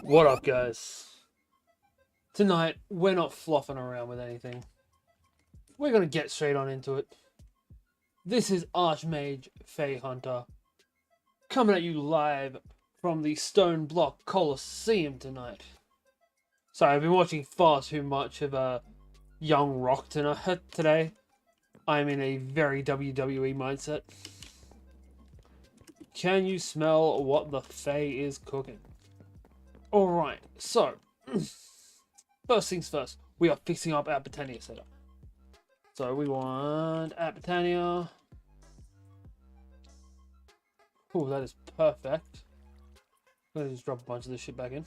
What up, guys? Tonight, we're not fluffing around with anything. We're gonna get straight on into it. This is Archmage Fey Hunter, coming at you live from the Stoneblock Coliseum tonight. Sorry, I've been watching far too much of Young Rock today. I'm in a very WWE mindset. Can you smell what the Fey is cooking? Alright, so, first things first, we are fixing up our Britannia setup. So we want at Britannia. Oh, that is perfect. I'm gonna just drop a bunch of this shit back in.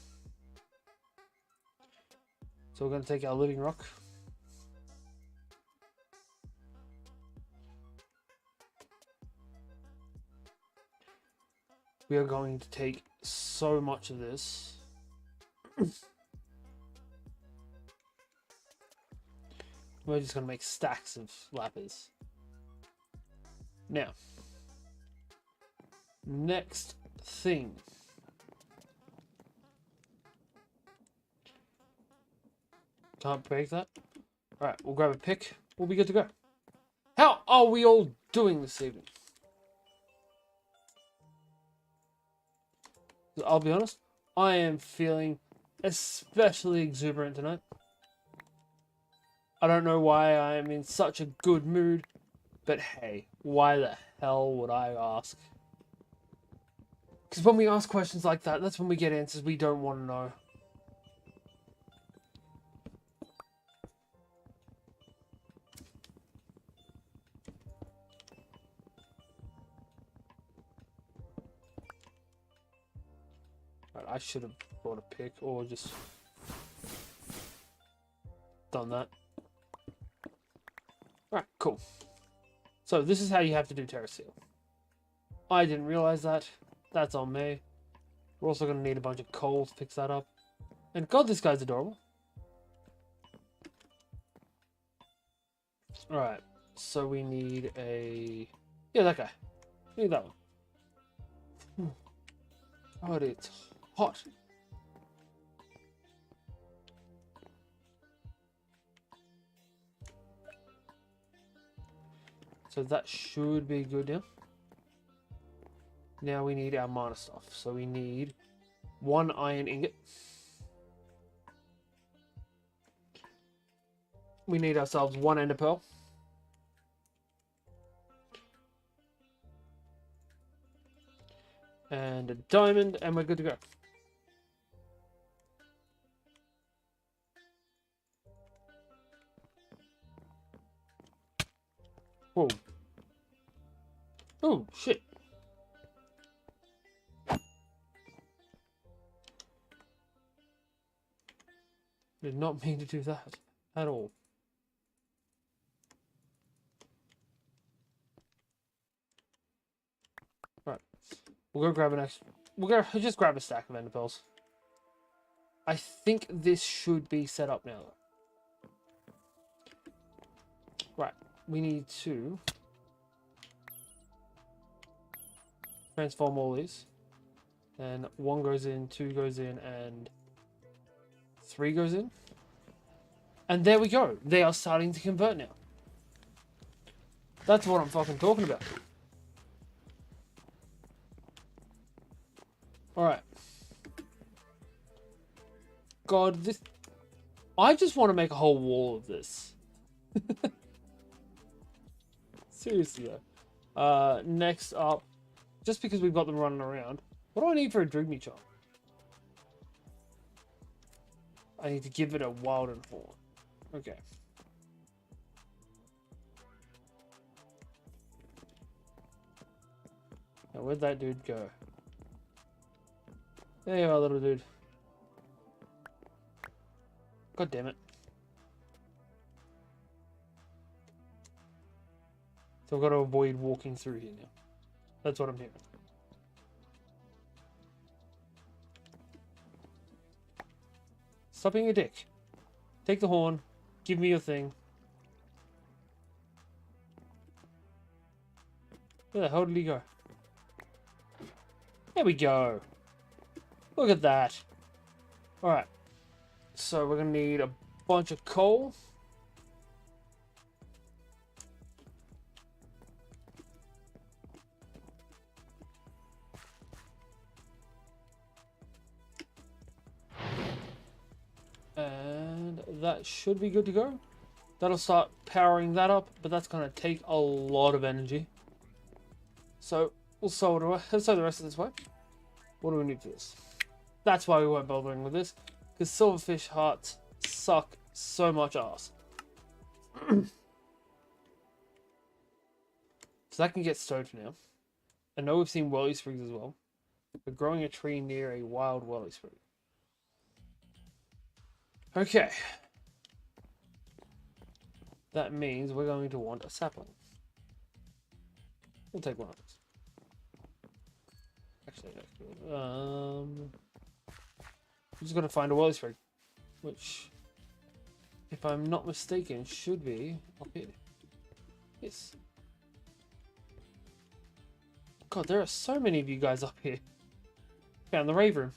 So we're gonna take our living rock. We are going to take so much of this. We're just going to make stacks of lapis. Now, next thing. Can't break that. Alright, we'll grab a pick. We'll be good to go. How are we all doing this evening? I'll be honest, I am feeling especially exuberant tonight. I don't know why I am in such a good mood, but hey, why the hell would I ask? Because when we ask questions like that, that's when we get answers we don't want to know. Right, I should have brought a pick or just done that. Right, cool. So this is how you have to do Terra Seal. I didn't realize that. That's on me. We're also going to need a bunch of coal to fix that up. And God, this guy's adorable. Alright, so we need a... Yeah, that guy. We need that one. Oh, it's hot. So that should be good now. Now we need our mana stuff. So we need 1 iron ingot. We need ourselves 1 ender pearl. And a diamond, and we're good to go. Whoa. Oh, shit. Did not mean to do that at all. Right. We'll go grab an extra. We'll go just grab a stack of ender pearls. I think this should be set up now. Right. We need to transform all these. And 1 goes in, 2 goes in, and 3 goes in. And there we go. They are starting to convert now. That's what I'm fucking talking about. Alright. God, this... I just want to make a whole wall of this. Seriously, though. Next up, just because we've got them running around, what do I need for a Drigme Charm? I need to give it a Wilden Horn. Okay. Now, where'd that dude go? There you are, little dude. God damn it. So I've got to avoid walking through here now. That's what I'm hearing. Stop being a dick. Take the horn. Give me your thing. Where the hell did he go? There we go. Look at that. Alright, so we're going to need a bunch of coal. And that should be good to go. That'll start powering that up, but that's going to take a lot of energy. So we'll sew it away. Let's sew the rest of this way. What do we need for this? That's why we weren't bothering with this, because silverfish hearts suck so much ass. So that can get stowed for now. I know we've seen whirly sprigs as well. We're growing a tree near a wild whirly sprig. Okay. That means we're going to want a sapling. We'll take one of those. Actually, no. We're just going to find a whirly sprig, which, if I'm not mistaken, should be up here. Yes. God, there are so many of you guys up here. Found the rave room.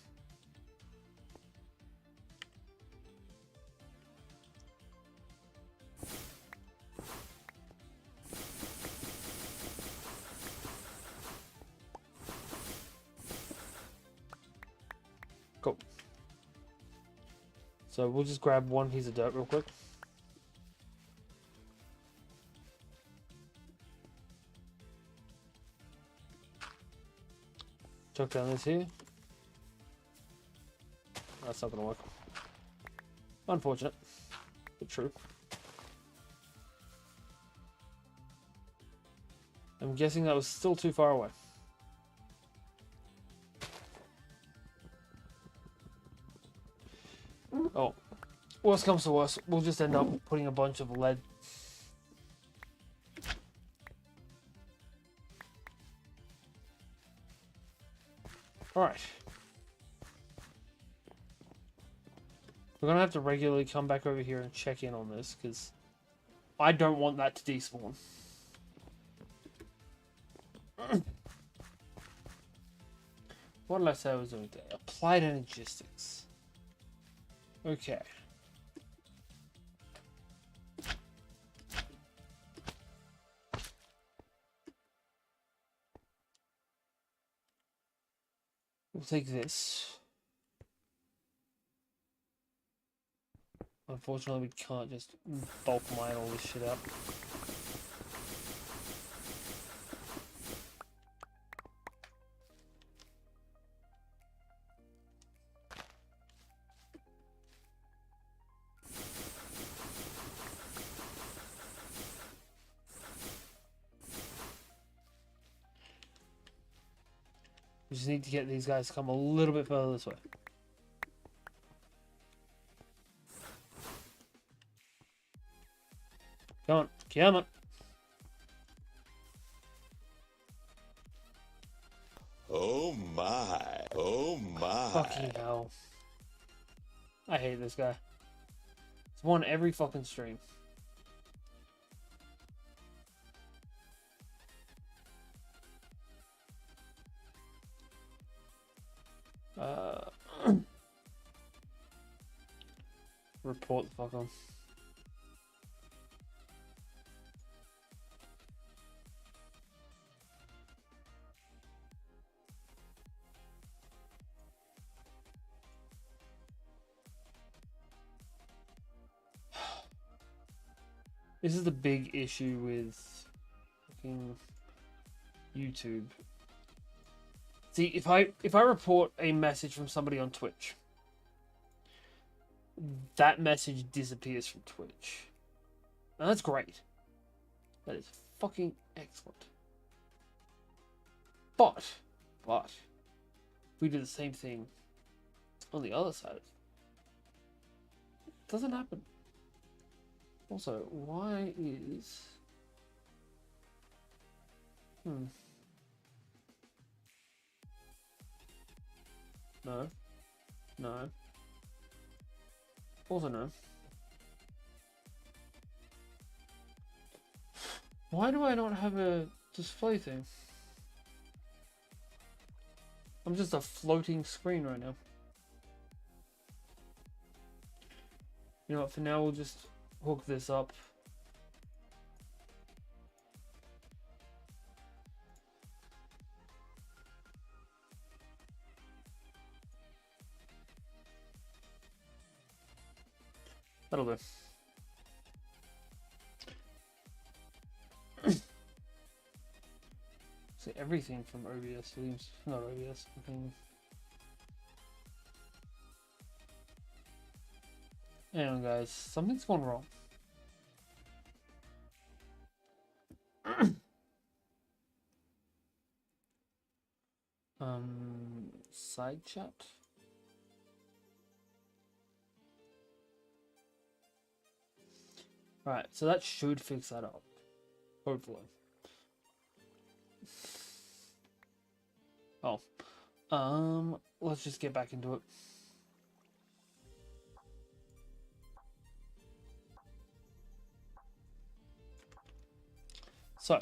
Cool. So we'll just grab one piece of dirt real quick. Chuck down this here. That's not gonna work. Unfortunate, but true. I'm guessing that was still too far away. Oh, worst comes to worst, we'll just end up putting a bunch of lead. Alright. We're gonna have to regularly come back over here and check in on this, because I don't want that to despawn. What did I say I was doing today? Applied energistics. Okay. We'll take this. Unfortunately, we can't just bulk mine all this shit up. We just need to get these guys to come a little bit further this way. Come on, come on. Oh my, oh my. Fucking hell. I hate this guy. It's one every fucking stream. Report the fuck on. This is the big issue with fucking YouTube. See, if I report a message from somebody on Twitch, that message disappears from Twitch. Now that's great. That is fucking excellent. But if we do the same thing on the other side, it doesn't happen. Also, why is... No. No. Also no. Why do I not have a display thing? I'm just a floating screen right now. You know what? For now, we'll just hook this up. That'll do. See, everything from OBS leaves. Not OBS. Hang on, guys. Something's gone wrong. Side chat. Right, so that should fix that up. Hopefully. Oh. Let's just get back into it. So,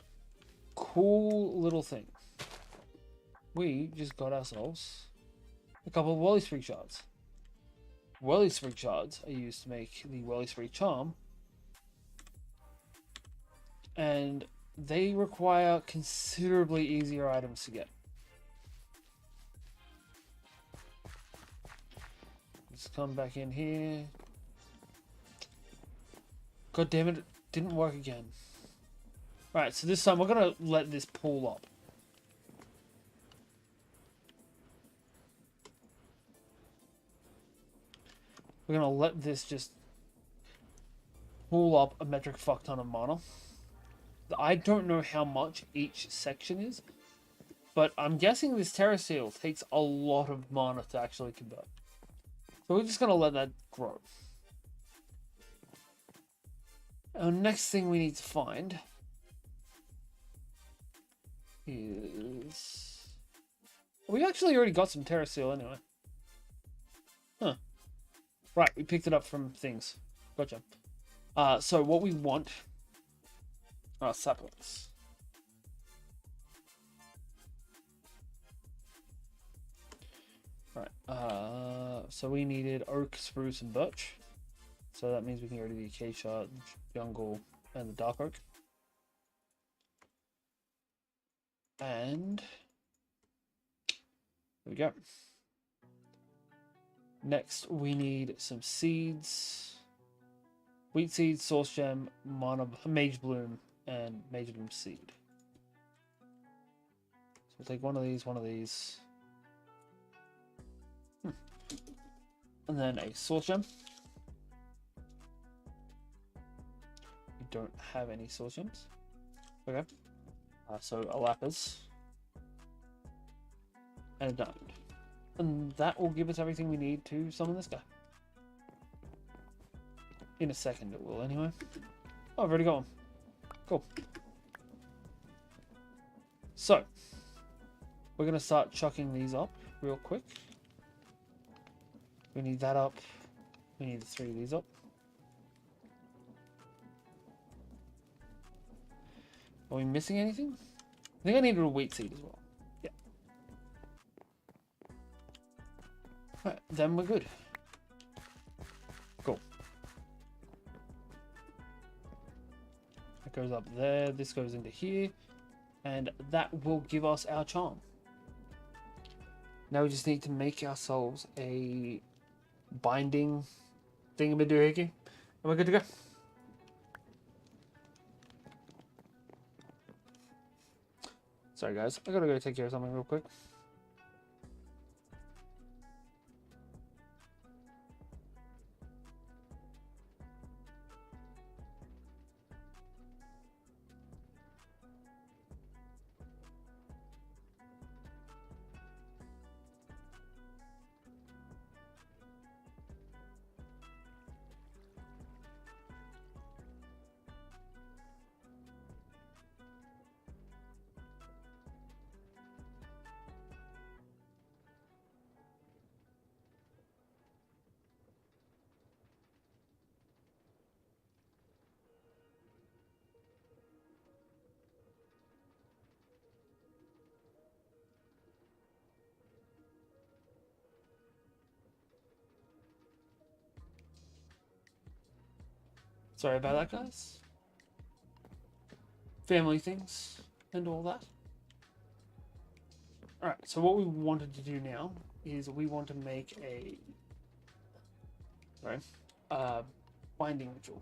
cool little thing. We just got ourselves a couple of Wally Sprig shards. Wally Sprig shards are used to make the Wally Sprig charm, and they require considerably easier items to get. Let's come back in here. God damn it, it didn't work again. Right, so this time we're gonna let this pull up. We're gonna let this just pull up a metric fuck ton of mana. I don't know how much each section is, but I'm guessing this Terra Seal takes a lot of mana to actually convert. So we're just gonna let that grow. Our next thing we need to find is... We actually already got some Terra Seal anyway. Huh. Right, we picked it up from things. Gotcha. So what we want are saplings. Right. So we needed oak, spruce, and birch. So that means we can go to the acacia, jungle, and the dark oak. And there we go. Next, we need some seeds. Wheat seed, source gem, mage bloom, and mage bloom seed. So we'll take one of these, and then a source gem. We don't have any source gems. Okay. So a lapis and a diamond. And that will give us everything we need to summon this guy. In a second it will anyway. Oh, I've already got one. Cool. So, we're going to start chucking these up real quick. We need that up. We need the 3 of these up. Are we missing anything? I think I needed a wheat seed as well. Yeah. Right, then we're good. Cool. That goes up there. This goes into here. And that will give us our charm. Now we just need to make ourselves a binding thingamadoohickey. And we're good to go. Sorry guys, I gotta go take care of something real quick. Sorry about that, guys. Family things and all that. Alright, so what we wanted to do now is we want to make a binding ritual.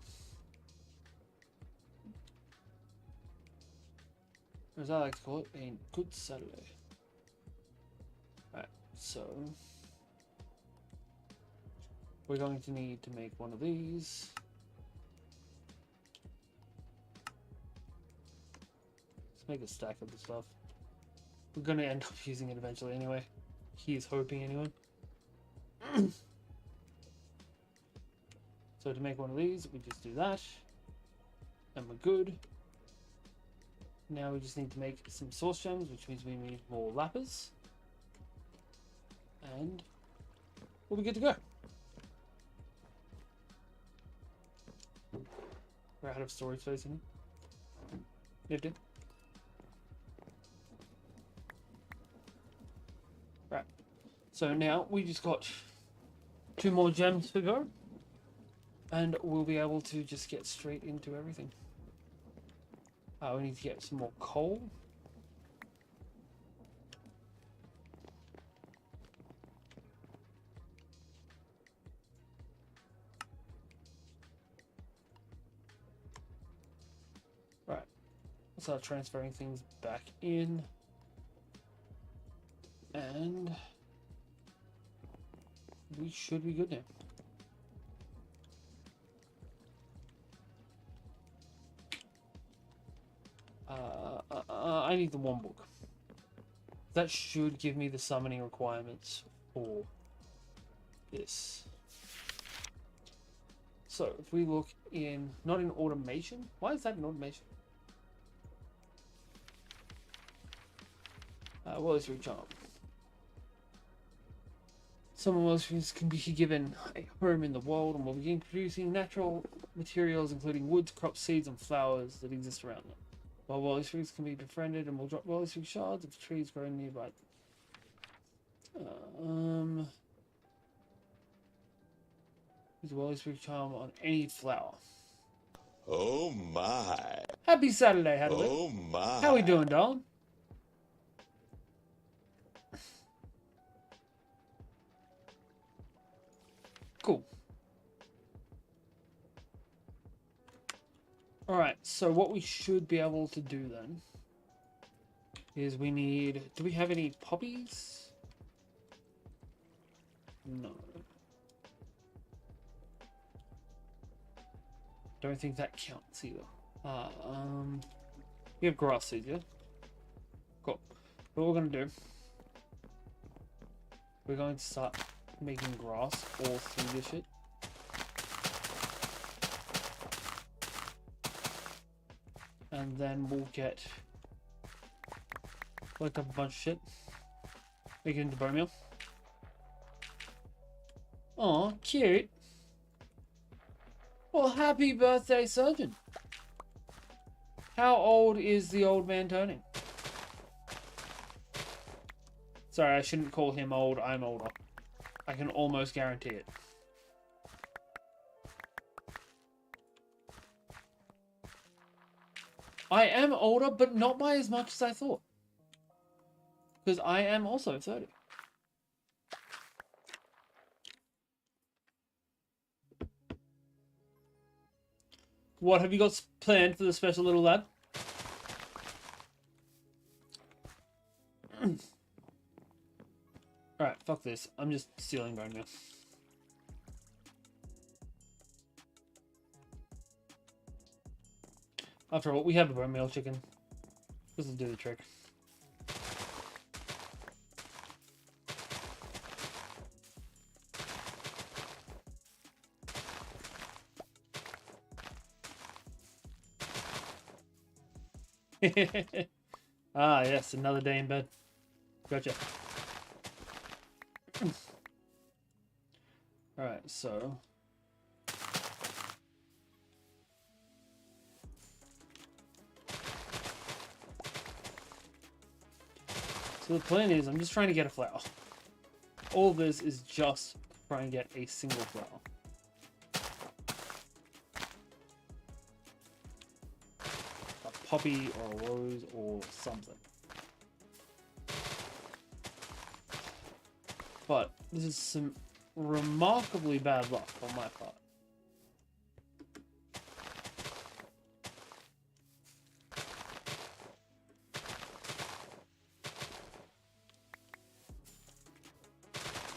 Or as I like to call it, a good Saturday. Alright, so we're going to need to make one of these. Let's make a stack of the stuff. We're going to end up using it eventually anyway. He is hoping anyway. So to make one of these, we just do that. And we're good. Now we just need to make some source gems, which means we need more lapis. And we'll be good to go. We're out of storage space in here. Yep. Right. So now we just got 2 more gems to go. And we'll be able to just get straight into everything. We need to get some more coal. Right. Let's start transferring things back in. And we should be good now. I need the one book. That should give me the summoning requirements for this. So if we look in, not in automation. Why is that in automation? Willow's Charm. Some Willow's can be given a home in the world and will begin producing natural materials including woods, crops, seeds, and flowers that exist around them. While Wally Sprigs can be befriended and will drop Wally Sprig shards if trees grow nearby. Use Wally Sprig charm on any flower. Oh my. Happy Saturday, Hadley. Oh my. How we doing, darling? Cool. Alright, so what we should be able to do then is we need... Do we have any poppies? No. Don't think that counts either. We have grass seeds, yeah? Cool. What we're going to do... We're going to start making grass all through this shit. And then we'll get like a bunch of shit. Make it into bone meal. Aw, cute. Well, happy birthday, Surgeon. How old is the old man turning? Sorry, I shouldn't call him old. I'm older. I can almost guarantee it. I am older, but not by as much as I thought. Because I am also 30. What have you got planned for the special little lad? Alright, fuck this. I'm just stealing bone meal. After all, we have a bone meal chicken. This will do the trick. Ah, yes, another day in bed. Gotcha. Alright, so... So the plan is, I'm just trying to get a flower. All of this is just trying to get a single flower. poppy or a rose or something. But this is some remarkably bad luck on my part.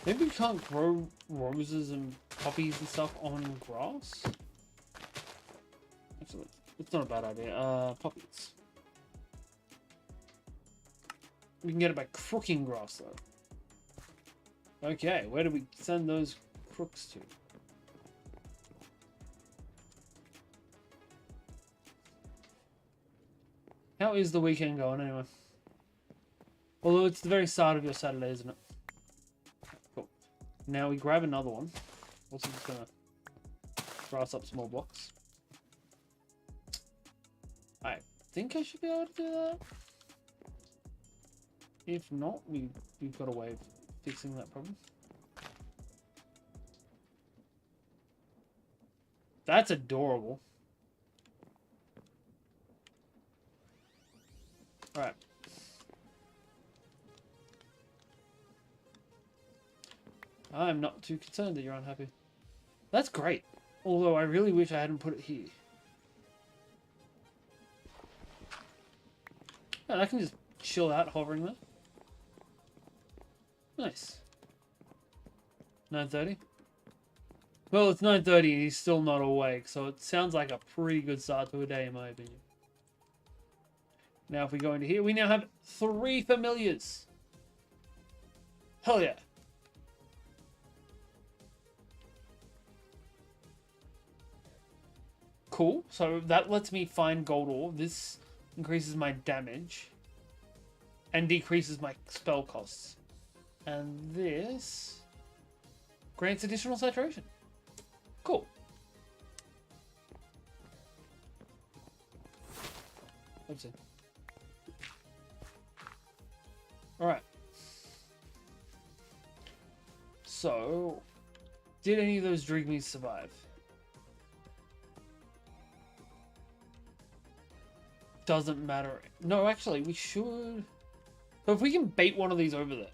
Maybe we can't grow roses and poppies and stuff on grass? Actually, it's not a bad idea. Poppies. We can get it by crooking grass, though. Okay, where do we send those crooks to? How is the weekend going, anyway? Although it's the very start of your Saturday, isn't it? Cool. Now we grab another one. Also just gonna grass up small blocks. I think I should be able to do that. If not, we've got a way of fixing that problem. That's adorable. Alright. I'm not too concerned that you're unhappy. That's great. Although I really wish I hadn't put it here. And I can just chill out hovering there. Nice. 9:30? Well, it's 9:30 and he's still not awake, so it sounds like a pretty good start to a day in my opinion. Now if we go into here, we now have 3 familiars. Hell yeah. Cool. So that lets me find gold ore. This increases my damage and decreases my spell costs. And this grants additional saturation. Cool. Let's see. Alright. So, did any of those Drigmies survive? Doesn't matter. No, actually, we should. So if we can bait one of these over there.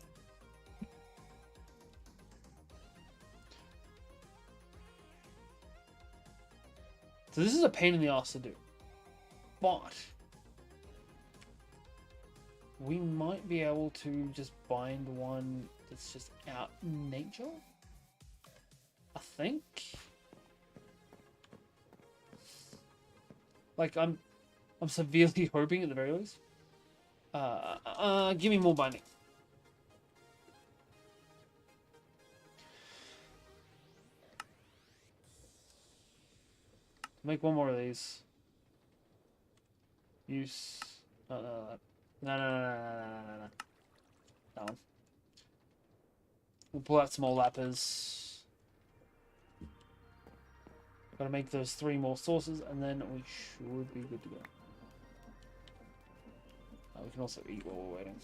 So this is a pain in the ass to do. But we might be able to just bind one that's just out in nature. I think. Like I'm severely hoping at the very least. Give me more binding. Make one more of these. Use. No. That one. We'll pull out some more lappers. Gotta make those 3 more sources, and then we should be good to go. We can also eat while we're waiting.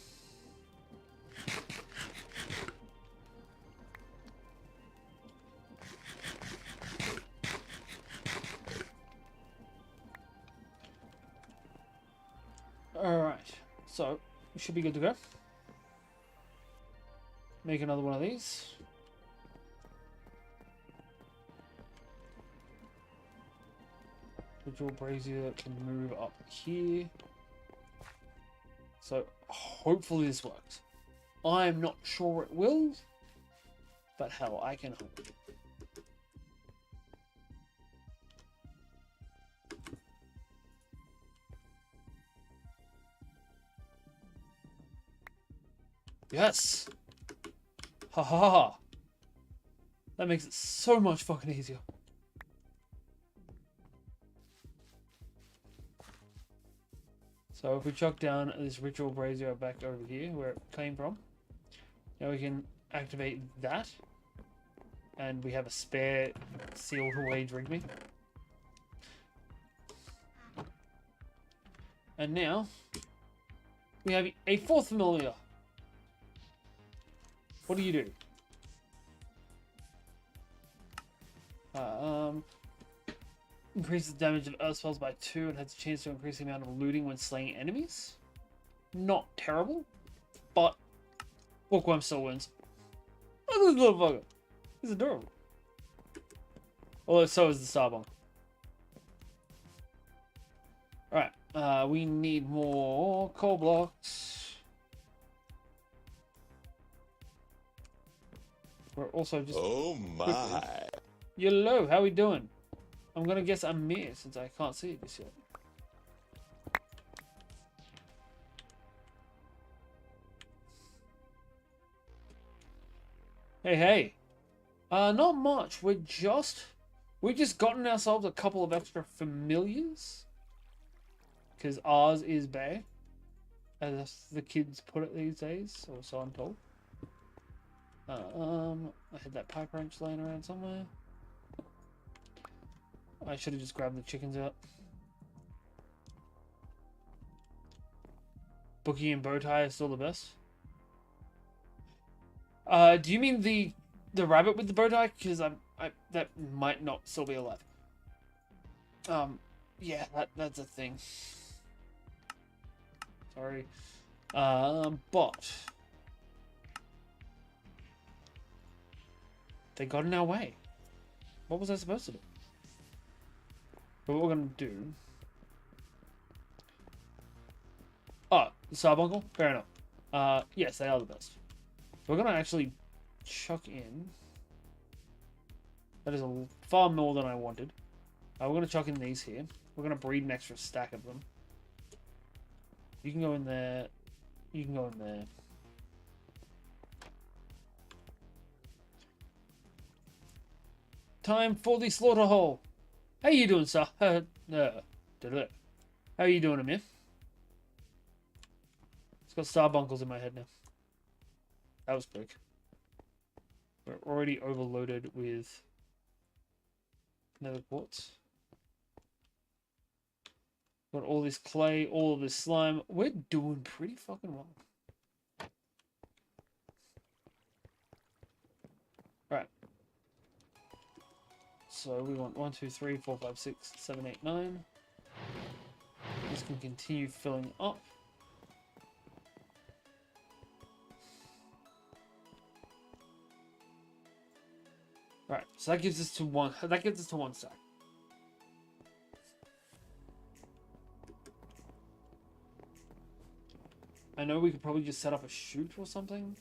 Alright, so we should be good to go. Make another one of these. Ritual brazier can move up here. So hopefully this works. I'm not sure it will, but hell, I can hope. Yes! Ha ha ha! That makes it so much fucking easier. So if we chuck down this ritual brazier back over here where it came from, now we can activate that, and we have a spare sealed away Drigme. And now we have a 4th familiar. What do you do? increases damage of earth spells by 2 and has a chance to increase the amount of looting when slaying enemies. Not terrible, but Bookworm still wins. Look at this little fucker. He's adorable. Although so is the Starbonk. Alright, we need more coal blocks. We're also just... Oh my. Hello, how we doing? I'm gonna guess Amir since I can't see it just yet. Hey. Not much. We've just gotten ourselves a couple of extra familiars. Because ours is bear. As the kids put it these days, or so I'm told. I had that pipe wrench laying around somewhere. I should have just grabbed the chickens out. Bookie and Bowtie are still the best. Do you mean the rabbit with the bow tie? Because that might not still be alive. Yeah, that's a thing. Sorry. But they got in our way. What was I supposed to do? But what we're gonna do? Oh, the Starbuncle? Fair enough. Yes, they are the best. We're gonna actually chuck in. That is far more than I wanted. We're gonna chuck in these here. We're gonna breed an extra stack of them. You can go in there. You can go in there. Time for the slaughter hole. How you doing, sir? How you doing, Amir? It's got Starbunkles in my head now. That was quick. We're already overloaded with nether quartz. Got all this clay, all of this slime. We're doing pretty fucking well. Right. So we want 1, 2, 3, 4, 5, 6, 7, 8, 9. This can continue filling up. Right, so that gives us to one. That gives us to one stack. I know we could probably just set up a chute or something,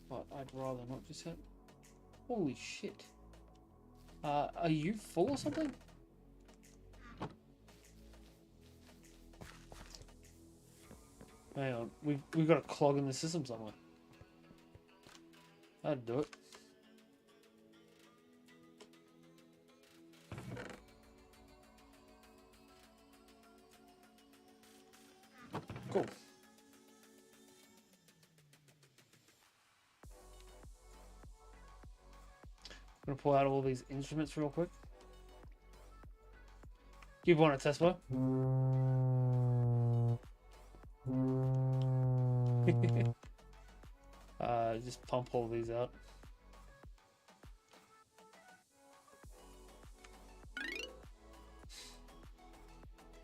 but I'd rather not just set. Holy shit! Are you full or something? Hang on, we've got a clog in the system somewhere. That'd do it. Cool. I'm gonna pull out all these instruments real quick. Give one a test blow. Just pump all these out.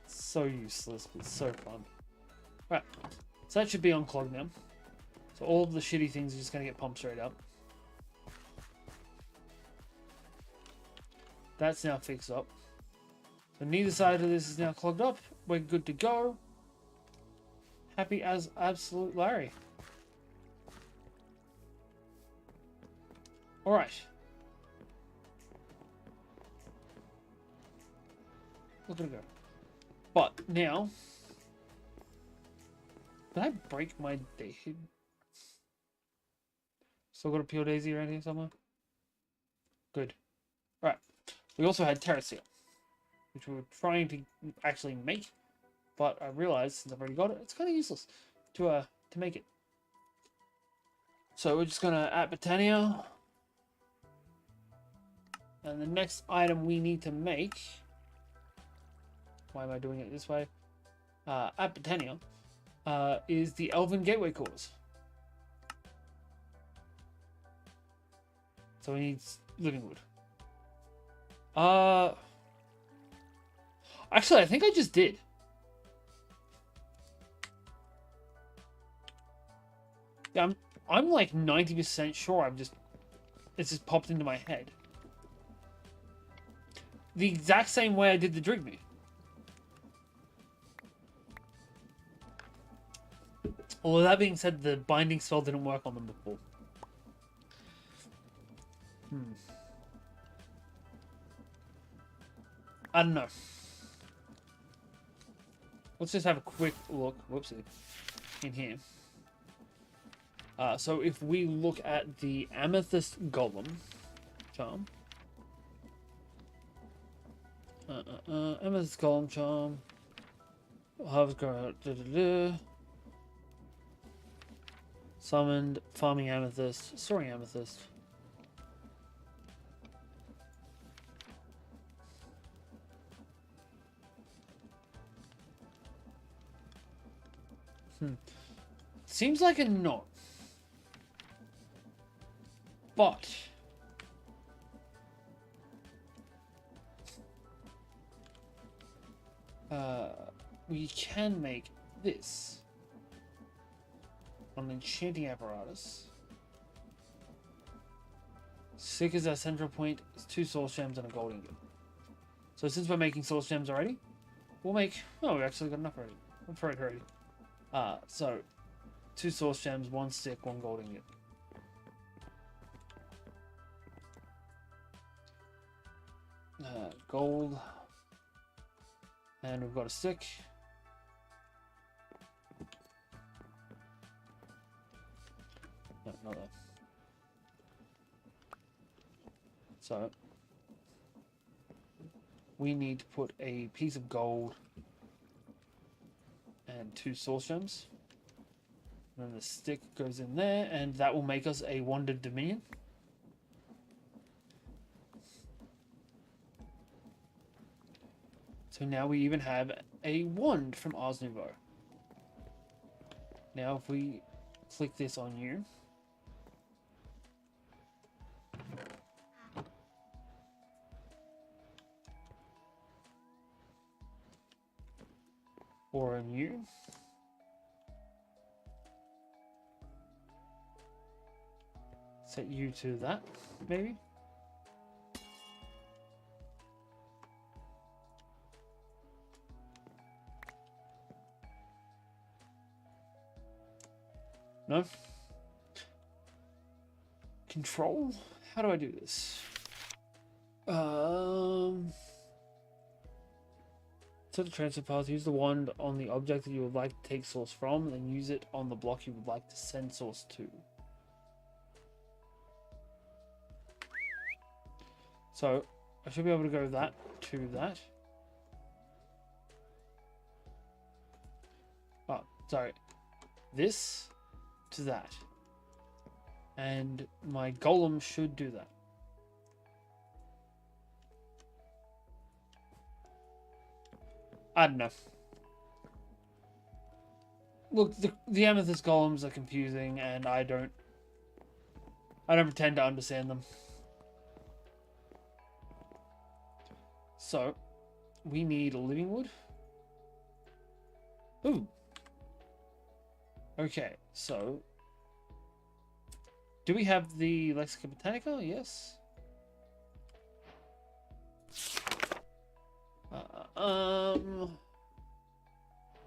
So useless, but so fun. Right, so that should be unclogged now. So all of the shitty things are just going to get pumped straight up. That's now fixed up. So neither side of this is now clogged up. We're good to go. Happy as absolute Larry. Alright. Look at it go. But now... Did I break my daisy? Still got a pure daisy around here somewhere? Good. Right. We also had terrace here, which we were trying to actually make, but I realized since I've already got it, it's kind of useless to make it. So we're just gonna add Botania. And the next item we need to make... Why am I doing it this way? At Botania. Is the Elven Gateway Cores. So we need living wood. Actually, I think I just did. Yeah, I'm like 90% sure it's just popped into my head. The exact same way I did the Drigby. Although that being said, the binding spell didn't work on them before. I don't know. Let's just have a quick look. Whoopsie. In here. So if we look at the Amethyst Golem charm. Amethyst Golem charm. Harvest Grow. Summoned. Farming Amethyst. Soaring Amethyst. Seems like a no. But we can make this on an enchanting apparatus. 6 is our central point. It's 2 source gems and a gold ingot. So since we're making source gems already, we'll make. Oh, we actually got enough already. I'm afraid already. So 2 source gems, 1 stick, 1 gold ingot. Gold, and we've got a stick. No, not that. So we need to put a piece of gold and 2 source gems. And then the stick goes in there, and that will make us a Wandered Dominion. So now we even have a wand from Ars Nouveau. Now if we click this on you, or on you, set you to that, maybe. No? Control? How do I do this? Set the transfer path. Use the wand on the object that you would like to take source from, and then use it on the block you would like to send source to. So, I should be able to go that to that. Oh, sorry. This to that. And my golem should do that. I don't know. Look, the amethyst golems are confusing, and I don't pretend to understand them. So, we need living wood. Ooh. Okay, so do we have the Lexica Botanica? Yes.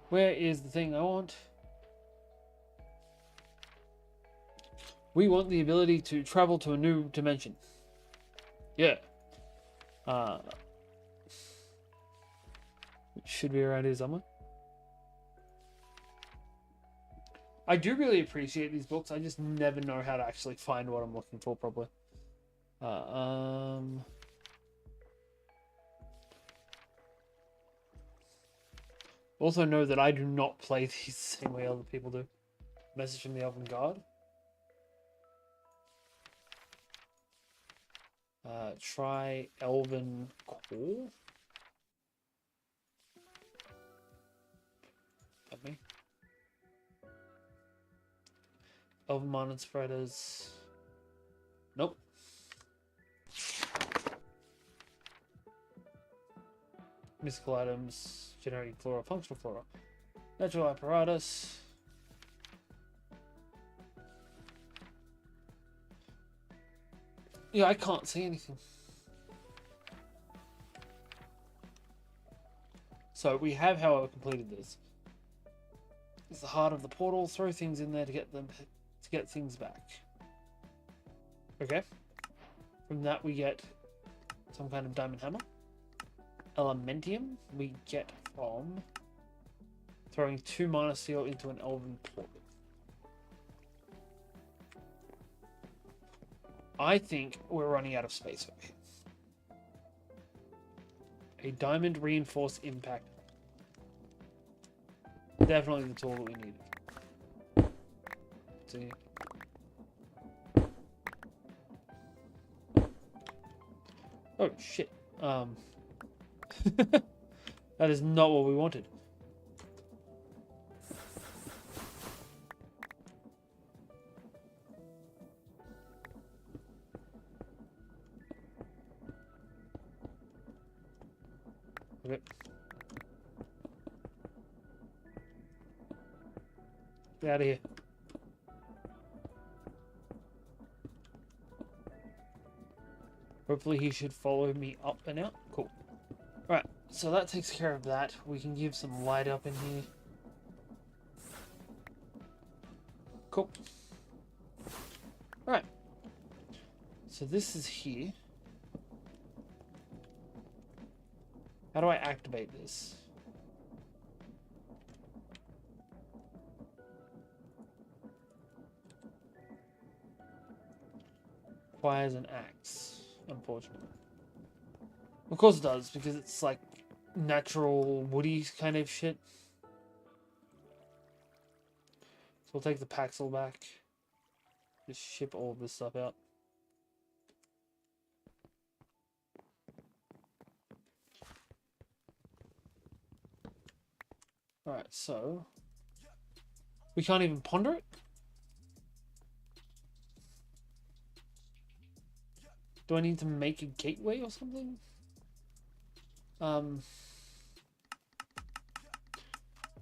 Where is the thing I want? We want the ability to travel to a new dimension. Yeah. It should be around here somewhere. I do really appreciate these books. I just never know how to actually find what I'm looking for properly. Also know that I do not play these the same way other people do. Message from the Elven Guard. Try Elven Core. Pardon me. Elven Mind Spreaders. Nope. Mystical items, generating flora, functional flora. Natural apparatus. Yeah, I can't see anything. So we have, however, completed this. It's the heart of the portal. Throw things in there to get things back. Okay. From that we get some kind of diamond hammer. Elementium we get from throwing 2 mana seal into an elven portal. I think we're running out of space over here. A diamond reinforced impact. Definitely the tool that we needed. Let's see. Oh shit. That is not what we wanted. Okay. Get out of here. Hopefully he should follow me up and out. Cool. Right, so that takes care of that. We can give some light up in here. Cool. Right. So this is here. How do I activate this? Requires an axe, unfortunately. Of course it does, because it's like natural woody kind of shit. So we'll take the Paxel back. Just ship all of this stuff out. Alright, so we can't even ponder it? Do I need to make a gateway or something?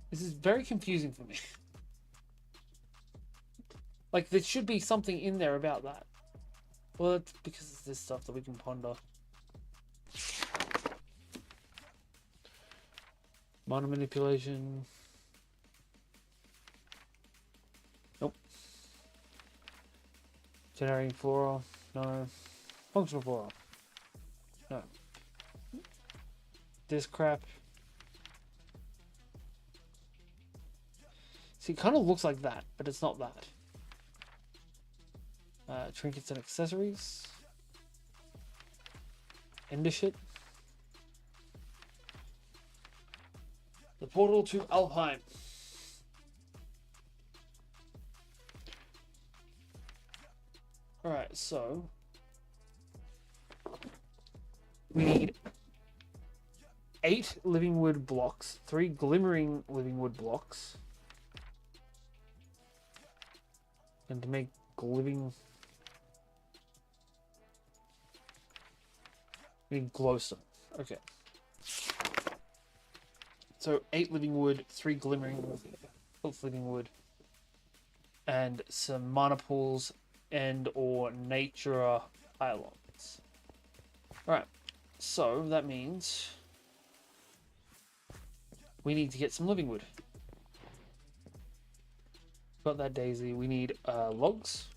This is very confusing for me. Like, there should be something in there about that. Well, it's because it's this stuff that we can ponder. Mana manipulation. Nope. Generating flora. No. Functional flora. No. This crap. See, it kind of looks like that, but it's not that. Trinkets and accessories. Ender shit. The portal to Alfheim. Alright, so we need 8 living wood blocks, 3 glimmering living wood blocks. And to make living, we need glowstone. Okay. So 8 living wood, 3 glimmering living wood, and some mana pools and or nature pylons. Alright, so that means we need to get some living wood. Got that, Daisy. We need logs.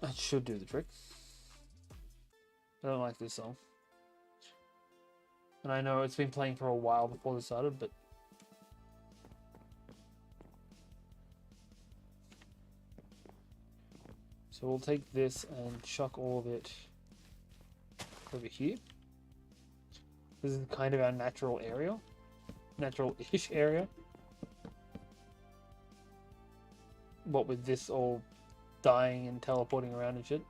That should do the trick. I don't like this song. And I know it's been playing for a while before this started, but so we'll take this and chuck all of it over here. This is kind of our natural area. Natural-ish area. What with this all dying and teleporting around and shit.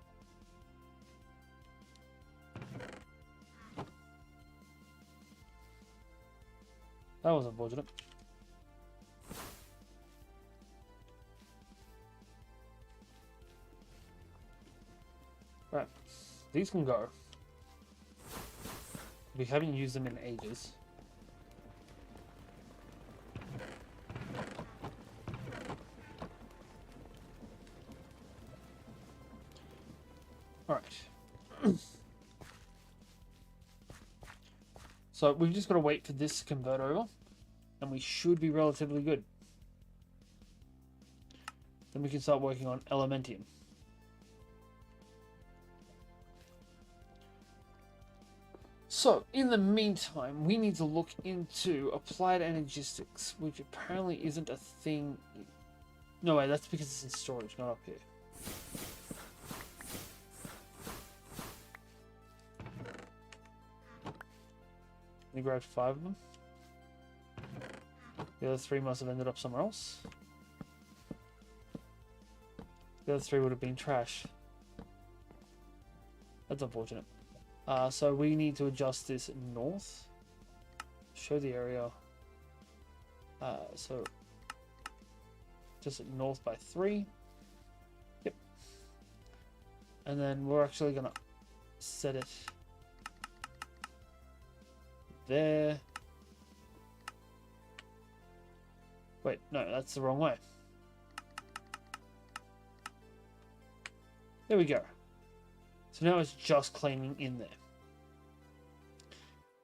That was unfortunate. Right, these can go. We haven't used them in ages. Alright. So we've just got to wait for this to convert over, and we should be relatively good. Then we can start working on Elementium. So, in the meantime, we need to look into applied energistics, which apparently isn't a thing. No way, that's because it's in storage, not up here. We grabbed 5 of them. The other 3 must have ended up somewhere else. The other 3 would have been trash. That's unfortunate. So we need to adjust this north. Show the area. So just north by 3. Yep. And then we're actually gonna set it there. Wait, no, that's the wrong way. There we go. So now it's just claiming in there.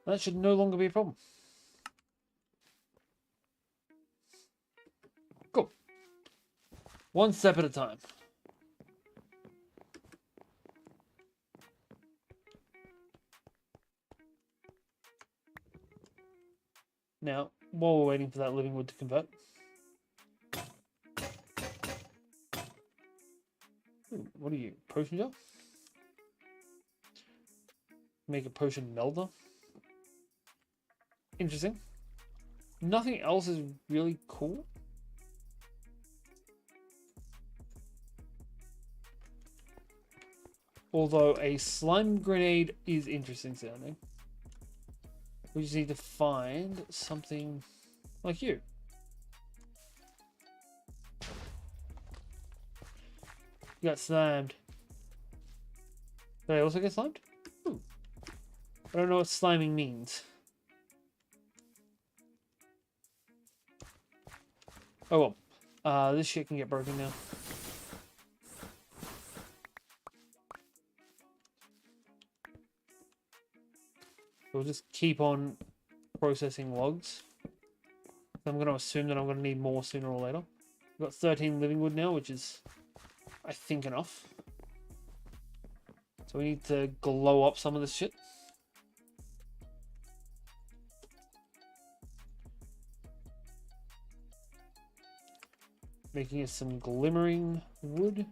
That should no longer be a problem. Cool. One step at a time. Now, while we're waiting for that living wood to convert. Ooh, what are you? Potion jar? Make a potion melder. Interesting. Nothing else is really cool. Although a slime grenade is interesting sounding. We just need to find something like you. You got slimed. Did I also get slimed? Ooh. I don't know what sliming means. Oh well. This shit can get broken now. We'll just keep on processing logs. I'm going to assume that I'm going to need more sooner or later. We've got 13 living wood now, which is, I think, enough. So we need to glow up some of this shit. Making us some glimmering wood.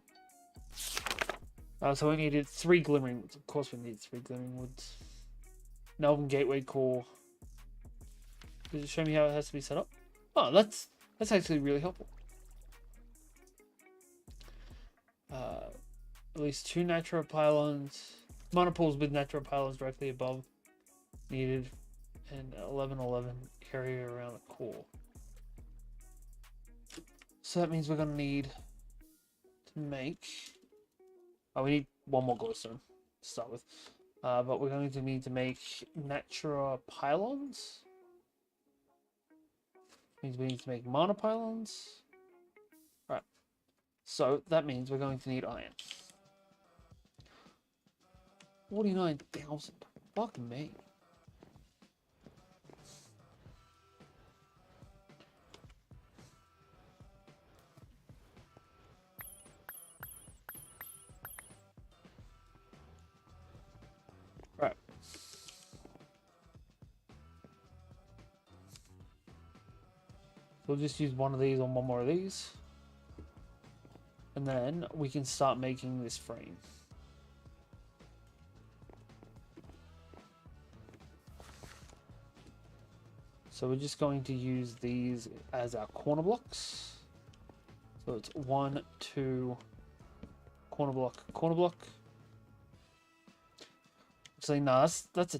So we needed 3 glimmering woods. Of course we need 3 glimmering woods. Melbourne Gateway Core. Does it show me how it has to be set up? Oh, that's actually really helpful. At least 2 nitro pylons. Monopools with nitro pylons directly above needed. And 1111 area around the core. So that means we're going to need to make... Oh, we need 1 more glowstone to start with. But we're going to need to make Natura pylons. Means we need to make mana pylons. Right. So that means we're going to need iron. 49,000. Fuck me. Right. We'll just use 1 of these on 1 more of these. And then we can start making this frame. So we're just going to use these as our corner blocks. So it's 1, 2, corner block, corner block. Actually, no, that's a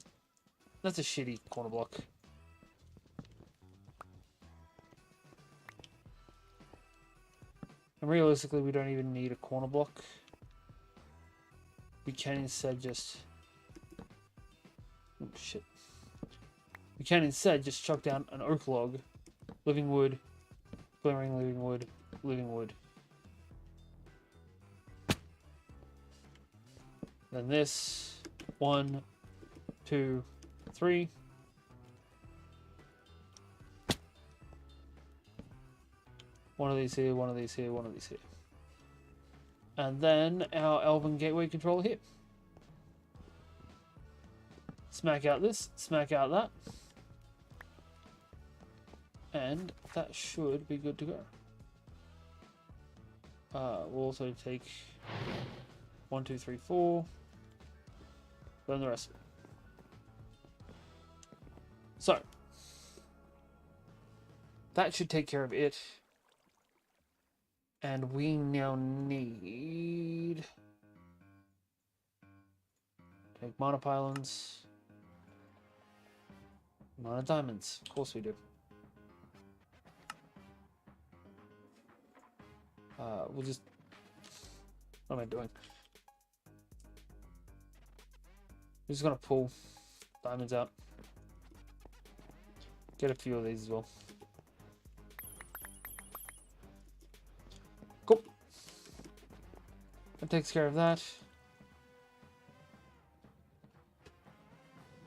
shitty corner block. And realistically, we don't even need a corner block. we can instead just... Oh, shit. We can instead just chuck down an oak log, living wood, glimmering living wood, living wood. Then this, 1, 2, 3. One of these here, one of these here, one of these here. And then our Elven Gateway controller here. Smack out this, smack out that. And that should be good to go. We'll also take 1, 2, 3, 4. Burn the rest of it. So, that should take care of it. And we now need... Take mana pylons. Mana diamonds. Of course we do. We'll just... What am I doing? I'm just gonna pull diamonds out. Get a few of these as well. Cool. That takes care of that.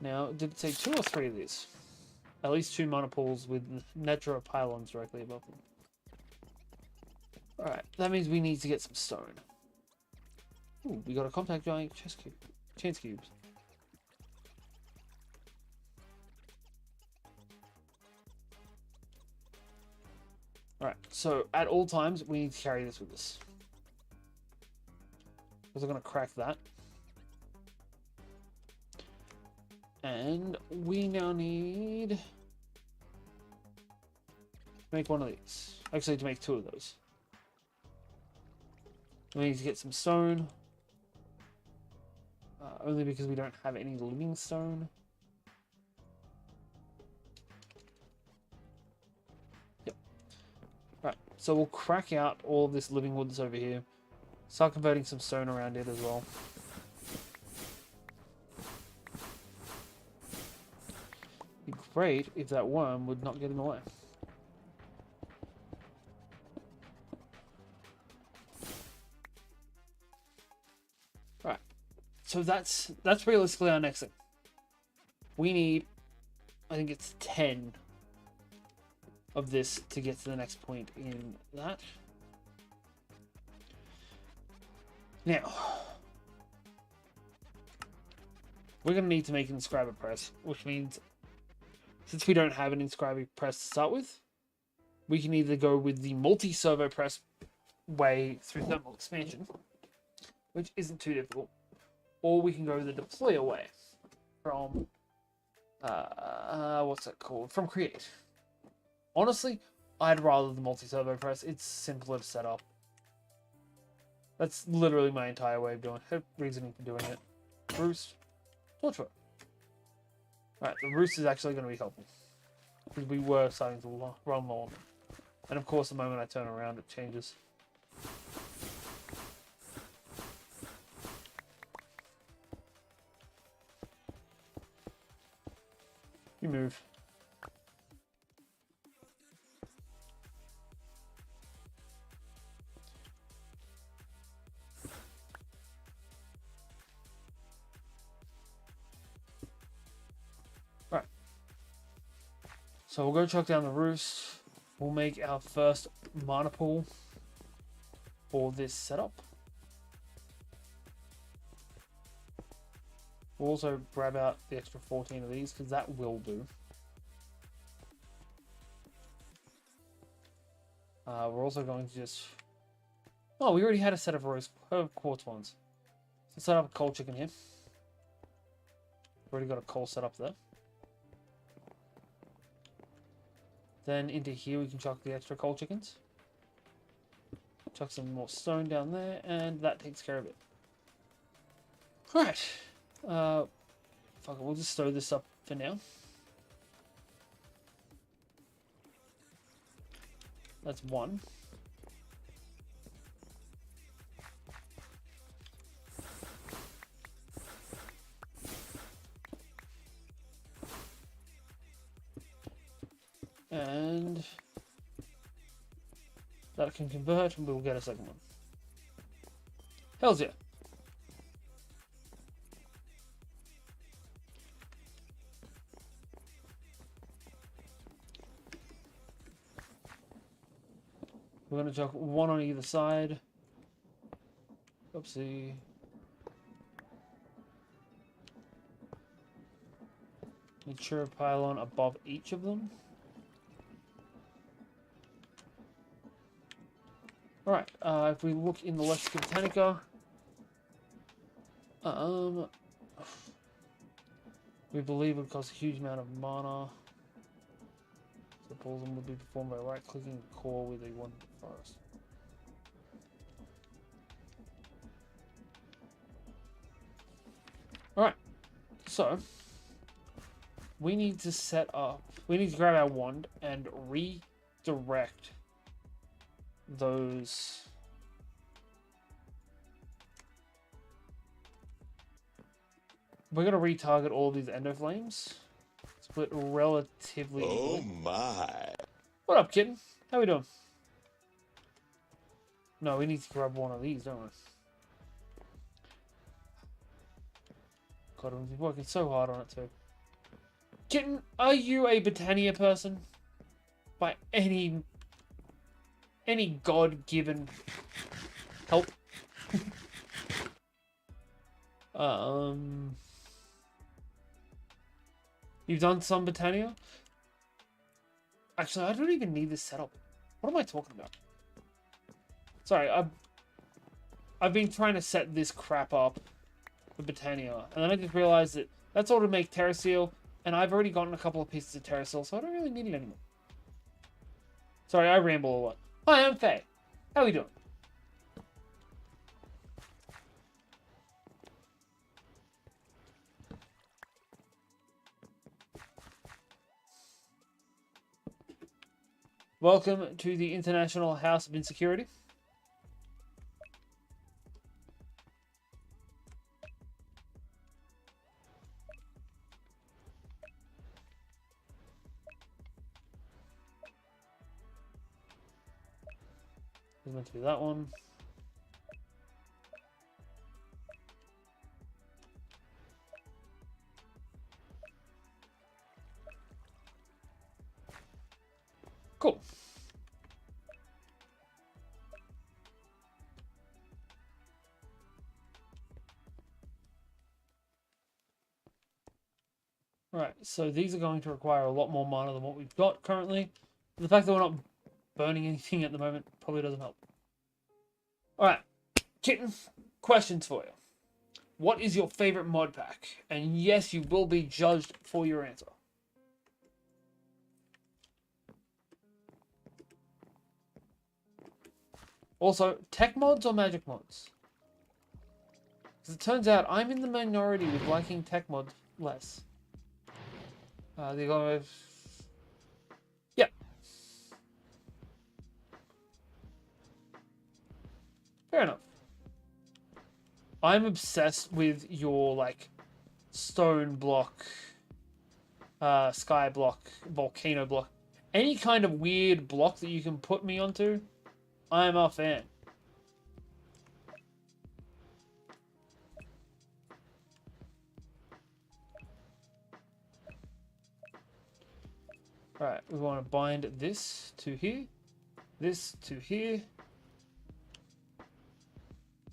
Now, did it say 2 or 3 of these? At least 2 mana pools with Netra pylons directly above them. Alright, that means we need to get some stone. Ooh, we got a compact giant chance cubes. Alright, so at all times we need to carry this with us. Because I'm going to crack that. And we now need to make one of these. Actually, to make 2 of those. We need to get some stone. Only because we don't have any living stone. Yep. Right, so we'll crack out all of this living wood that's over here. Start converting some stone around it as well. It'd be great if that worm would not get in the way. Right, so that's realistically our next thing. We need, I think it's 10 of this to get to the next point in that. Now, we're going to need to make an inscriber press, which means since we don't have an inscriber press to start with, we can either go with the multi-servo press way through thermal expansion, which isn't too difficult, or we can go the deployer way from, what's that called? From Create. Honestly, I'd rather the multi-servo press. It's simpler to set up. That's literally my entire way of doing it. Reasoning for doing it. Roost. Torchwood. Right, the roost is actually going to be helpful. Because we were starting to run low. And of course, the moment I turn around, it changes. You move. Right. So we'll go chuck down the roost. We'll make our first mana pool for this setup. We'll also grab out the extra 14 of these, because that will do. We're also going to just... Oh, we already had a set of rose quartz ones. Let's set up a coal chicken here. Already got a coal set up there. Then into here we can chuck the extra coal chickens. Chuck some more stone down there, and that takes care of it. Alright. Fuck it, we'll just stow this up for now. That's 1. that can convert, and we'll get a second one. Hells yeah. We're going to chuck one on either side. Oopsie. Mature pylon above each of them. Alright, if we look in the Lexica Botanica, we believe it would cost a huge amount of mana. The pulls will be performed by right-clicking the core with a one forest. Alright, so we need to set up, we need to grab our wand and redirect those. We're going to retarget all of these endo flames. Split relatively equally. Oh my. What up, kitten? How we doing? No, we need to grab one of these, don't we? God, we've been working so hard on it too. Kitten, are you a Botania person? By any God-given help? You've done some Botania? Actually, I don't even need this setup. What am I talking about? Sorry, I've been trying to set this crap up for Botania, and then I just realized that that's all to make Terraseal, and I've already gotten a couple of pieces of Terraseal, so I don't really need it anymore. Sorry, I ramble a lot. Hi, I'm Faye. How are we doing? Welcome to the International House of Insecurity. It's meant to be that one. Cool. Alright, so these are going to require a lot more mana than what we've got currently. The fact that we're not burning anything at the moment probably doesn't help. Alright, Kitten, questions for you. What is your favorite mod pack? And yes, you will be judged for your answer. Also, tech mods or magic mods? Because it turns out I'm in the minority with liking tech mods less. Yeah. Fair enough. I'm obsessed with your, like, stone block, sky block, volcano block. Any kind of weird block that you can put me onto, I'm a fan. Alright, we want to bind this to here, this to here.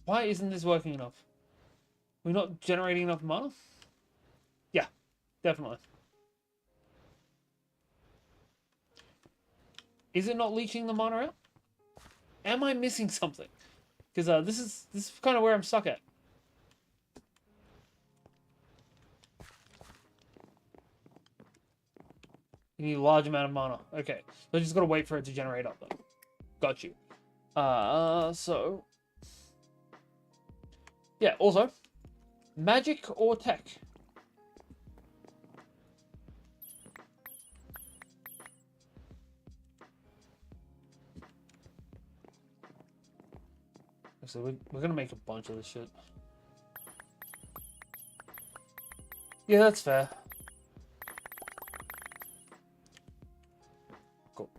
Why isn't this working enough? We're not generating enough mana? Yeah, definitely. Is it not leeching the mana out? Am I missing something? Because this is kind of where I'm stuck at. You need a large amount of mana. Okay, so I just gotta wait for it to generate up then. Got you. So yeah. Also, magic or tech? So we're gonna make a bunch of this shit. Yeah, that's fair. Cool.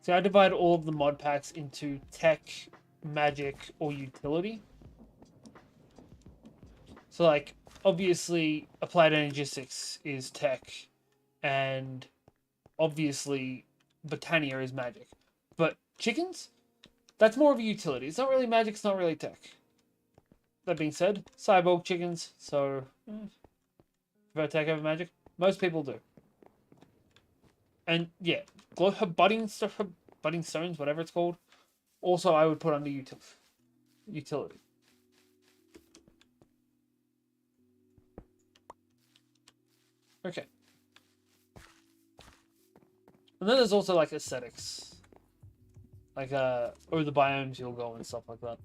See, I divide all of the mod packs into tech, magic, or utility. So, like, obviously, applied energistics is tech, and obviously, Botania is magic. But chickens? That's more of a utility. It's not really magic, it's not really tech. That being said, cyborg chickens, so... prefer tech over magic? Most people do. And, yeah, budding stones, whatever it's called. Also, I would put under utility. Okay. And then there's also, like, aesthetics. Like, or the biomes you'll go and stuff like that.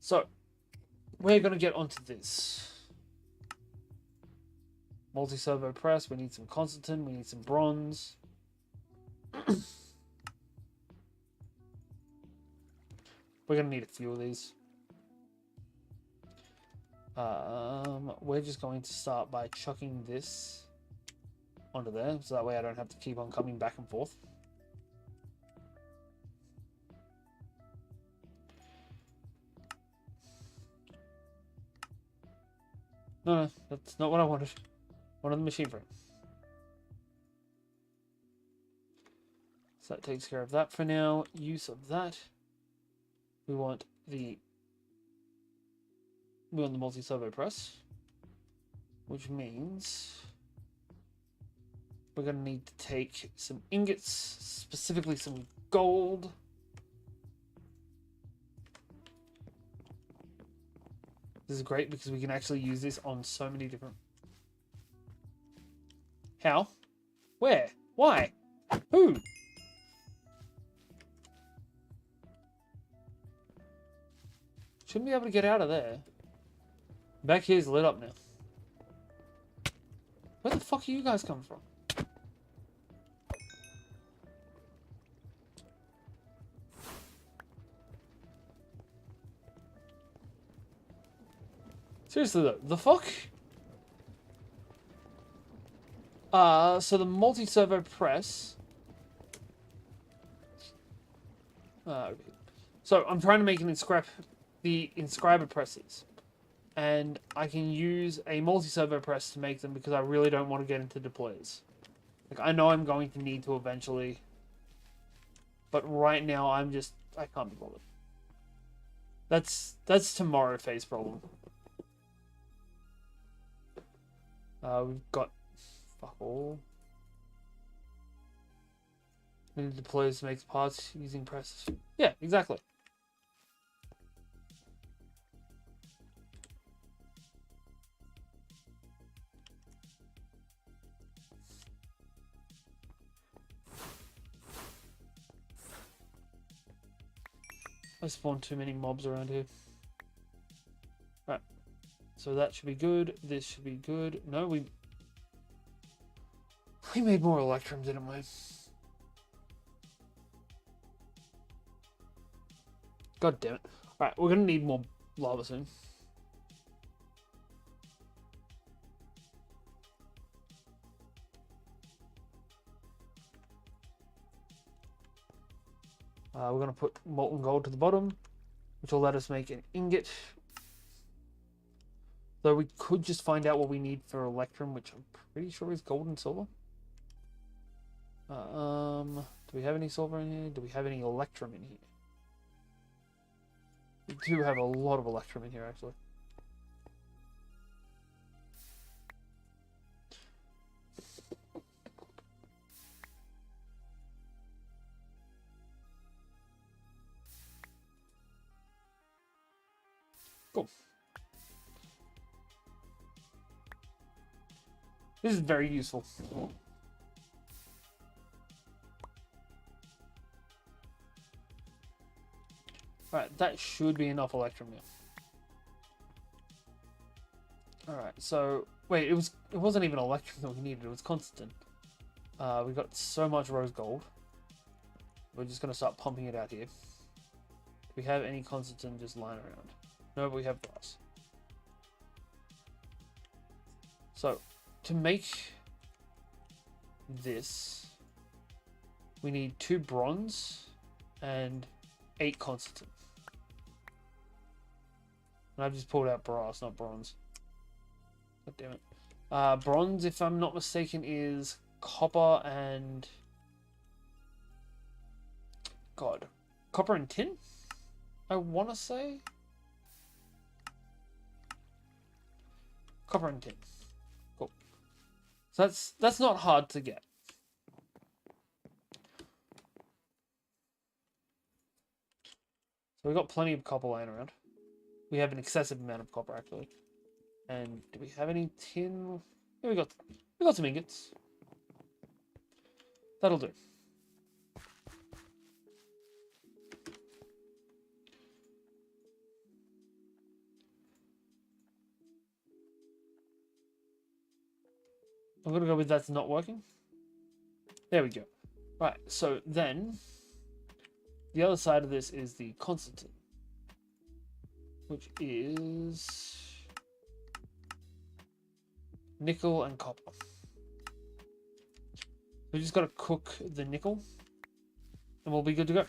So, we're going to get onto this. Multi-servo press, we need some Constantin, we need some bronze. We're going to need a few of these. We're just going to start by chucking this onto there, so that way I don't have to keep on coming back and forth. No, that's not what I wanted. I wanted the machine frame. So that takes care of that for now. Use of that. We want the multi-servo press, which means we're going to need to take some ingots, specifically some gold. This is great because we can actually use this on so many different... How? Where? Why? Who? Shouldn't be able to get out of there. Back here's lit up now. Where the fuck are you guys coming from? Seriously though, the fuck? So the multi-servo press. So I'm trying to make the inscriber presses. And I can use a multi-servo press to make them because I really don't want to get into deploys. Like, I know I'm going to need to eventually. But right now, I can't be bothered. That's tomorrow phase problem. We've got... fuck all. Need deploys to make parts using presses. Yeah, exactly. I spawned too many mobs around here. Right. So that should be good. This should be good. No, we made more electrum, didn't we? God damn it. Alright, we're gonna need more lava soon. We're going to put molten gold to the bottom, which will let us make an ingot. Though we could just find out what we need for electrum, which I'm pretty sure is gold and silver. Do we have any silver in here? Do we have any electrum in here? We do have a lot of electrum in here, actually. Cool. This is very useful. Right, that should be enough electrum now. Alright, so wait, it wasn't even electrum that we needed, it was constant. We got so much rose gold. We're just gonna start pumping it out here. Do we have any constant just lying around? No, but we have glass. So, to make this, We need 2 bronze and 8 constantin. And I've just pulled out brass, not bronze. God damn it. Bronze, if I'm not mistaken, is copper and... God. Copper and tin? I want to say? Copper and tin. Cool. So that's not hard to get. So we've got plenty of copper lying around. We have an excessive amount of copper, actually. And do we have any tin? Yeah, we got some ingots. That'll do. I'm gonna go with that's not working. There we go. Right, so then the other side of this is the constantin, which is nickel and copper. We just got to cook the nickel and we'll be good to go.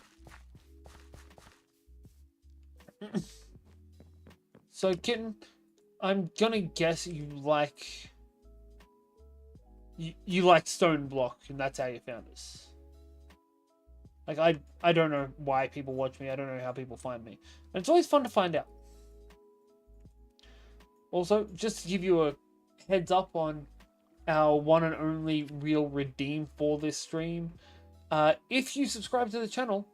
So, Kitten, I'm gonna guess you like stoneblock, and that's how you found us. Like, I don't know why people watch me. I don't know how people find me. And it's always fun to find out. Also, just to give you a heads up on our one and only real redeem for this stream, if you subscribe to the channel,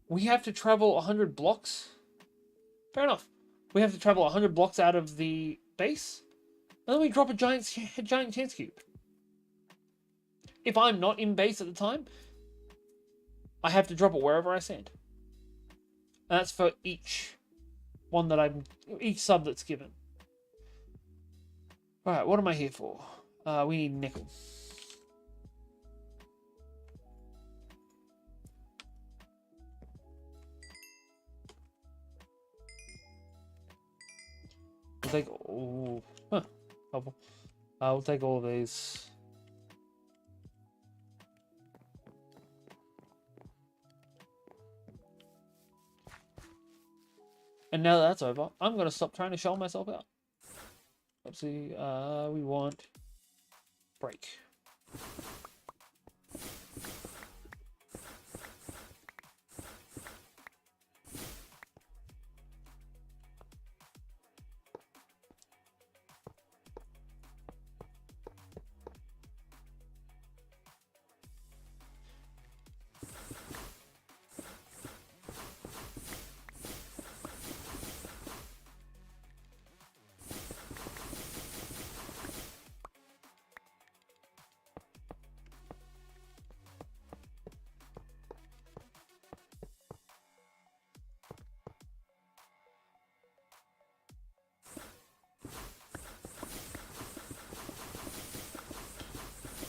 we have to travel 100 blocks. Fair enough. We have to travel 100 blocks out of the base, and then we drop a giant chance cube. If I'm not in base at the time, I have to drop it wherever I stand. And that's for each sub that's given. Alright, what am I here for? We need nickel. We'll take... Oh, huh, helpful. We'll take all of these. And now that that's over, I'm going to stop trying to show myself out. Let's see, we want break.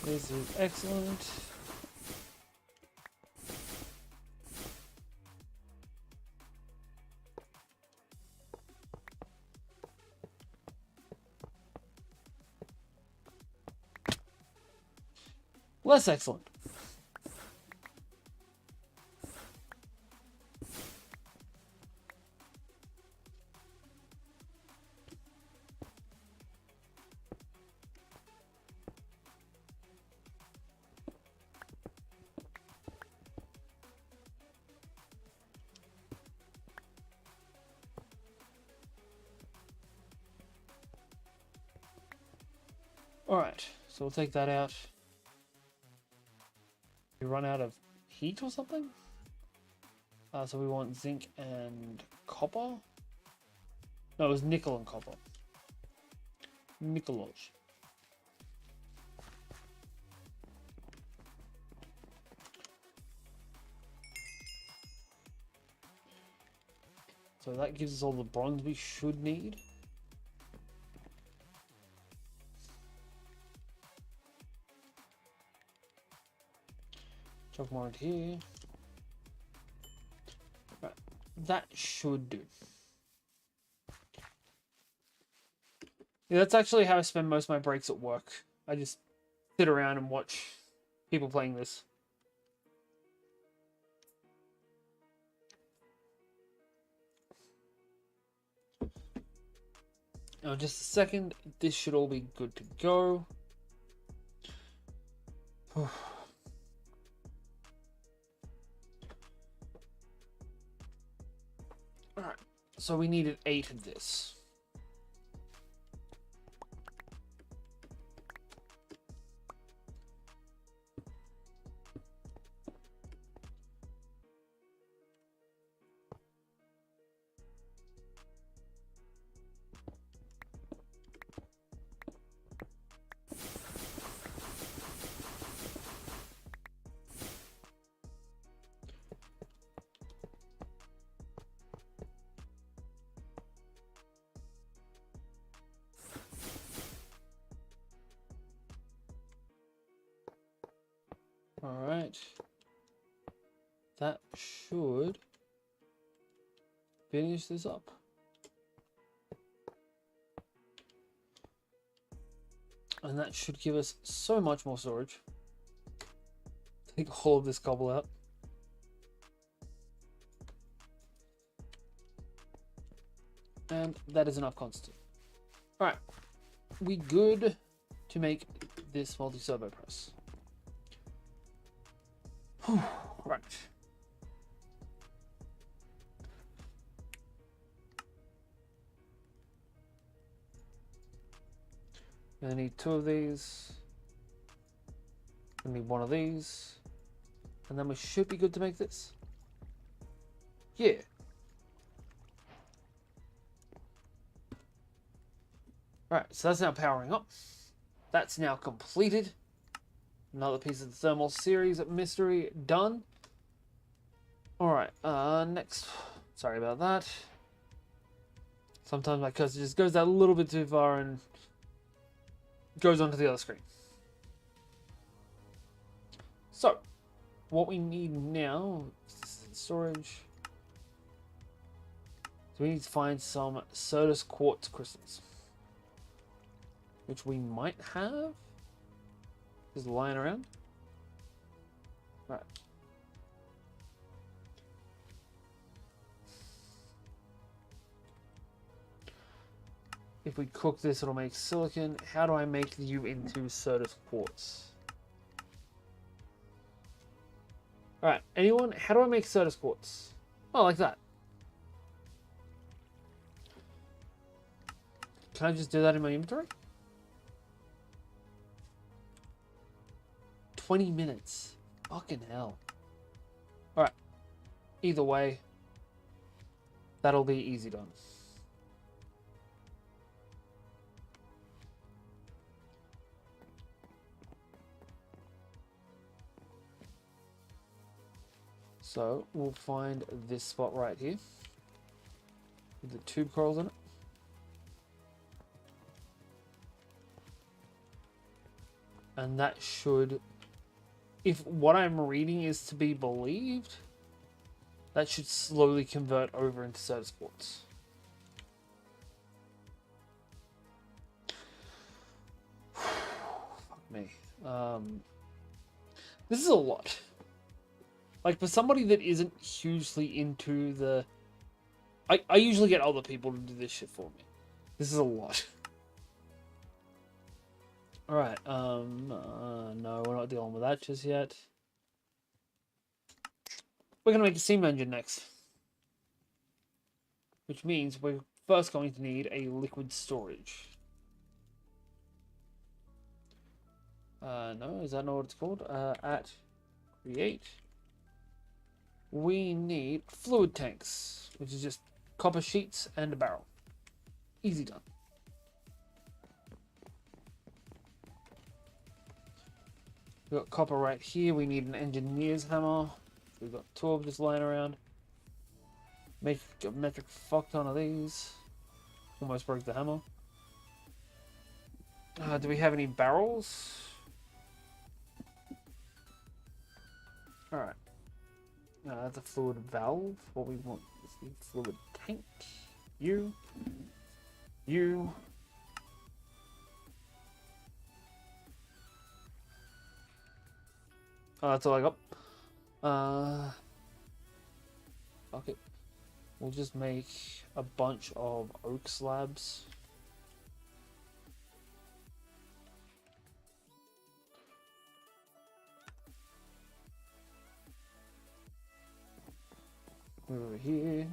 This is excellent. Less excellent. Alright, so we'll take that out. We run out of heat or something? So we want zinc and copper. No, it was nickel and copper. Nickelage. So that gives us all the bronze we should need. Chuck more into here. Right, that should do. Yeah, that's actually how I spend most of my breaks at work. I just sit around and watch people playing this. Now, just a second. This should all be good to go. Alright, so we needed 8 of this. Alright. That should finish this up. And that should give us so much more storage. Take all of this cobble out. And that is enough constant. Alright. We good to make this multi-servo press. Right. I need 2 of these. I need 1 of these. And then we should be good to make this. Yeah. Alright, so that's now powering up. That's now completed. Another piece of the thermal series mystery done. Alright, next. Sorry about that. Sometimes my cursor just goes that a little bit too far and goes onto the other screen. So, what we need now is storage. So we need to find some Certus quartz crystals, which we might have. Just lying around. Right. If we cook this, it'll make silicon. How do I make you into Certus quartz? Alright, anyone? How do I make Certus quartz? Oh, like that. Can I just do that in my inventory? 20 minutes. Fucking hell. Alright. Either way, that'll be easy done. So, we'll find this spot right here with the tube corals in it. And that should, if what I'm reading is to be believed, that should slowly convert over into Certus quartz. Fuck me. This is a lot. Like, for somebody that isn't hugely into the... I usually get other people to do this shit for me. This is a lot. Alright, no, we're not dealing with that just yet. We're going to make a steam engine next. Which means we're first going to need a liquid storage. No, is that not what it's called? At create. We need fluid tanks, which is just copper sheets and a barrel. Easy done. We've got copper right here. We need an engineer's hammer. We've got 2 of just lying around. Make a metric fuck ton of these. Almost broke the hammer. Do we have any barrels? Alright. That's a fluid valve. What we want is a fluid tank. You. Oh, that's all I got. Okay. We'll just make a bunch of oak slabs. Move over here.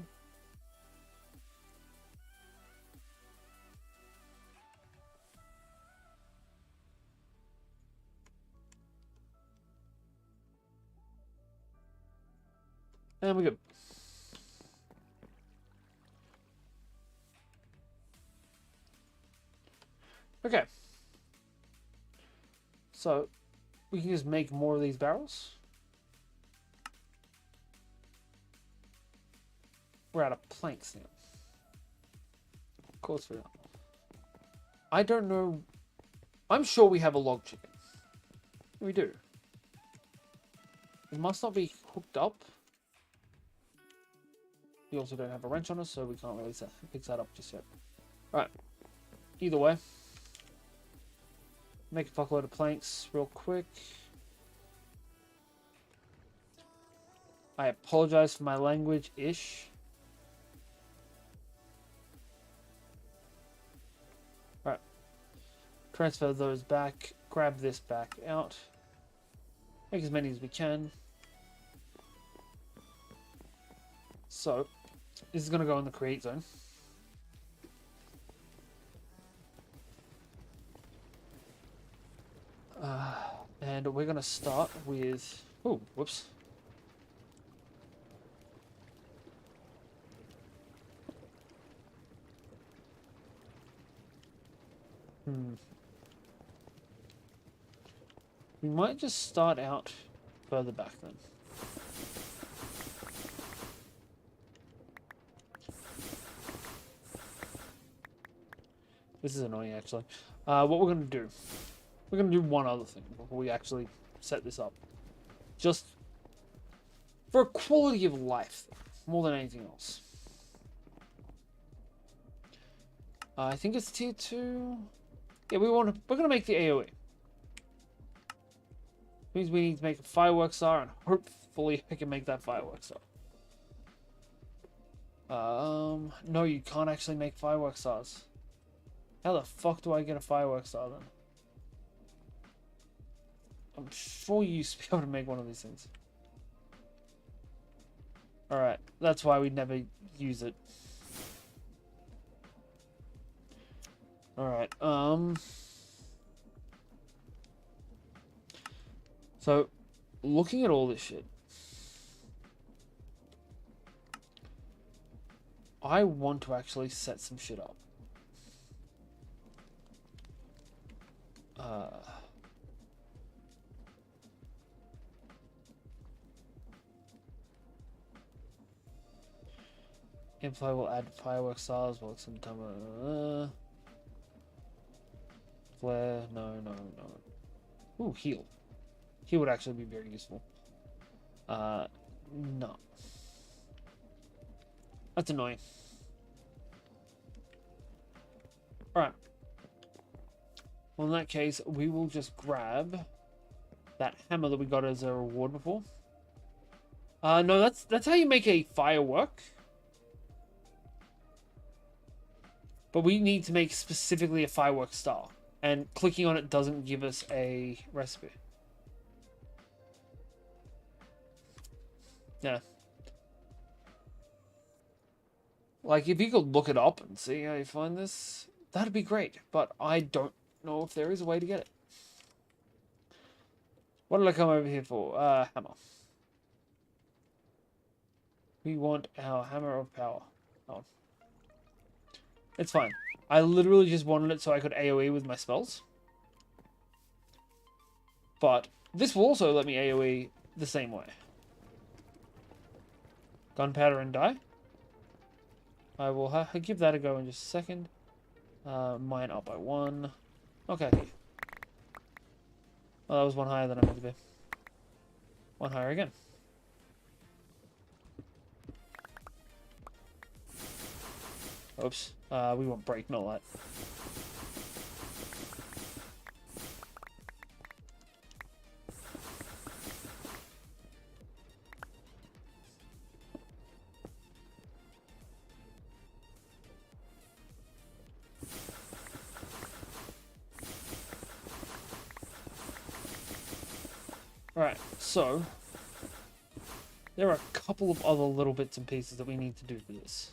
And we're good. Okay. So, we can just make more of these barrels. We're out of planks now. Of course we are. I don't know. I'm sure we have a log chicken. We do. It must not be hooked up. We also don't have a wrench on us, so we can't really fix that up just yet. Right. Either way. Make a fuckload of planks real quick. I apologize for my language-ish. Right. Transfer those back. Grab this back out. Make as many as we can. So, this is going to go in the create zone. And we're going to start with... Oh, whoops. We might just start out further back then. This is annoying, actually. What we're going to do... We're going to do one other thing before we actually set this up. Just for a quality of life, more than anything else. I think it's tier 2. Yeah, we're going to make the AoE. Means we need to make a fireworks star, and hopefully I can make that fireworks star. No, you can't actually make fireworks stars. How the fuck do I get a fireworks star then? I'm sure you used to be able to make one of these things. Alright, that's why we never use it. Alright, so, looking at all this shit, I want to actually set some shit up. Inflow will add fireworks stars, will some time. Flare, no. Ooh, heal. He would actually be very useful. No. That's annoying. Alright. Well, in that case, we will just grab that hammer that we got as a reward before. No, that's how you make a firework. But we need to make specifically a firework star. And clicking on it doesn't give us a recipe. Yeah. Like, if you could look it up and see how you find this, that'd be great. But I don't know if there is a way to get it. What did I come over here for? Hammer. We want our hammer of power. Oh. It's fine. I literally just wanted it so I could AoE with my spells. But this will also let me AoE the same way. Gunpowder and dye. I will give that a go in just a second. Mine up by 1. Okay. Well, that was 1 higher than I meant to be. 1 higher again. Oops. We want break, not light. Alright, so There are a couple of other little bits and pieces that we need to do for this.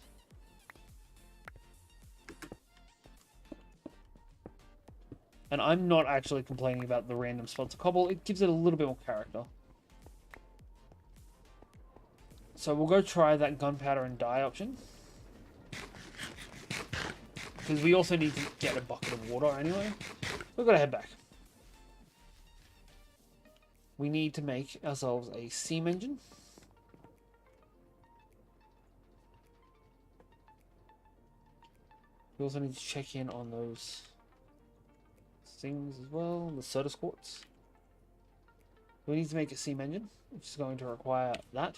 And I'm not actually complaining about the random spots of cobble. It gives it a little bit more character. So we'll go try that gunpowder and dye option. Because we also need to get a bucket of water anyway. We've got to head back. We need to make ourselves a steam engine. We also need to check in on those things as well, the soda squirts. We need to make a steam engine, which is going to require that.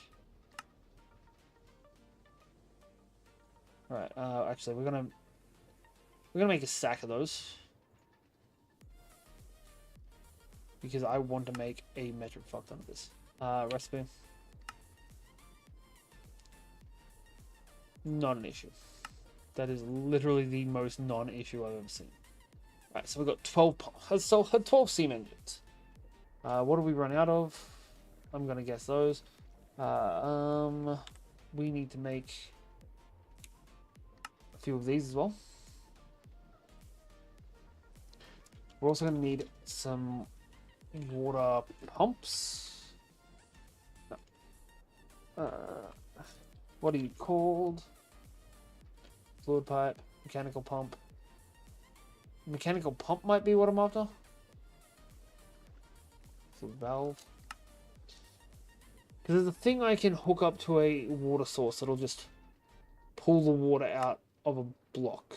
Right, actually we're gonna make a stack of those. Because I want to make a metric fuck ton of this. Recipe. Not an issue. That is literally the most non-issue I've ever seen. Right, so we've got 12 steam engines. What do we run out of? I'm gonna guess those. We need to make a few of these as well. We're also gonna need some water pumps. What are you called? Fluid pipe, mechanical pump. Mechanical pump might be what I'm after. Fluid valve. Because there's a thing I can hook up to a water source that'll just pull the water out of a block.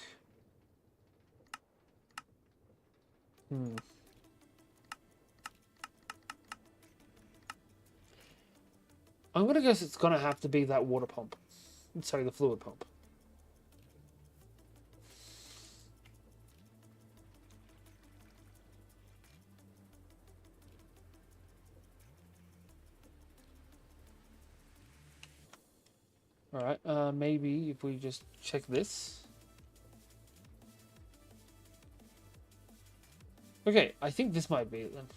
I'm gonna guess it's gonna have to be that water pump. Sorry, the fluid pump. Alright, maybe if we just check this. Okay, I think this might be it then.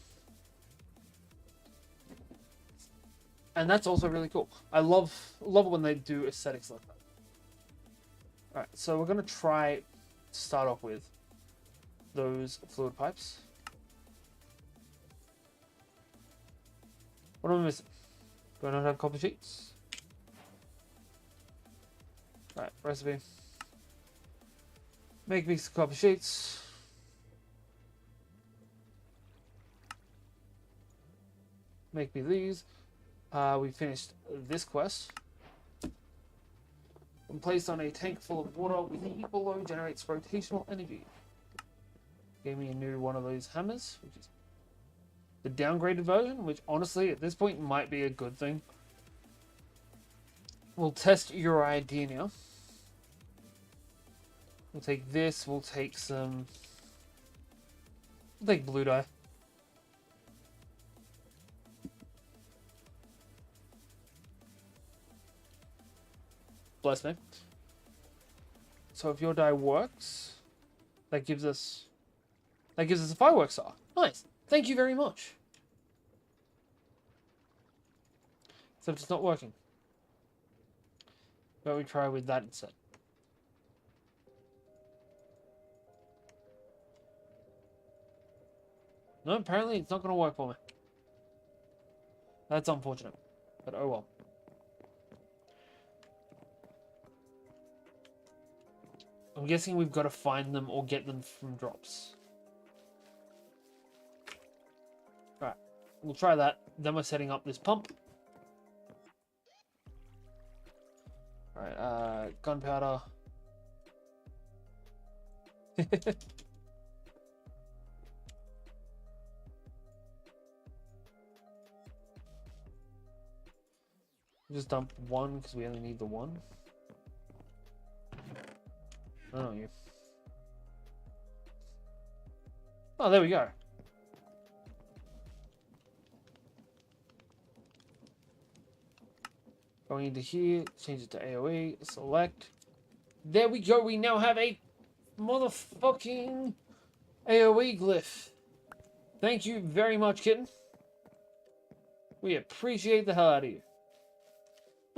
And that's also really cool. I love it when they do aesthetics like that. Alright, so we're going to try to start off with those fluid pipes. What am I missing? Do I not have copper sheets? Right, recipe. Make me some copper sheets. Make me these. We finished this quest. When placed on a tank full of water with heat below, generates rotational energy. Gave me a new one of those hammers, which is the downgraded version, which honestly at this point might be a good thing. We'll test your idea now. We'll take this, we'll take some... We'll take blue dye. Bless me. So if your dye works, that gives us a fireworks star. Nice. Thank you very much. Except it's not working. But we try with that instead. No, apparently it's not going to work for me. That's unfortunate. But oh well. I'm guessing we've got to find them or get them from drops. Right, we'll try that. Then we're setting up this pump. Alright, gunpowder. Just dump one because we only need the one. Oh, you. Oh, there we go. Going into here, change it to AoE, select. There we go, we now have a motherfucking AoE glyph. Thank you very much, kitten. We appreciate the hell out of you.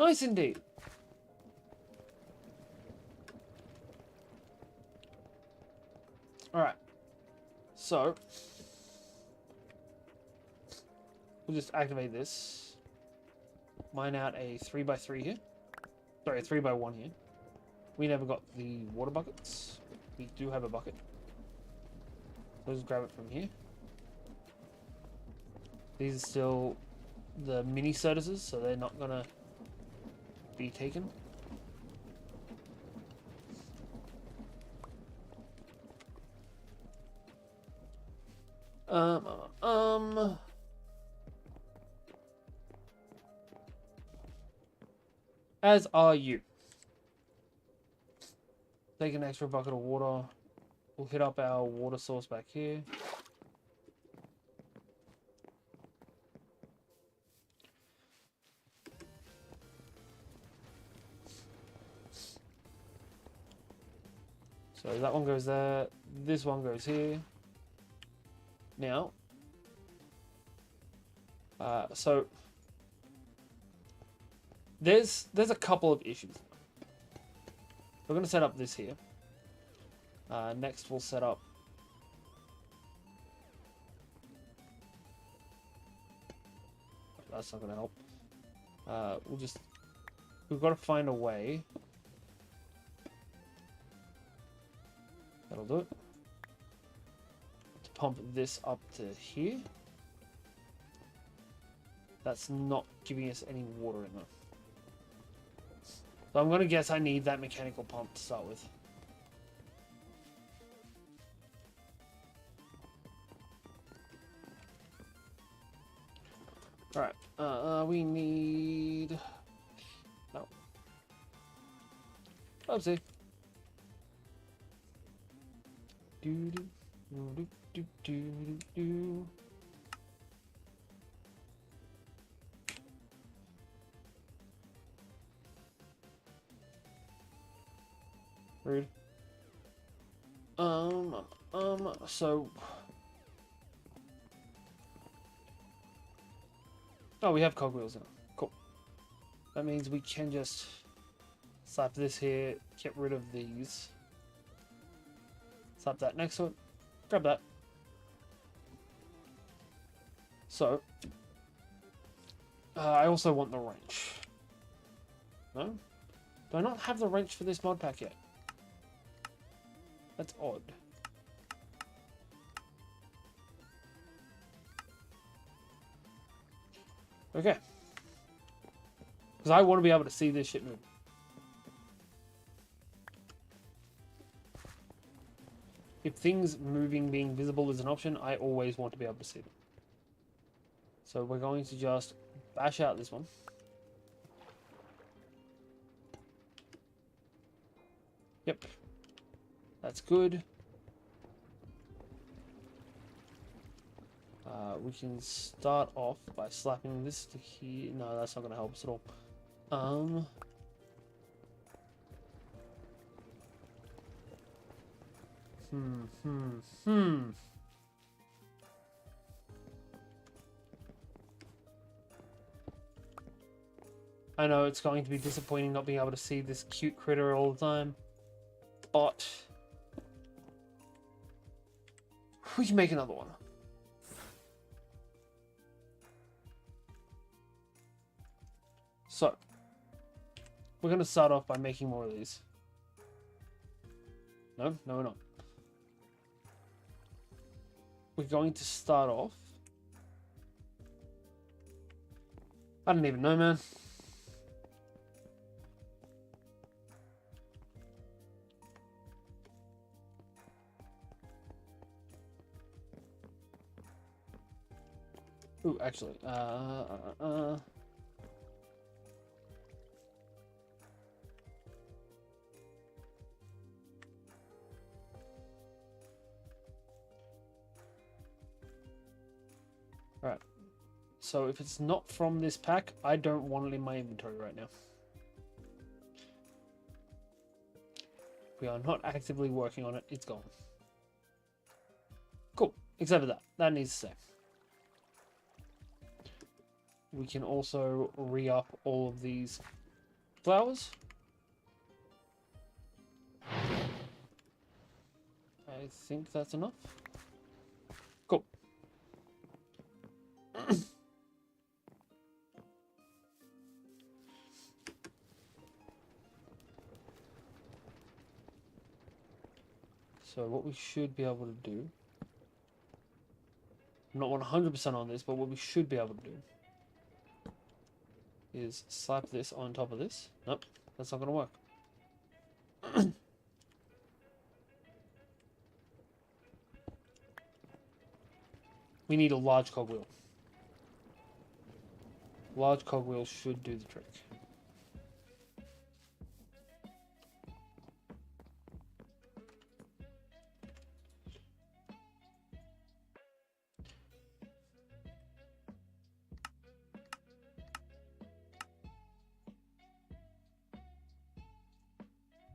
Nice indeed. Alright. So, we'll just activate this. Mine out a 3x3 here. Sorry, a 3x1 here. We never got the water buckets. We do have a bucket. So let's grab it from here. These are still the mini sodas, so they're not gonna be taken. As are you. Take an extra bucket of water. We'll hit up our water source back here. So that one goes there. This one goes here. Now, so there's a couple of issues. We're going to set up this here. Next, we'll set up that's not going to help. We've got to find a way. That'll do it. To pump this up to here. That's not giving us any water in there. So I'm going to guess I need that mechanical pump to start with. Alright, we need... No. Oopsie. Do do do do do do do. Rude. So... Oh, we have cogwheels now. Cool. That means we can just slap this here, get rid of these. Slap that next to it. Grab that. So, I also want the wrench. No? Do I not have the wrench for this mod pack yet? That's odd. Okay. Because I want to be able to see this shit move. If things moving being visible is an option, I always want to be able to see them. So we're going to just bash out this one. Yep. That's good. We can start off by slapping this to here. No, that's not going to help us at all. I know it's going to be disappointing not being able to see this cute critter all the time, but we can make another one. So, we're going to start off by making more of these. No, we're not. We're going to start off... I don't even know, man. Ooh, actually, Alright. So if it's not from this pack, I don't want it in my inventory right now. We are not actively working on it. It's gone. Cool. Except for that. That needs to stay. We can also re-up all of these flowers. I think that's enough. Cool. So what we should be able to do, I'm not 100% on this, but what we should be able to do is slap this on top of this. Nope, that's not going to work. We need a large cogwheel. Large cogwheel should do the trick.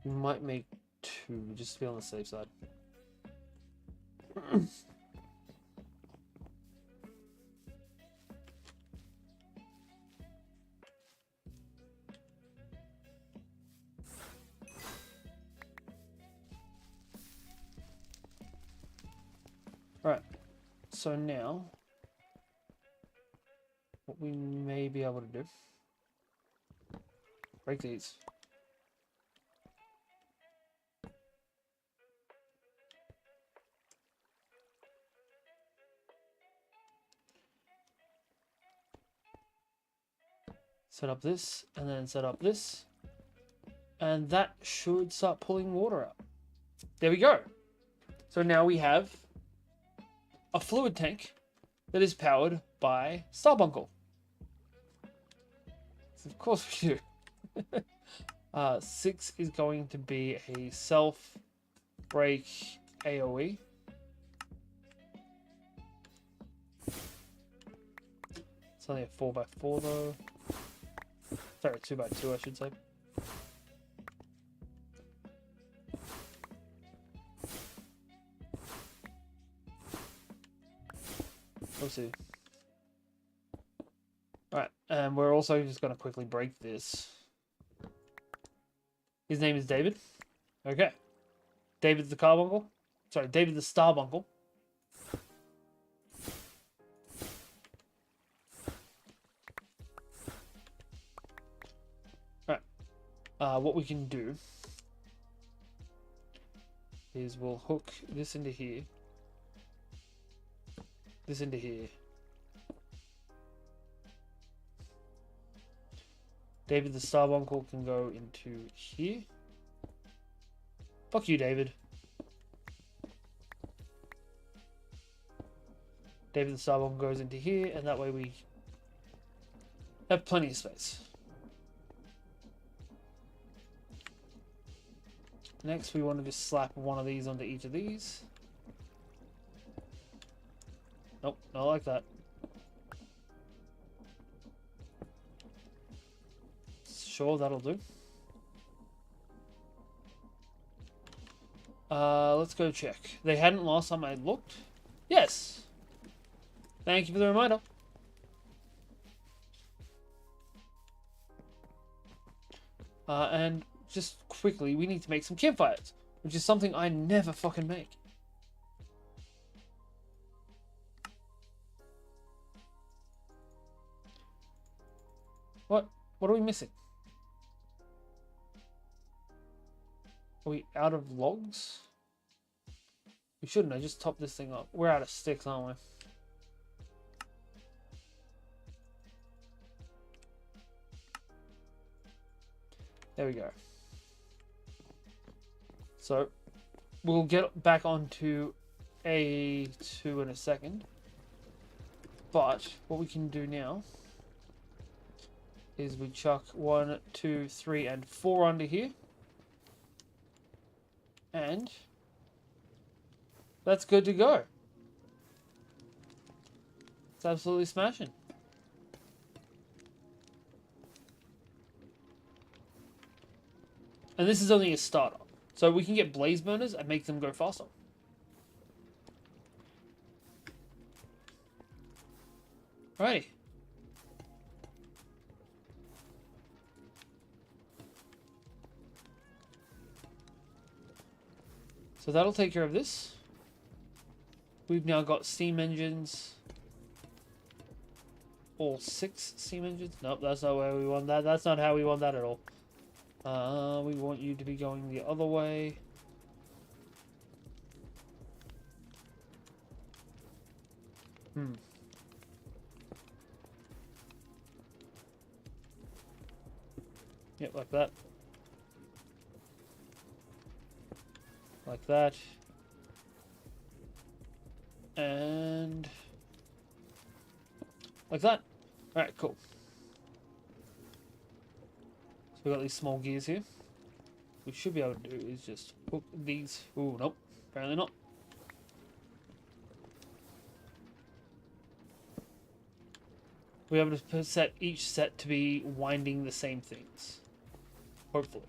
We might make 2, just to be on the safe side. Alright, so now, what we may be able to do, break these. Set up this, and then set up this. And that should start pulling water out. There we go. So now we have a fluid tank that is powered by Starbuncle. So of course we do. 6 is going to be a self-break AoE. It's only a 4x4 though. Sorry, 2x2 I should say. We'll see. Alright, and we're also just going to quickly break this. His name is David. Okay. David the Carbuncle. Sorry, David the Starbuncle. Alright. What we can do is we'll hook this into here. This into here. David the Starbuncle can go into here. Fuck you, David. David the Starbuncle goes into here, and that way we have plenty of space. Next, we want to just slap one of these onto each of these. Nope, not like that. Sure, that'll do. Let's go check. They hadn't last time I looked. Yes! Thank you for the reminder. And just quickly, we need to make some campfires, which is something I never fucking make. What? What are we missing? Are we out of logs? We shouldn't. I just topped this thing up. We're out of sticks, aren't we? There we go. So, we'll get back onto A2 in a second. But, what we can do now is we chuck 1, 2, 3, and 4 under here. And that's good to go. It's absolutely smashing. And this is only a starter. So we can get blaze burners and make them go faster. Alrighty. So that'll take care of this. We've now got steam engines. All 6 steam engines. Nope, that's not where we want that. That's not how we want that at all. We want you to be going the other way. Yep, like that. Like that. And like that. Alright, cool. So we've got these small gears here. What we should be able to do is just hook these. Ooh, nope. Apparently not. We're able to set each set to be winding the same things. Hopefully.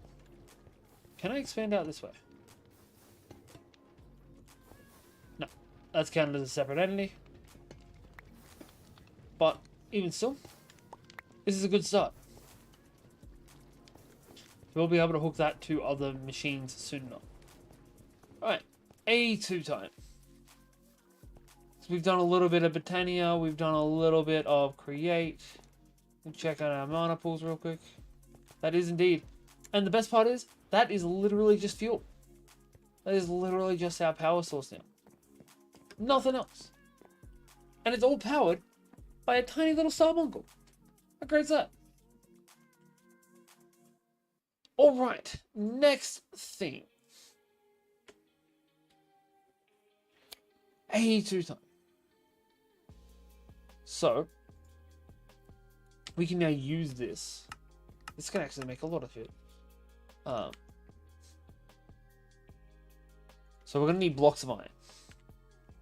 Can I expand out this way? No. That's counted as a separate entity. But even still, this is a good start. We'll be able to hook that to other machines soon enough. Alright, A2 time. So we've done a little bit of Britannia, we've done a little bit of Create. We'll check out our mana pools real quick. That is indeed. And the best part is, that is literally just fuel. That is literally just our power source now. Nothing else. And it's all powered by a tiny little Starbuncle. How great is that? Alright, next thing. A2 time. So, we can now use this. This can actually make a lot of shit. So we're going to need blocks of iron.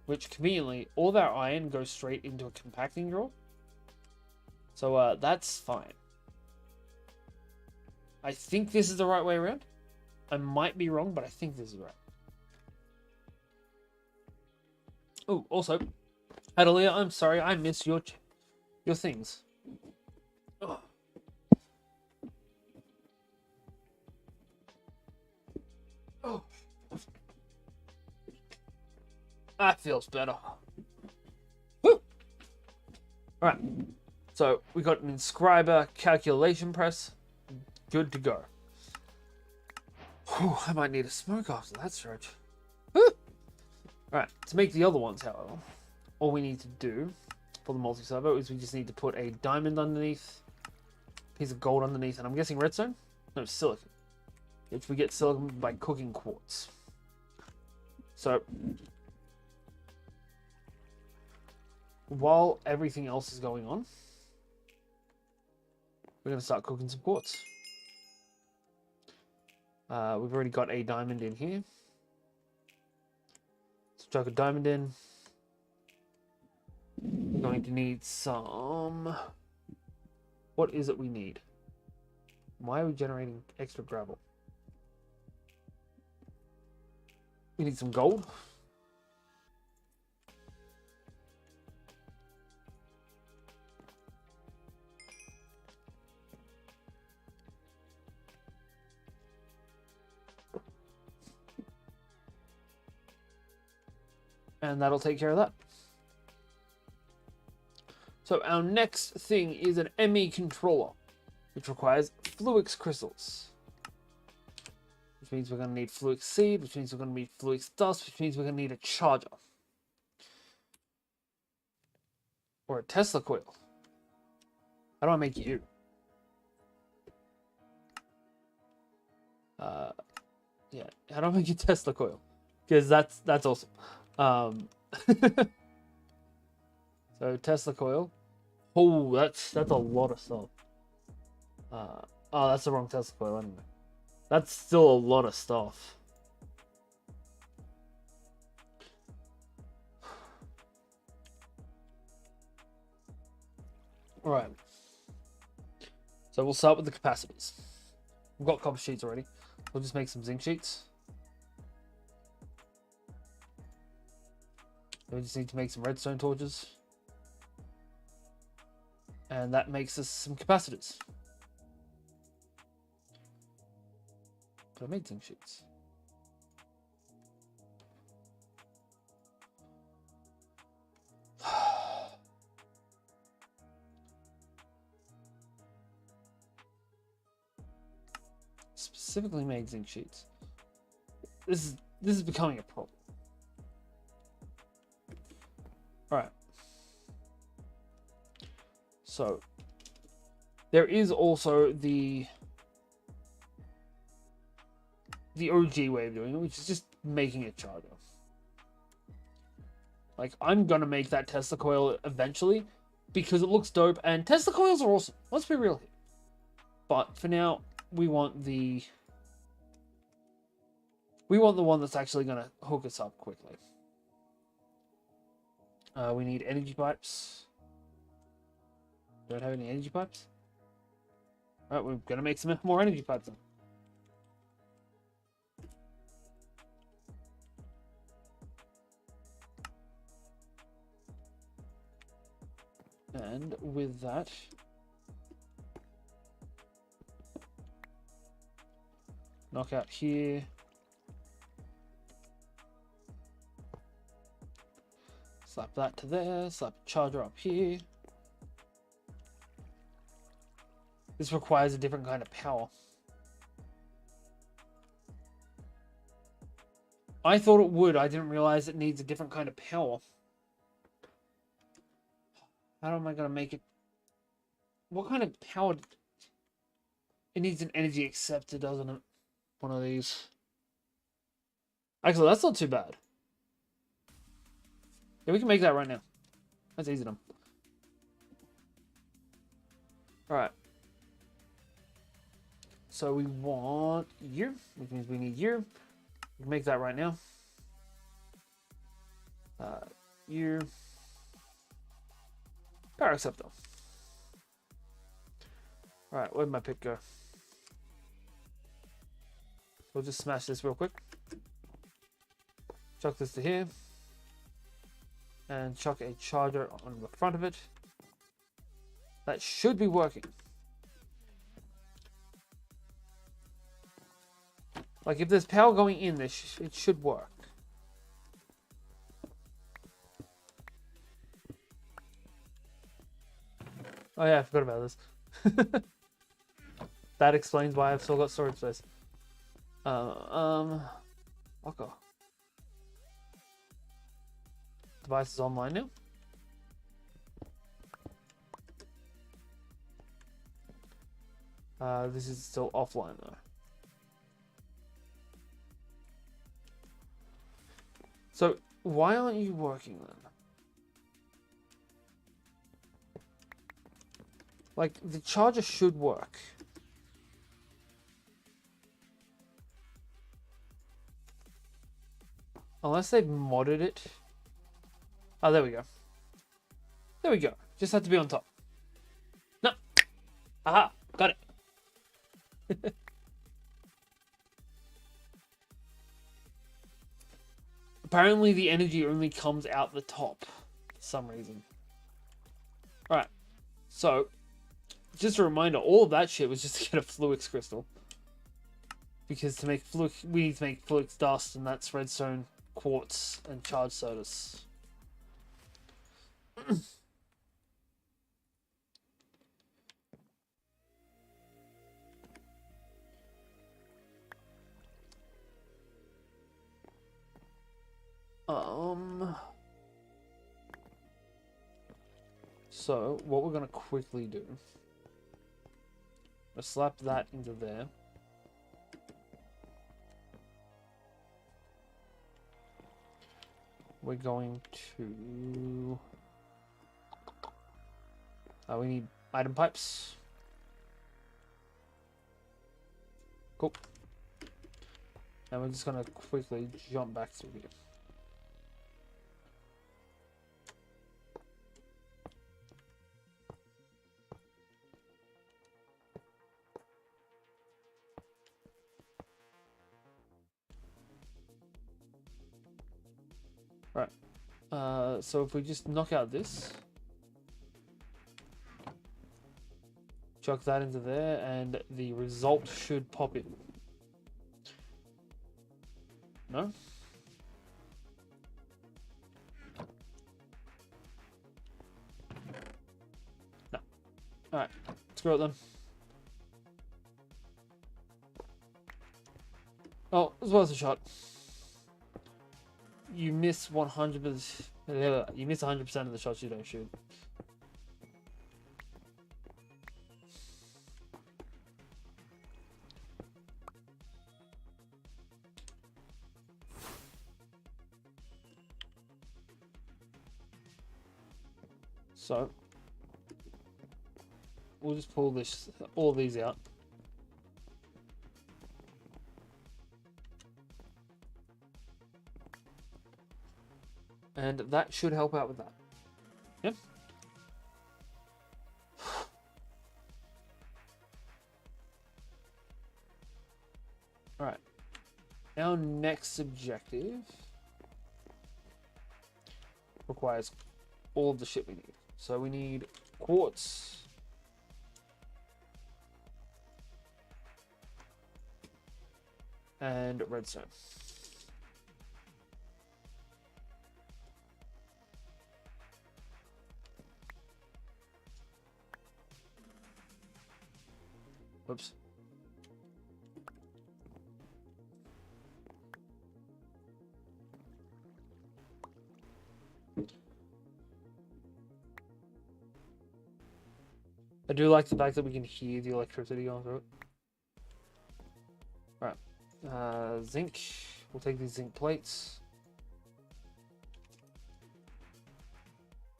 Which, conveniently, all of our iron goes straight into a compacting drawer. So, that's fine. I think this is the right way around. I might be wrong, but I think this is right. Oh, also, Adelia, I'm sorry, I missed your things. Oh. Oh. That feels better. Woo. All right. So we got an inscriber calculation press. Good to go. Whew, I might need a smoke after that stretch. Alright, to make the other ones, however, all we need to do for the multi-servo is we just need to put a diamond underneath, a piece of gold underneath, and I'm guessing redstone? No, silicon. Which we get silicon by cooking quartz. So, while everything else is going on, we're going to start cooking some quartz. We've already got a diamond in here. Let's chuck a diamond in. We're going to need some... What is it we need? Why are we generating extra gravel? We need some gold. And that'll take care of that. So our next thing is an ME controller, which requires Fluix crystals. Which means we're going to need Fluix seed, which means we're going to need Fluix dust, which means we're going to need a charger. Or a Tesla coil. How do I make you? Yeah, how do I make a Tesla coil? Because that's awesome. So Tesla coil. Oh, that's a lot of stuff. Oh, that's the wrong Tesla coil anyway. That's still a lot of stuff. All right. So we'll start with the capacitors. We've got copper sheets already. We'll just make some zinc sheets. We just need to make some redstone torches. And that makes us some capacitors. But I made zinc sheets. Specifically made zinc sheets. This is becoming a problem. Alright. So there is also the OG way of doing it, which is just making a charger. Like, I'm gonna make that Tesla coil eventually because it looks dope, and Tesla coils are awesome. Let's be real here. But for now, we want the one that's actually gonna hook us up quickly. We need energy pipes. Don't have any energy pipes. All right, we're gonna make some more energy pipes then. And with that, knock out here. Slap that to there, slap a charger up here. This requires a different kind of power. I thought it would, I didn't realize it needs a different kind of power. How am I going to make it? What kind of power? It needs an energy acceptor, doesn't it? One of these. Actually, that's not too bad. Yeah, we can make that right now. That's easy enough. Alright. So we want year, which means we need year. We can make that right now. Year. Power acceptor. Alright, where'd my pick go? We'll just smash this real quick. Chuck this to here. And chuck a charger on the front of it. That should be working. Like, if there's power going in this, it should work. Oh yeah, I forgot about this. That explains why I've still got storage space. Okay. Device is online now. This is still offline though. So why aren't you working then? Like, the charger should work. Unless they've modded it. Oh, there we go. There we go. Just had to be on top. No. Aha. Got it. Apparently the energy only comes out the top for some reason. Alright. So, just a reminder, all of that shit was just to get a Fluix crystal. Because to make Fluix, we need to make Fluix dust, and that's redstone, quartz, and charged sodas. So, what we're going to quickly do, we'll slap that into there. We're going to... we need item pipes. Cool. And we're just going to quickly jump back through here. Right. So if we just knock out this, chuck that into there, and the result should pop in. No? No. Alright, screw it then. Oh, it's worth a shot. You miss 100%. You miss 100% of the shots you don't shoot. So we'll just pull all these out. And that should help out with that. Yep. Alright. Our next objective requires all of the shit we need. So we need quartz. And redstone. Whoops. I do like the fact that we can hear the electricity going through it. Alright. Zinc. We'll take these zinc plates.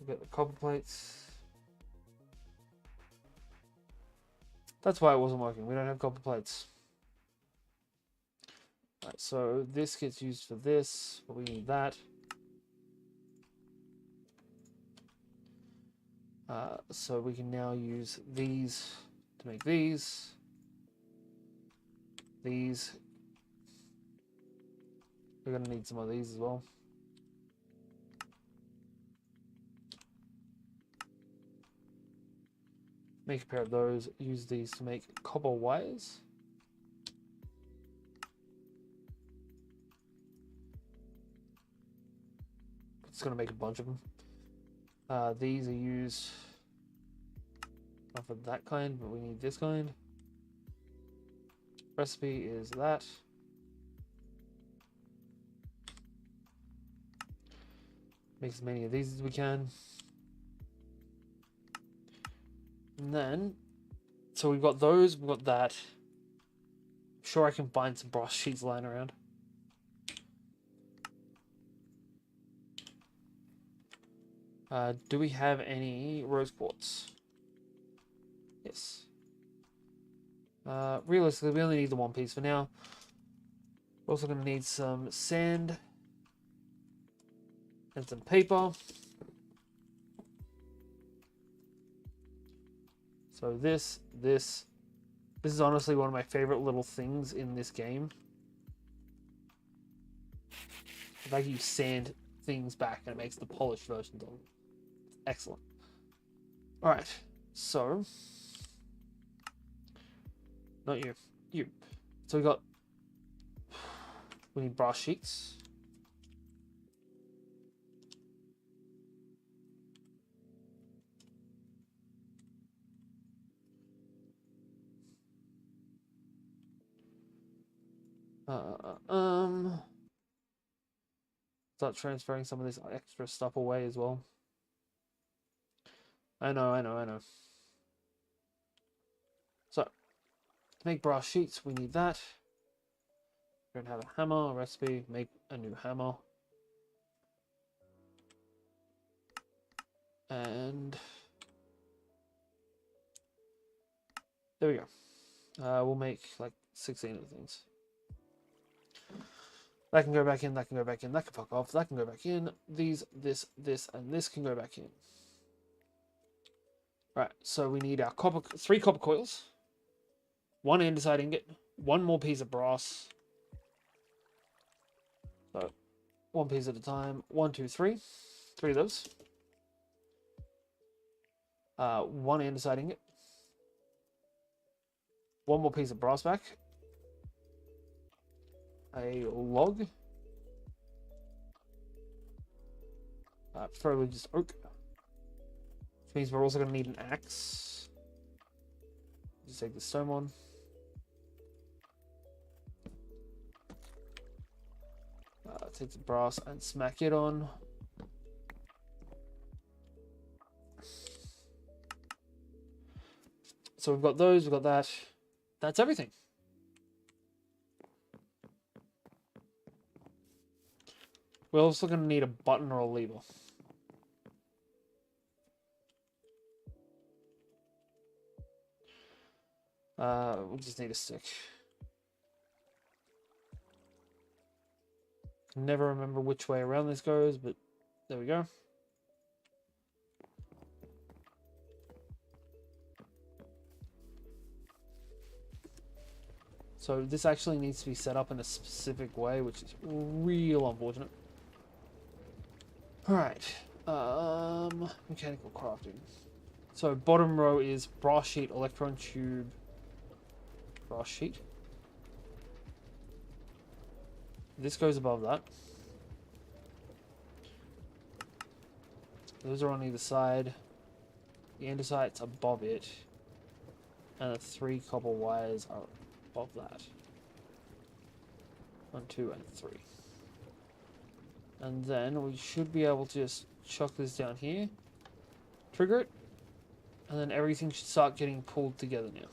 We'll get the copper plates. That's why it wasn't working. We don't have copper plates. Alright, so this gets used for this, but we need that. So we can now use these to make these. These. We're going to need some of these as well. Make a pair of those. Use these to make copper wires. It's going to make a bunch of them. These are used not for that kind, but we need this kind. Recipe is that. Make as many of these as we can. And then, so we've got those, we've got that. I'm sure I can find some brass sheets lying around. Do we have any rose quartz? Yes. Realistically, we only need the one piece for now. We're also going to need some sand and some paper. So this is honestly one of my favorite little things in this game. If I can use sand things back and it makes the polished versions of them. Excellent. Alright, so not you. You. So we need brass sheets. Start transferring some of this extra stuff away as well. I know. So, to make brass sheets, we need that. We don't have a hammer. Recipe, make a new hammer. And there we go. We'll make like 16 of the things. That can go back in, that can go back in, that can fuck off, that can go back in. These, this, and this can go back in. Right, so we need our 3 copper coils, 1 andesite ingot, 1 more piece of brass. So, 1 piece at a time. 1, 2, 3. 3 of those. 1 andesite ingot. 1 more piece of brass back. A log. Preferably just oak. Which means we're also going to need an axe. Just take the stone one. take the brass and smack it on. So we've got those, we've got that. That's everything. We're also going to need a button or a lever. We just need a stick. Never remember which way around this goes, but there we go. So this actually needs to be set up in a specific way, which is real unfortunate. Alright. Mechanical crafting. So bottom row is brass sheet, electron tube, brass sheet. This goes above that. Those are on either side. The andesite's above it. And the 3 copper wires are above that. 1, 2, and 3. And then we should be able to just chuck this down here. Trigger it. And then everything should start getting pulled together now.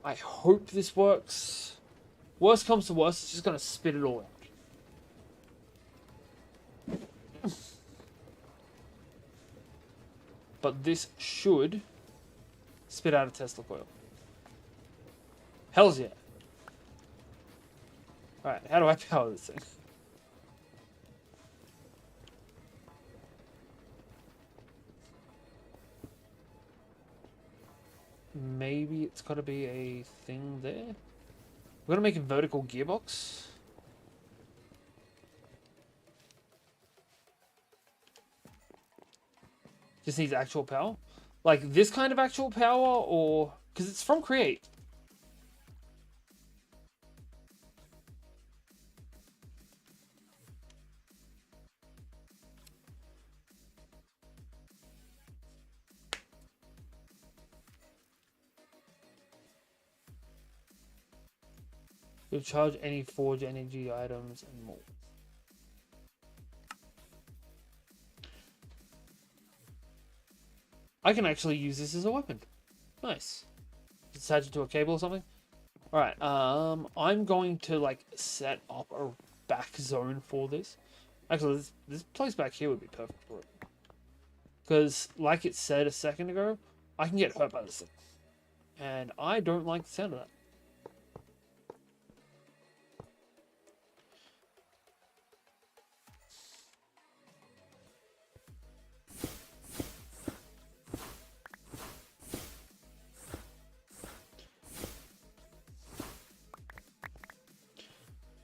I hope this works. Worst comes to worst, it's just going to spit it all out. But this should spit out a Tesla coil. Hells yeah. Alright, how do I power this thing? Maybe it's got to be a thing there. We're going to make a vertical gearbox. Just needs actual power. Like this kind of actual power, or... Because it's from Create. You'll charge any forge energy items and more. I can actually use this as a weapon. Nice. Attach it to a cable or something. Alright, I'm going to like set up a back zone for this. Actually, this place back here would be perfect for it. Because, like it said a second ago, I can get hurt by this thing. And I don't like the sound of that.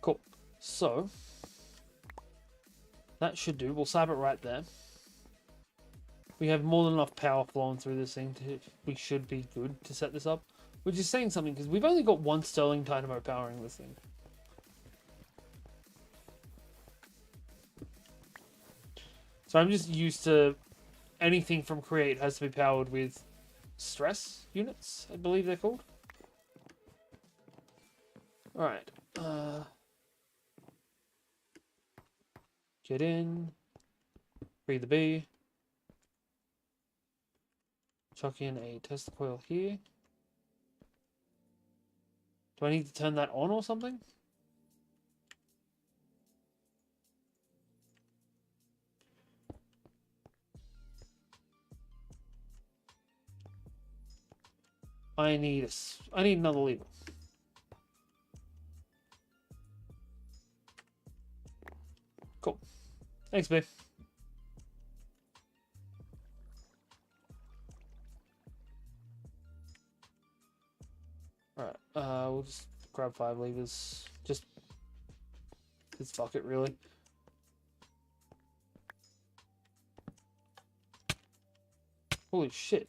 Cool. So, that should do. We'll slap it right there. We have more than enough power flowing through this thing we should be good to set this up. Which is saying something, because we've only got 1 sterling dynamo powering this thing. So I'm just used to anything from Create has to be powered with stress units, I believe they're called. Alright. Get in. Breathe the bee. Chuck in a Tesla coil here. Do I need to turn that on or something? I need another lever. Cool. Thanks, babe. Alright, we'll just grab 5 levers. Just fuck it, really. Holy shit.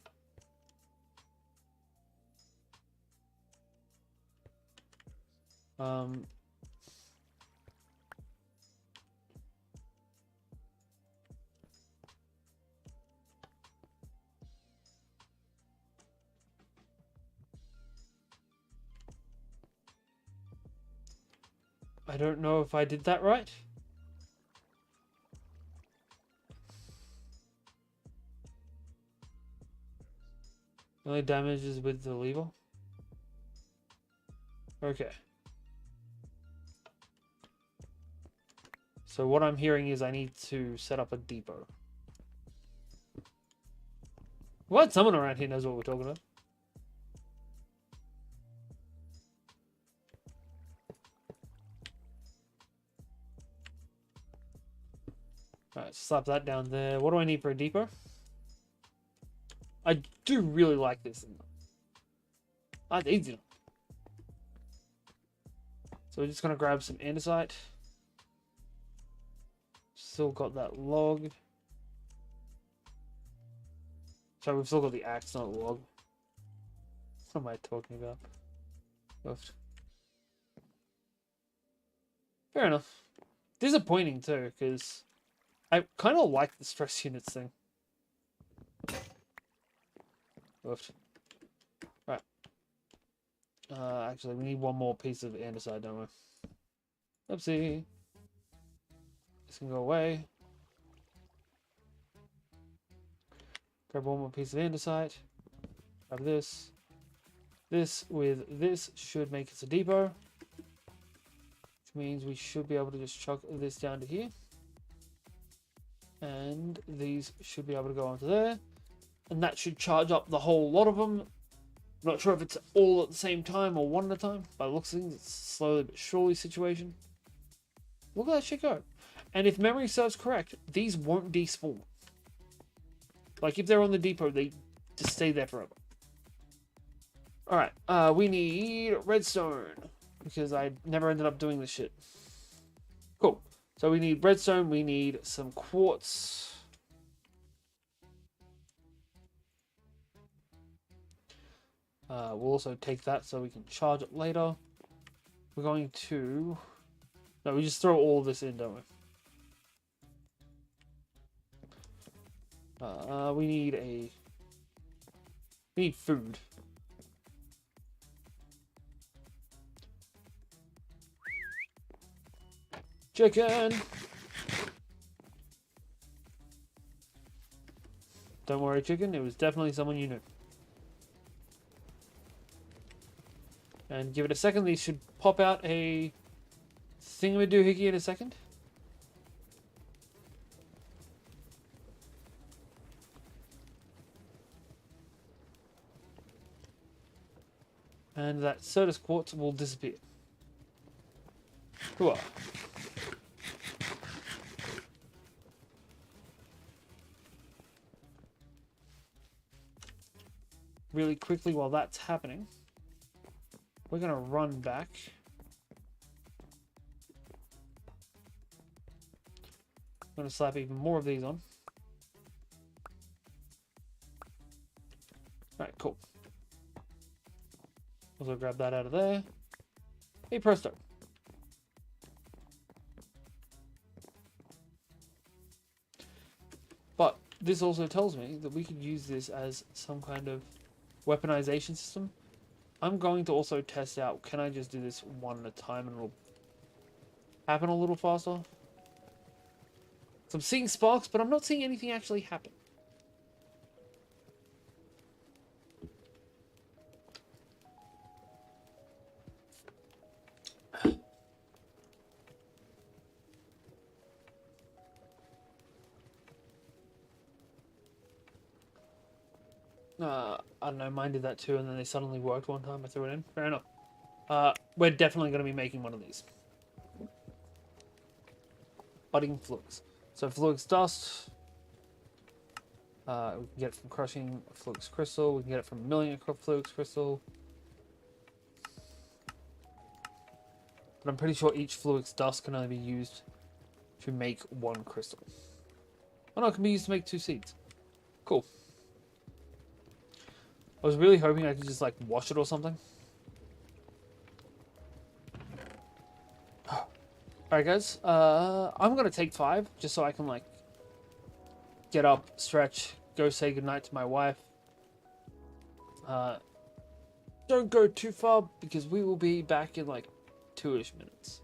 I don't know if I did that right. The only damage is with the lever. Okay. So what I'm hearing is I need to set up a depot. What? Someone around here knows what we're talking about. Alright, slap that down there. What do I need for a depot? I do really like this. That's easy. So we're just going to grab some andesite. Still got that log. So we've still got the axe, not the log. What am I talking about? Left. Fair enough. Disappointing too, because I kind of like the stress units thing. Left. Right. Actually, we need one more piece of andesite, don't we? Oopsie. This can go away. Grab one more piece of andesite. Grab this. This with this should make us a depot. Which means we should be able to just chuck this down to here. And these should be able to go onto there. And that should charge up the whole lot of them. I'm not sure if it's all at the same time or one at a time. By the looks of things, it's slowly but surely situation. Look at that shit go. And if memory serves correct, these won't despawn. Like if they're on the depot, they just stay there forever. Alright, we need redstone. Because I never ended up doing this shit. Cool. So we need redstone, we need some quartz. We'll also take that so we can charge it later. We're going to... No, we just throw all of this in, don't we? We need food. Chicken! Don't worry, chicken. It was definitely someone you knew. And give it a second. These should pop out a thingamadoohickey in a second. And that Certus quartz will disappear. Cool. Really quickly while that's happening, we're going to run back. I'm going to slap even more of these on. Alright, cool. Also grab that out of there. Hey, presto. But this also tells me that we could use this as some kind of weaponization system. I'm going to also test out, can I just do this one at a time and it'll happen a little faster? So I'm seeing sparks, but I'm not seeing anything actually happen. I don't know, mine did that too, and then they suddenly worked one time. I threw it in. Fair enough. We're definitely going to be making one of these. Budding flux. So flux dust. We can get it from crushing flux crystal. We can get it from milling a flux crystal. But I'm pretty sure each flux dust can only be used to make one crystal. Oh no, it can be used to make 2 seeds. Cool. I was really hoping I could just like wash it or something. Alright guys, I'm gonna take 5 just so I can like get up, stretch, go say goodnight to my wife. Don't go too far because we will be back in like 2-ish minutes.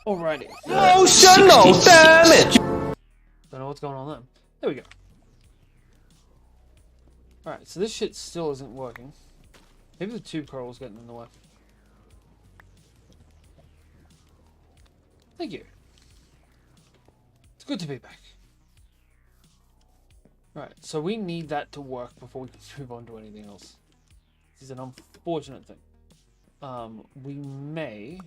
Alrighty. Emotional damage! Don't know what's going on there. There we go. Alright, so this shit still isn't working. Maybe the tube coral's getting in the way. Thank you. It's good to be back. Right, so we need that to work before we can move on to anything else. This is an unfortunate thing. We may...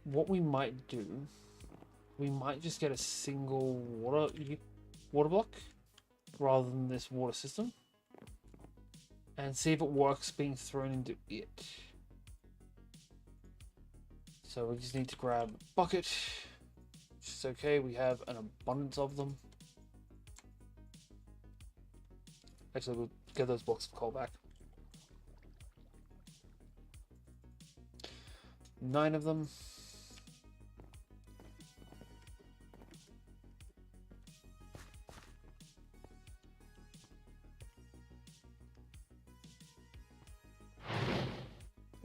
What we might do, we might just get a single water block rather than this water system and see if it works being thrown into it. So we just need to grab a bucket, which is okay, we have an abundance of them. Actually, we'll get those blocks of coal back. 9 of them.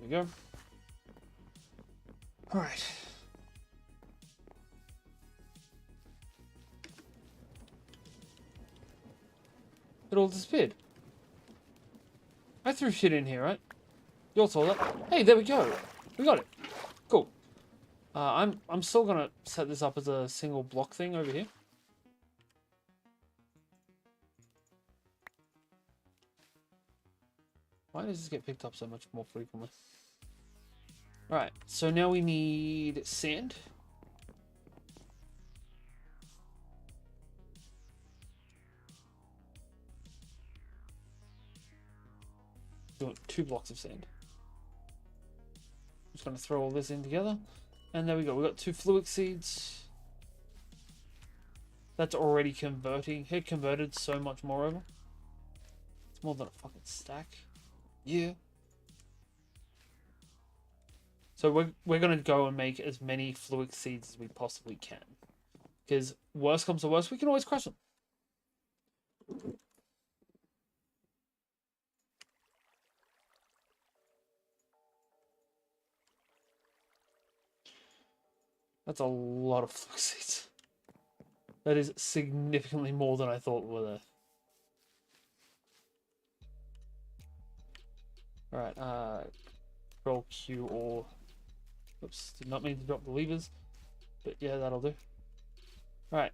we go. Alright. It all disappeared. I threw shit in here, right? You all saw that? Hey, there we go. We got it. Cool. I'm still gonna set this up as a single block thing over here. Why does this get picked up so much more frequently? Alright, so now we need sand. We want 2 blocks of sand. Just gonna throw all this in together. And there we go. We got 2 fluid seeds. That's already converting. It converted so much more over. It's more than a fucking stack. Yeah. So we're gonna go and make as many fluid seeds as we possibly can. Because worst comes to worst, we can always crush them. That's a lot of fluid seeds. That is significantly more than I thought were there. Alright, Control Q or... Oops, did not mean to drop the levers. But yeah, that'll do. Alright,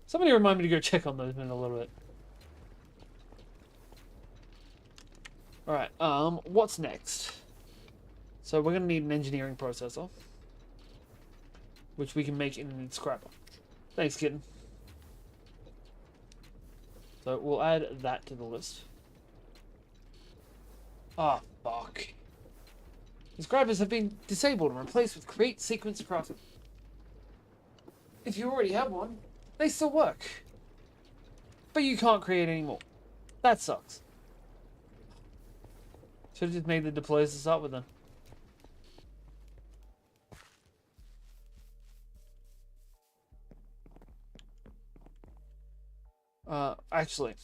somebody remind me to go check on those in a little bit. Alright, what's next? So we're gonna need an engineering processor. Which we can make in an scrapper. Thanks, kitten. So we'll add that to the list. Ah, fuck. The scrappers have been disabled and replaced with create sequence crafting. If you already have one, they still work. But you can't create any more. That sucks. Should have just made the deploys to start with then. Actually.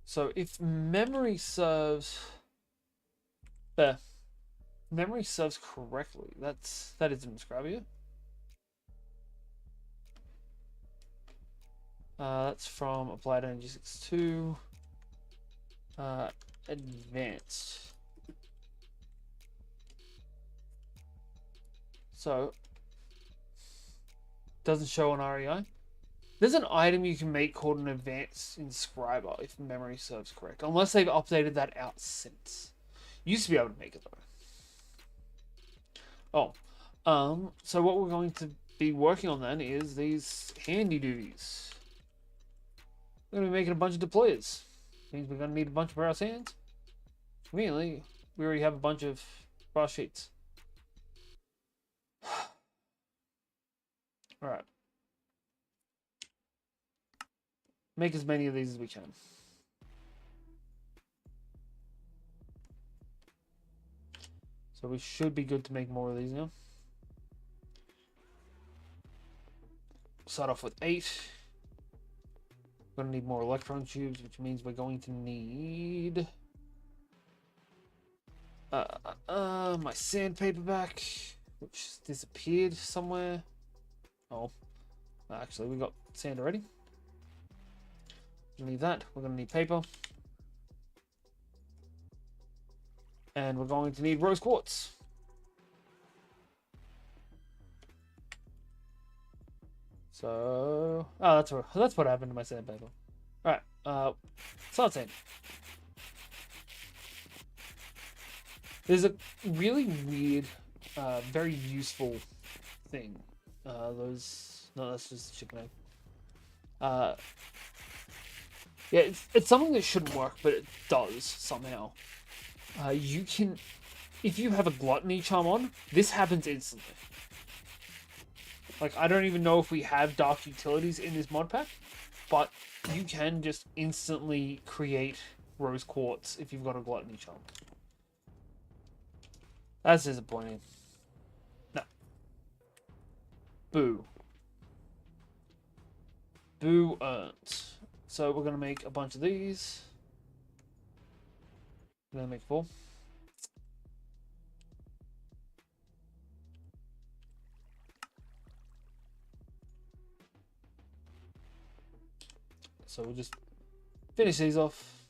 So if memory serves... There. Memory serves correctly. That is in Scrabble. That's from Applied Energistics 2. Advanced. So, doesn't show on REI. There's an item you can make called an advanced inscriber, if memory serves correct. Unless they've updated that out since. Used to be able to make it though. Oh. So what we're going to be working on then is these handy duties. We're going to be making a bunch of deployers. Means we're going to need a bunch of brass hands. Really, we already have a bunch of brass sheets. Alright. Make as many of these as we can. So we should be good to make more of these now. Start off with 8. We're going to need more electron tubes, which means we're going to need... my sandpaper back, which disappeared somewhere. Oh. Actually, we got sand already. We need that. We're going to need paper. And we're going to need rose quartz. So... Oh, that's what happened to my sandpaper. Alright, solid sand. There's a really weird, very useful thing. No, that's just chicken egg. Yeah, it's something that shouldn't work, but it does somehow. You can, if you have a gluttony charm on, this happens instantly. Like, I don't even know if we have dark utilities in this mod pack, but you can just instantly create rose quartz if you've got a gluttony charm. That's disappointing. No. Boo. Boo earned. So we're going to make a bunch of these. Then make 4. So we'll just finish these off.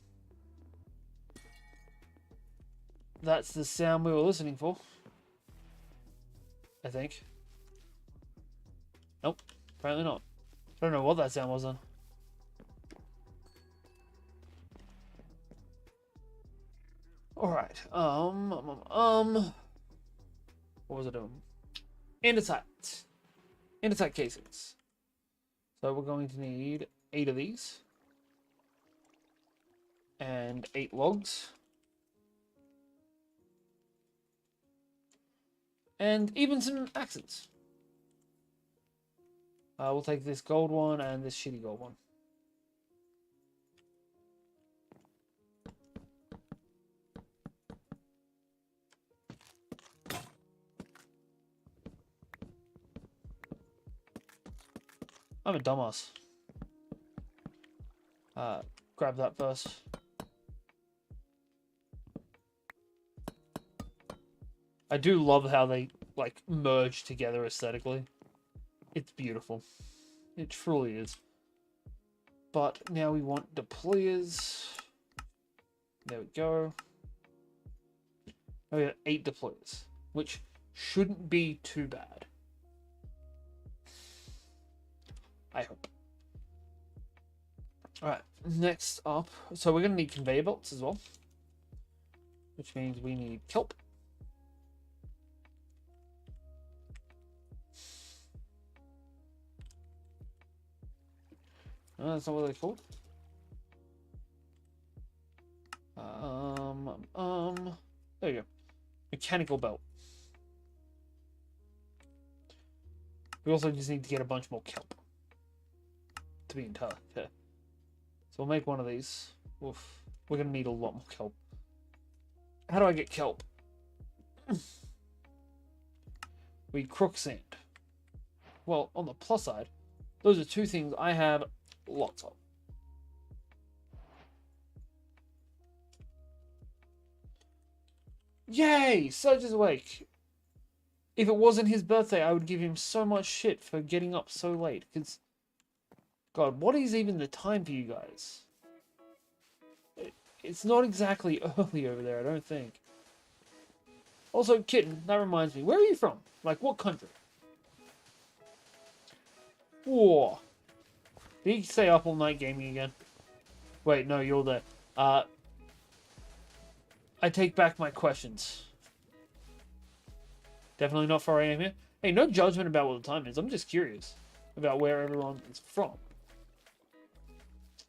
That's the sound we were listening for, I think. Nope, apparently not. I don't know what that sound was on. Alright, what was I doing? Andesite. Andesite casings. So we're going to need 8 of these. And 8 logs. And even some axes. We'll take this gold one and this shitty gold one. I'm a dumbass. Grab that first. I do love how they like merge together aesthetically. It's beautiful. It truly is. But now we want deployers. There we go. Now we got 8 deployers, which shouldn't be too bad. I hope. Alright, next up. So we're going to need conveyor belts as well. Which means we need kelp. That's not what they're called. There you go. Mechanical belt. We also just need to get a bunch more kelp. To be entirely fair. So we'll make one of these. Oof. We're going to need a lot more kelp. How do I get kelp? We crook sand. Well, on the plus side, those are 2 things I have lots of. Yay! Surge is awake. If it wasn't his birthday, I would give him so much shit for getting up so late. Because, God, what is even the time for you guys? It's not exactly early over there, I don't think. Also, Kitten, that reminds me. Where are you from? Like, what country? Whoa. Did he stay up all night gaming again? Wait, no, you're there. I take back my questions. Definitely not 4 AM here. Hey, no judgment about what the time is. I'm just curious about where everyone is from.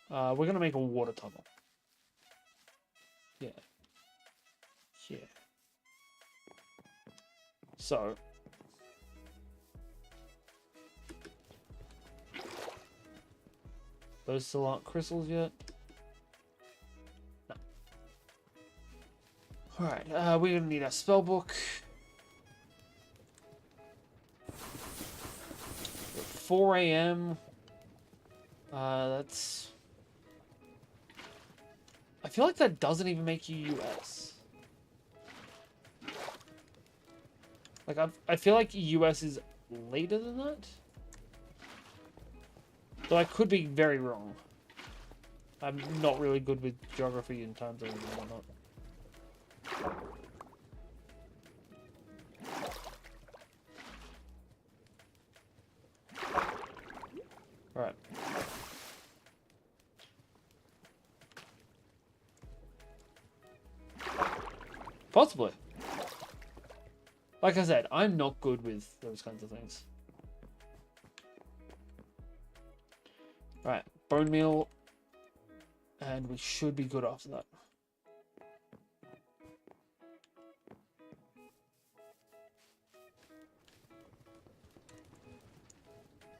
We're going to make a water tunnel. Yeah. Yeah. So. Those still aren't crystals yet. No. Alright, we're going to need our spell book. 4 AM. That's... I feel like that doesn't even make you US. Like, I feel like US is later than that. Though I could be very wrong. I'm not really good with geography and time zones and whatnot. Alright. Possibly. Like I said, I'm not good with those kinds of things. Right, bone meal. And we should be good after that.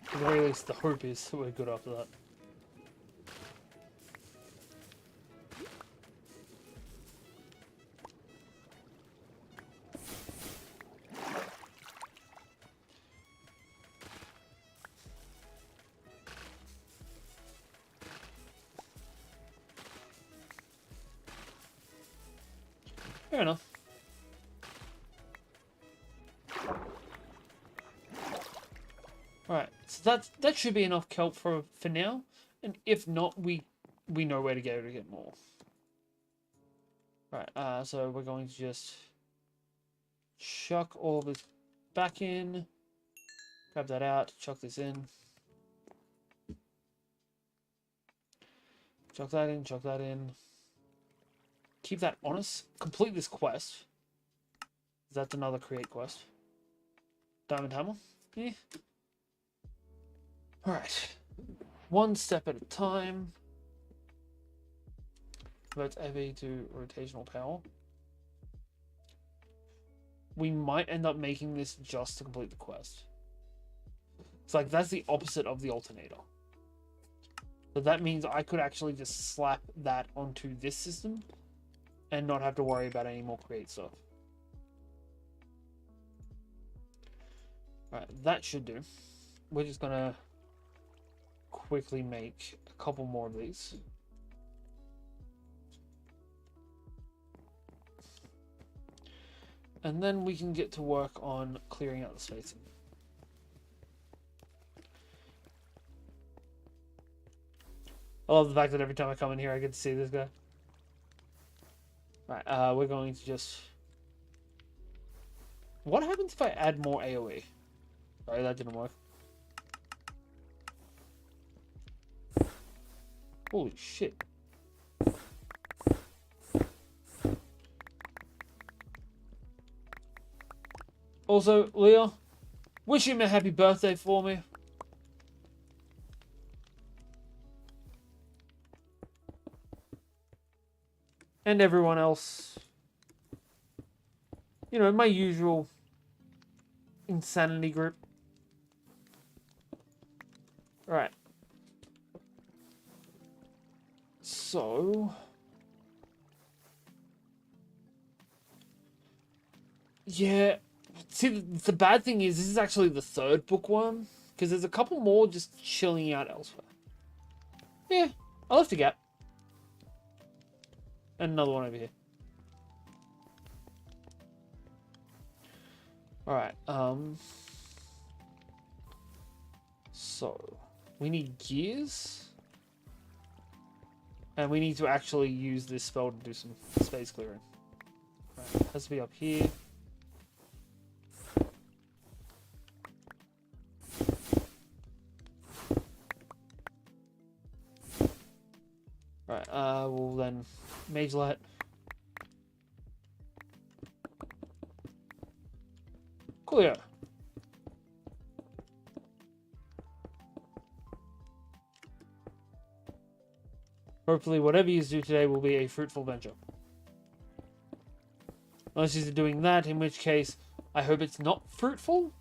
At the very least, the hope is that we're good after that. Fair enough. Alright, so that should be enough kelp for now. And if not, we know where to go to get more. Right, so we're going to just chuck all this back in. Grab that out, chuck this in. Chuck that in, chuck that in. Keep that on us. Complete this quest. That's another create quest. Diamond hammer. Yeah. Alright. One step at a time. Converts AB to rotational power. We might end up making this just to complete the quest. It's like that's the opposite of the alternator. So that means I could actually just slap that onto this system and not have to worry about any more create stuff. Right, that should do. We're just gonna quickly make a couple more of these. And then we can get to work on clearing out the spacing. I love the fact that every time I come in here I get to see this guy. Right, we're going to just... What happens if I add more AoE? Sorry, that didn't work. Holy shit. Also, Leah, wish him a happy birthday for me. And everyone else. You know, my usual insanity group. Alright. So... Yeah. See, the bad thing is, this is actually the third bookworm. Because there's a couple more just chilling out elsewhere. Yeah, I left a gap. And another one over here. Alright, so, we need gears. And we need to actually use this spell to do some space clearing. Right, it has to be up here. Right, we'll then Mage Light. Clear. Hopefully whatever you do today will be a fruitful venture. Unless you're doing that, in which case I hope it's not fruitful.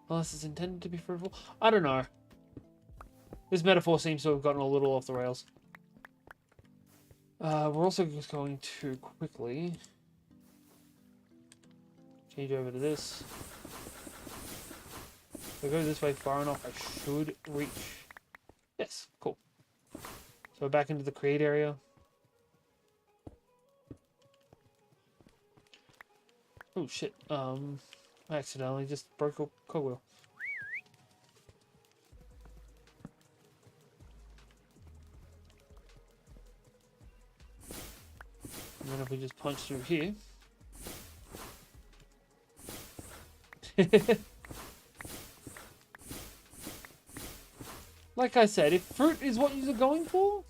Unless it's intended to be fruitful. I don't know. This metaphor seems to have gotten a little off the rails. We're also just going to quickly change over to this. If I go this way far enough, I should reach. Yes, cool. So back into the create area. Oh shit, I accidentally just broke a cogwheel. And then if we just punch through here. Like I said, if fruit is what you're going for,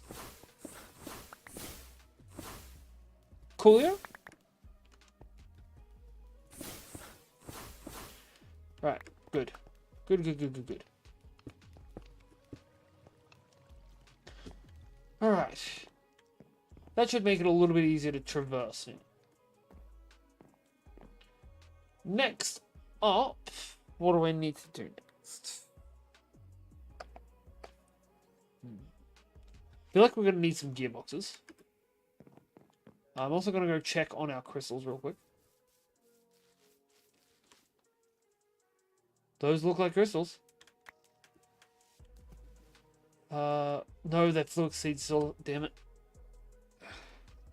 coolio. Right, good. Good. Alright. That should make it a little bit easier to traverse. Next up, what do I need to do next? I feel like we're going to need some gearboxes. I'm also going to go check on our crystals real quick. Those look like crystals. No, that fluid seed still, damn it.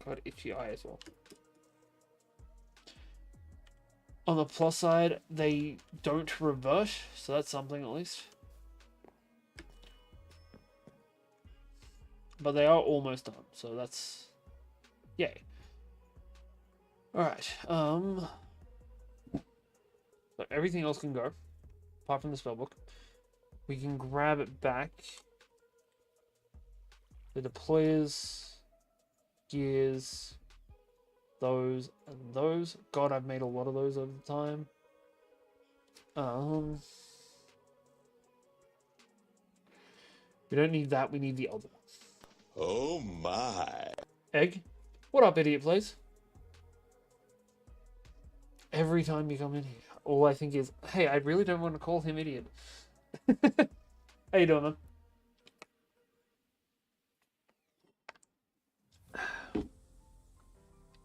God, itchy eye as well. On the plus side, they don't revert, so that's something at least. But they are almost done, so that's yay. Alright, so everything else can go, apart from the spellbook. We can grab it back. The deployers, gears, those, and those. God, I've made a lot of those over the time. We don't need that, we need the other. Oh my. Egg? What up, idiot, please? Every time you come in here, all I think is, hey, I really don't want to call him idiot. How you doing, man?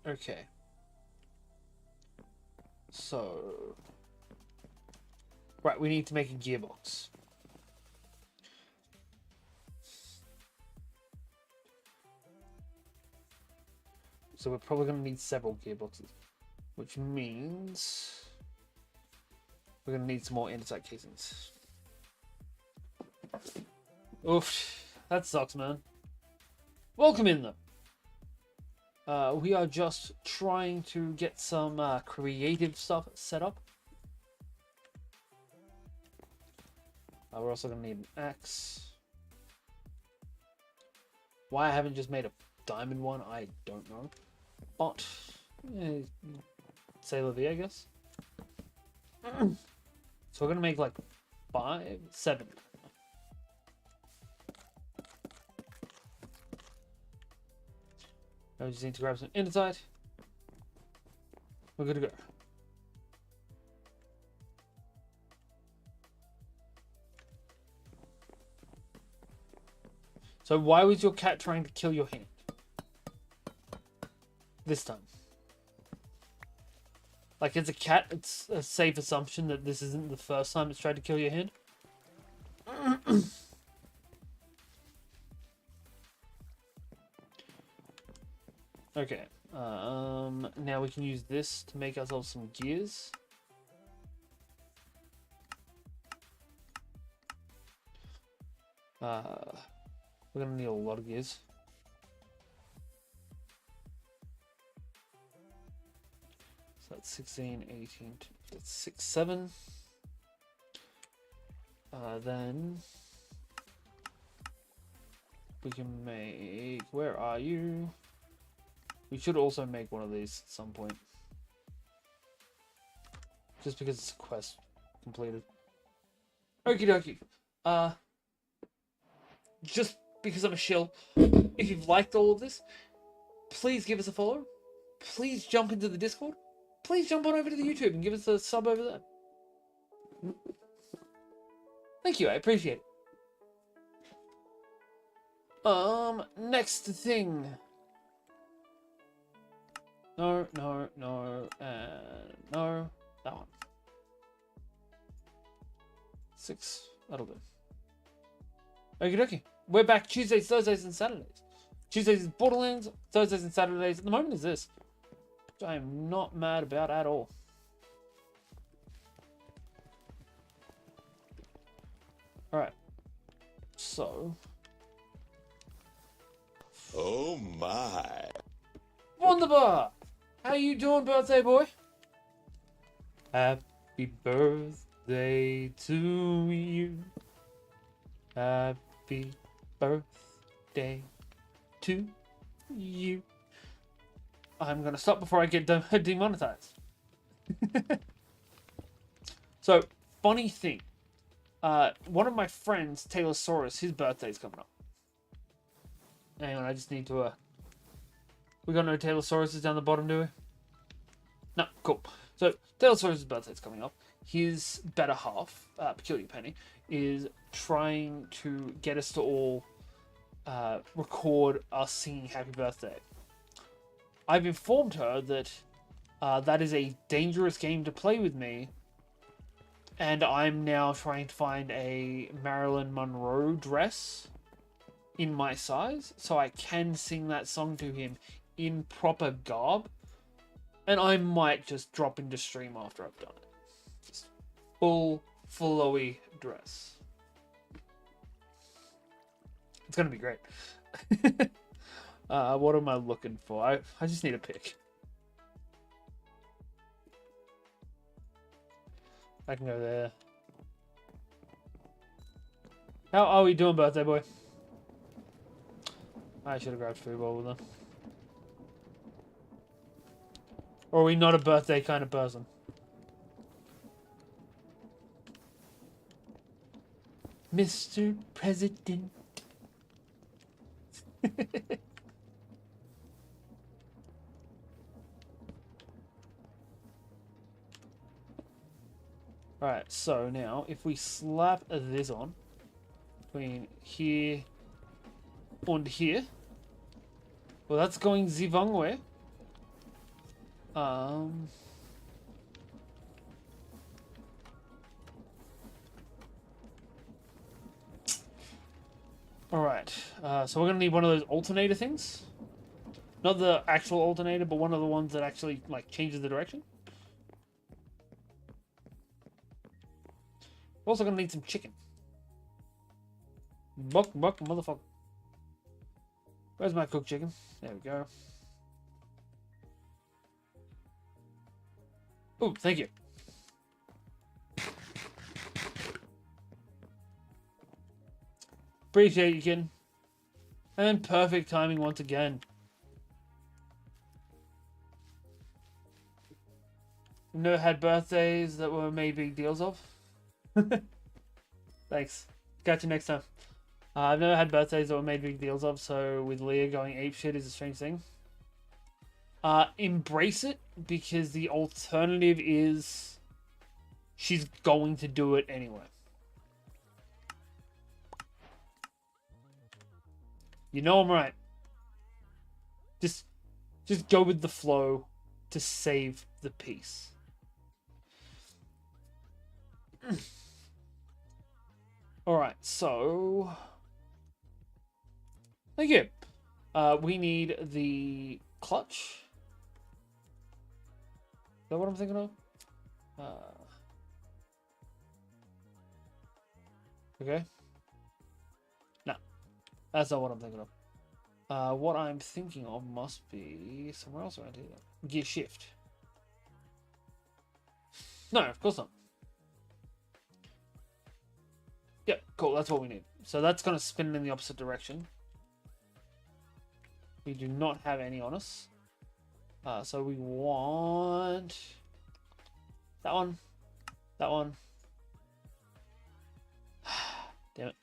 Okay. So... Right, we need to make a gearbox. So we're probably going to need several gearboxes. Which means... we're going to need some more andesite casings. Oof. That sucks, man. Welcome in, though. We are just trying to get some creative stuff set up. We're also going to need an axe. Why I haven't just made a diamond one, I don't know. But, say la vie, I guess. So we're going to make like 7. Now we just need to grab some andesite. We're good to go. So why was your cat trying to kill your hand? This time. Like, as a cat, it's a safe assumption that this isn't the first time it's tried to kill your hand. Okay. Now we can use this to make ourselves some gears. We're gonna need a lot of gears. So that's 16, 18, that's 6, 7. Then we can make, where are you? We should also make one of these at some point. Just because it's a quest completed. Okie dokie. Just because I'm a shill, if you've liked all of this, please give us a follow. Please jump into the Discord. Please jump on over to the YouTube and give us a sub over there. Thank you, I appreciate it. Next thing. No, no. That one. 6. That'll do. Okie dokie. We're back Tuesdays, Thursdays, and Saturdays. Tuesdays is Borderlands, Thursdays and Saturdays at the moment is this. Which I am not mad about at all. Alright. So. Oh my. Wonderbar! How you doing, birthday boy? Happy birthday to you. Happy birthday to you. I'm gonna stop before I get demonetized. So, funny thing. One of my friends, Taylor Soros, his birthday's coming up. Hang on, I just need to, we got no Taylor Soros down the bottom, do we? No, cool. So, Taylor Soros' birthday's coming up. His better half, Peculiar Penny, is trying to get us to all record us singing Happy Birthday. I've informed her that that is a dangerous game to play with me, and I'm now trying to find a Marilyn Monroe dress in my size so I can sing that song to him in proper garb, and I might just drop into stream after I've done it. Just full flowy dress. It's gonna be great. What am I looking for? I just need a pick. I can go there. How are we doing, birthday boy? I should have grabbed food bowl with them. Or are we not a birthday kind of person? Mr. President. Alright, so now if we slap this on between here and here, well, that's going the wrong way. Alright, so we're gonna need one of those alternator things. Not the actual alternator, but one of the ones that actually, like, changes the direction. We're also gonna need some chicken. Buck, motherfucker. Where's my cooked chicken? There we go. Oh, thank you. Appreciate you, kid. And perfect timing once again. You've never had birthdays that were made big deals of? Thanks. Catch you next time. I've never had birthdays that were made big deals of, so with Leah going apeshit is a strange thing. Embrace it, because the alternative is she's going to do it anyway. You know I'm right. Just go with the flow to save the peace. Alright, so thank you. We need the clutch. Is that what I'm thinking of? Okay. No, that's not what I'm thinking of. What I'm thinking of must be somewhere else around here. Gear shift. No, of course not. Yep, cool, that's what we need. So that's going to spin in the opposite direction. We do not have any on us. So we want that one, that one. Damn it.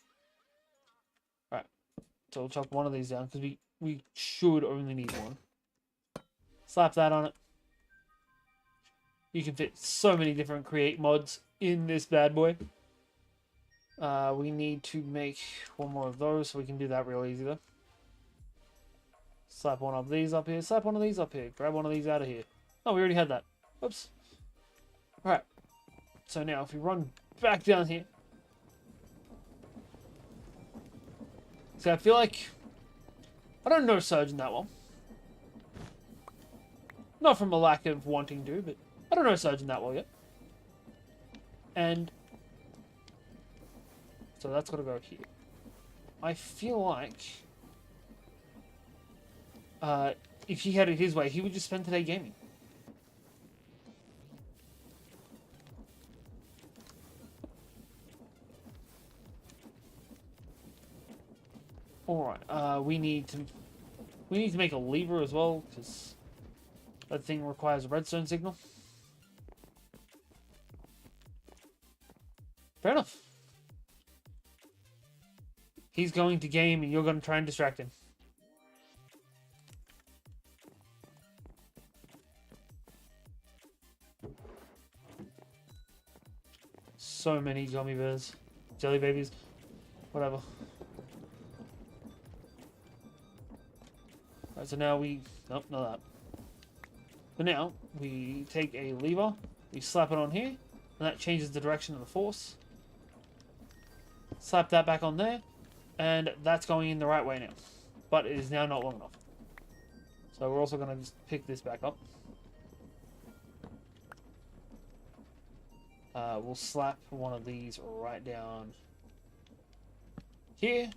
Alright, so we'll chop one of these down, because we should only need one. Slap that on it. You can fit so many different create mods in this bad boy. We need to make one more of those, so we can do that real easy though. Slap one of these up here, slap one of these up here, grab one of these out of here. Oh, we already had that. Oops. Alright. So now if we run back down here. See, I feel like I don't know Surgeon that well. Not from a lack of wanting to, but I don't know Surgeon that well yet. And so that's got to go here. I feel like if he had it his way, he would just spend today gaming. Alright, we need to make a lever as well, because that thing requires a redstone signal. Fair enough. He's going to game and you're going to try and distract him. So many gummy bears. Jelly babies. Whatever. Alright, so now we... Nope, not that. So now, we take a lever, we slap it on here, and that changes the direction of the force. Slap that back on there, and that's going in the right way now. But it is now not long enough. So we're also going to just pick this back up. We'll slap one of these right down here.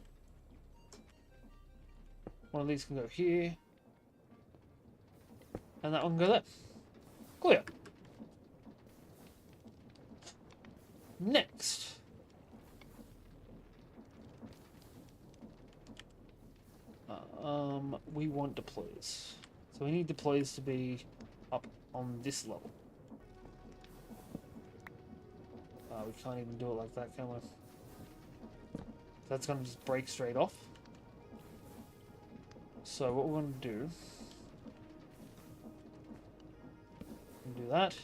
One of these can go here. And that one can go there. Clear. Next. We want deploys. So we need deploys to be up on this level. We can't even do it like that, can we? That's going to just break straight off. So what we're going to do... do that.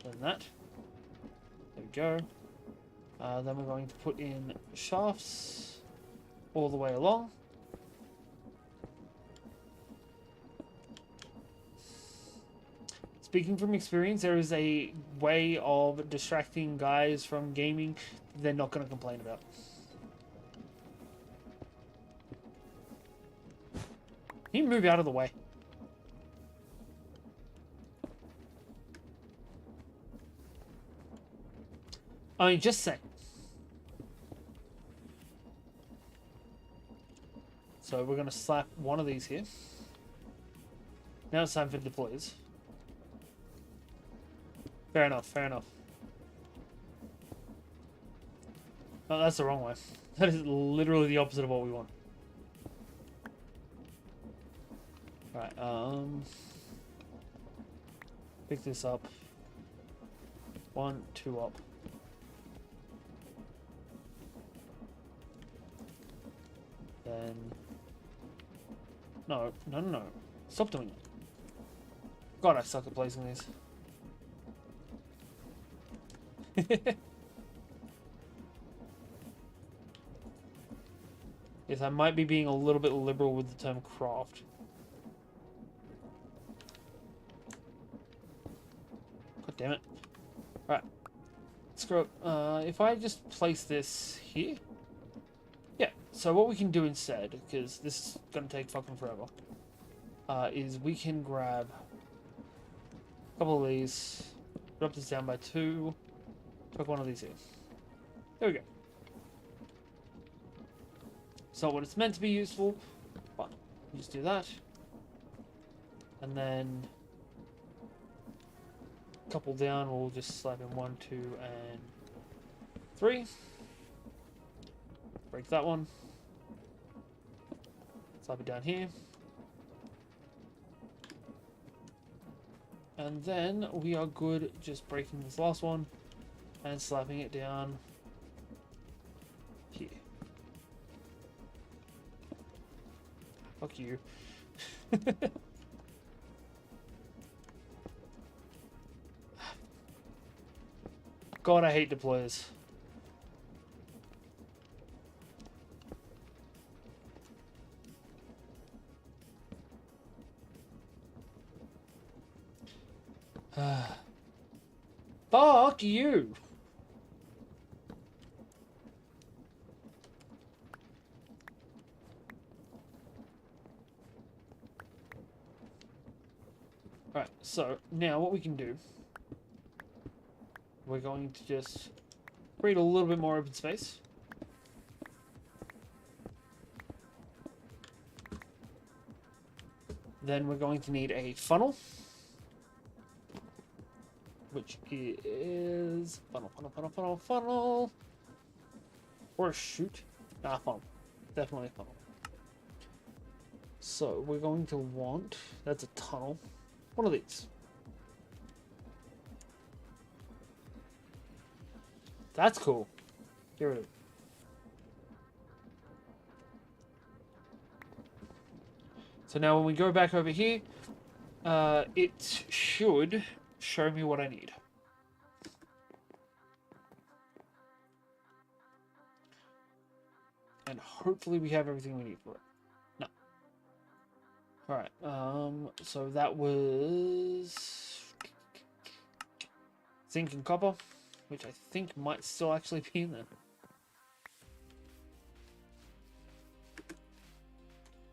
Then that. There we go. Then we're going to put in shafts all the way along. Speaking from experience, there is a way of distracting guys from gaming they're not going to complain about. Can you move out of the way? I mean, just saying. So we're going to slap one of these here. Now it's time for deploys. Fair enough, fair enough. Oh, that's the wrong way. That is literally the opposite of what we want. Right, pick this up. 1, 2 up. Then... No. Stop doing it. God, I suck at placing these. Yes, I might be being a little bit liberal with the term craft. God damn it. Right. Screw it. If I just place this here... Yeah, so what we can do instead, because this is going to take fucking forever, is we can grab a couple of these, drop this down by 2, chuck one of these here. There we go. It's not what it's meant to be useful, but you just do that. And then a couple down, we'll just slap in 1, 2, and 3. Break that one. Slap it down here. And then we are good just breaking this last one and slapping it down here. Fuck you. God, I hate deployers. Fuck you. Right, so now what we can do, we're going to just create a little bit more open space. Then we're going to need a funnel, which is funnel, or a chute. Nah, funnel. Definitely a funnel. So we're going to want, that's a tunnel, one of these. That's cool. Get rid of it. So now when we go back over here, it should show me what I need. And hopefully we have everything we need for it. No. Alright, so that was zinc and copper, which I think might still actually be in there.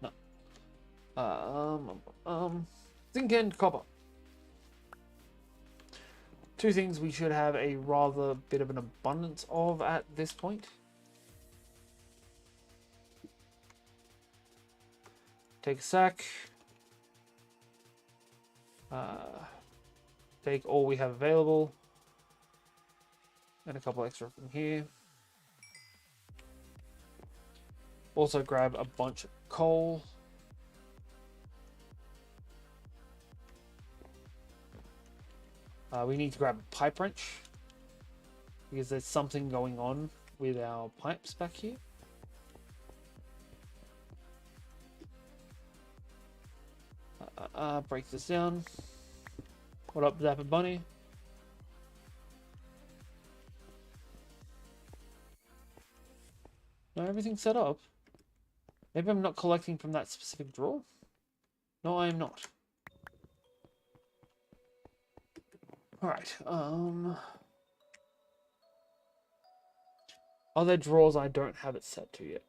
No. Zinc and copper. Two things we should have a rather bit of an abundance of at this point. Take a sack. Take all we have available. And a couple extra from here. Also grab a bunch of coal. We need to grab a pipe wrench. Because there's something going on with our pipes back here. Break this down. What up, Dapper Bunny? No, everything's set up. Maybe I'm not collecting from that specific drawer? No, I am not. Alright, are there drawers I don't have it set to yet?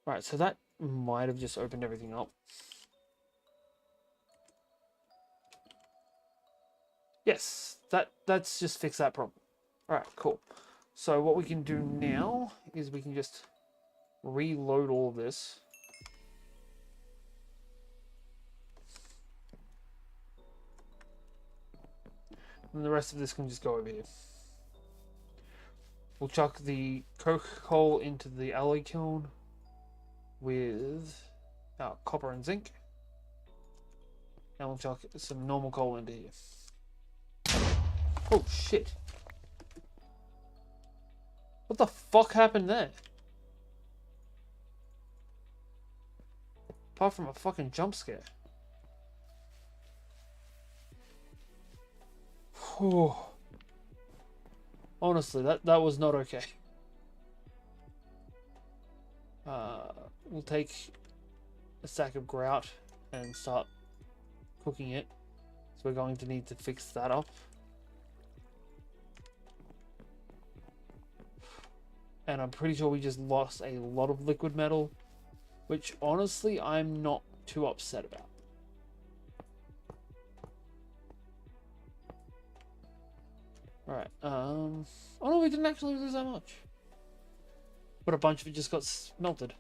Right, so that might have just opened everything up. Yes, that's just fixed that problem. Alright, cool. So what we can do now is we can just reload all of this. And the rest of this can just go over here. We'll chuck the coke coal into the alloy kiln with our copper and zinc. And we'll chuck some normal coal into here. Oh shit. What the fuck happened there? Apart from a fucking jump scare. Whew. Honestly, that was not okay. We'll take a sack of grout and start cooking it. So we're going to need to fix that up. And I'm pretty sure we just lost a lot of liquid metal, which honestly I'm not too upset about. Alright, oh no, we didn't actually lose that much. But a bunch of it just got melted.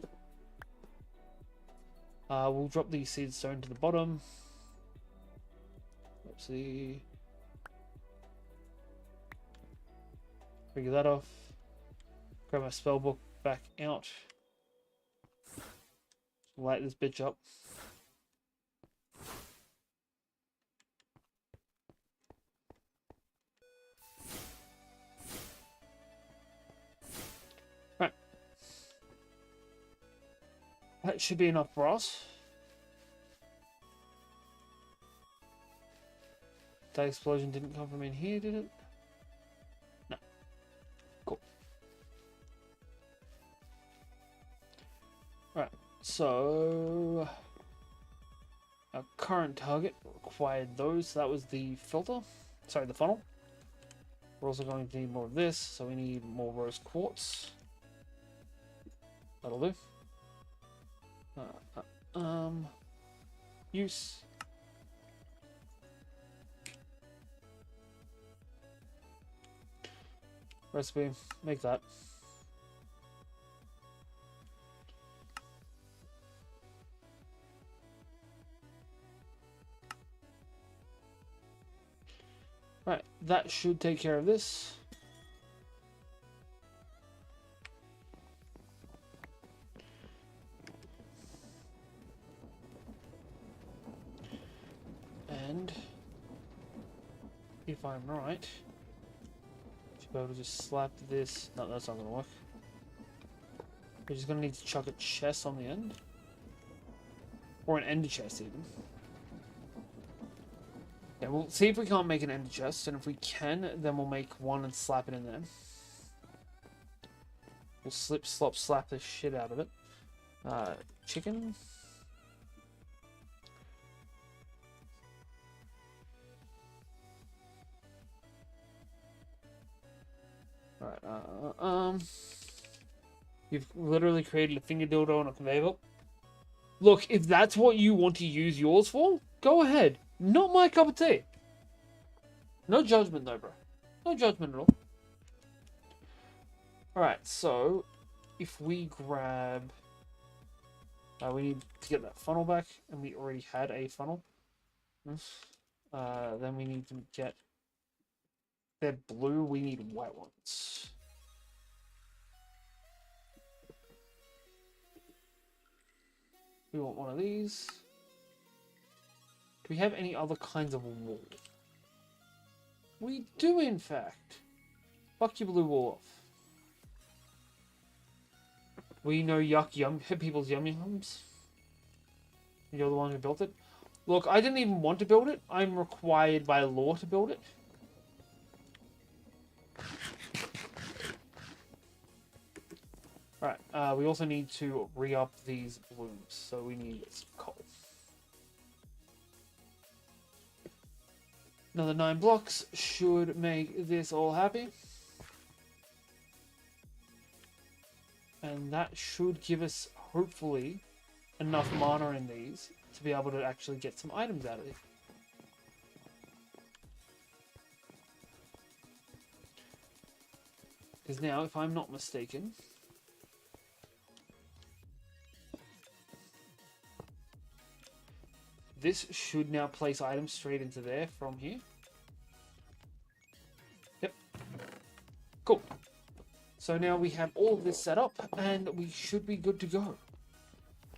We'll drop the seed stone to the bottom. Oopsie. Figure that off. Grab my spell book back out. Light this bitch up. Right. That should be enough brass. That explosion didn't come from in here, did it? No. Cool. Right. So our current target required those. So that was the filter. Sorry, the funnel. We're also going to need more of this, so we need more rose quartz. That'll do. Use. Recipe. Make that. Right, that should take care of this. And if I'm right, should be able to just slap this. No, that's not gonna work. We're just gonna need to chuck a chest on the end. Or an ender chest even. Yeah, we'll see if we can't make an ender chest, and if we can, then we'll make one and slap it in there. We'll slip, slop, slap the shit out of it. Chicken. Alright, you've literally created a finger dildo on a conveyor belt. Look, if that's what you want to use yours for, go ahead. Not my cup of tea. No judgment though, bro. No judgment at all. Alright, so if we grab... we need to get that funnel back, and we already had a funnel. Then we need to get... They're blue, we need white ones. We want one of these. Do we have any other kinds of wool? We do, in fact. Fuck your blue wool off. We know yuck yum people's yum yums. You're the one who built it. Look, I didn't even want to build it. I'm required by law to build it. Alright, we also need to re-up these blooms, so we need some coal. Another 9 blocks should make this all happy. And that should give us, hopefully, enough mana in these to be able to actually get some items out of it. Because now, if I'm not mistaken... This should now place items straight into there from here. Yep. Cool. So now we have all of this set up, and we should be good to go.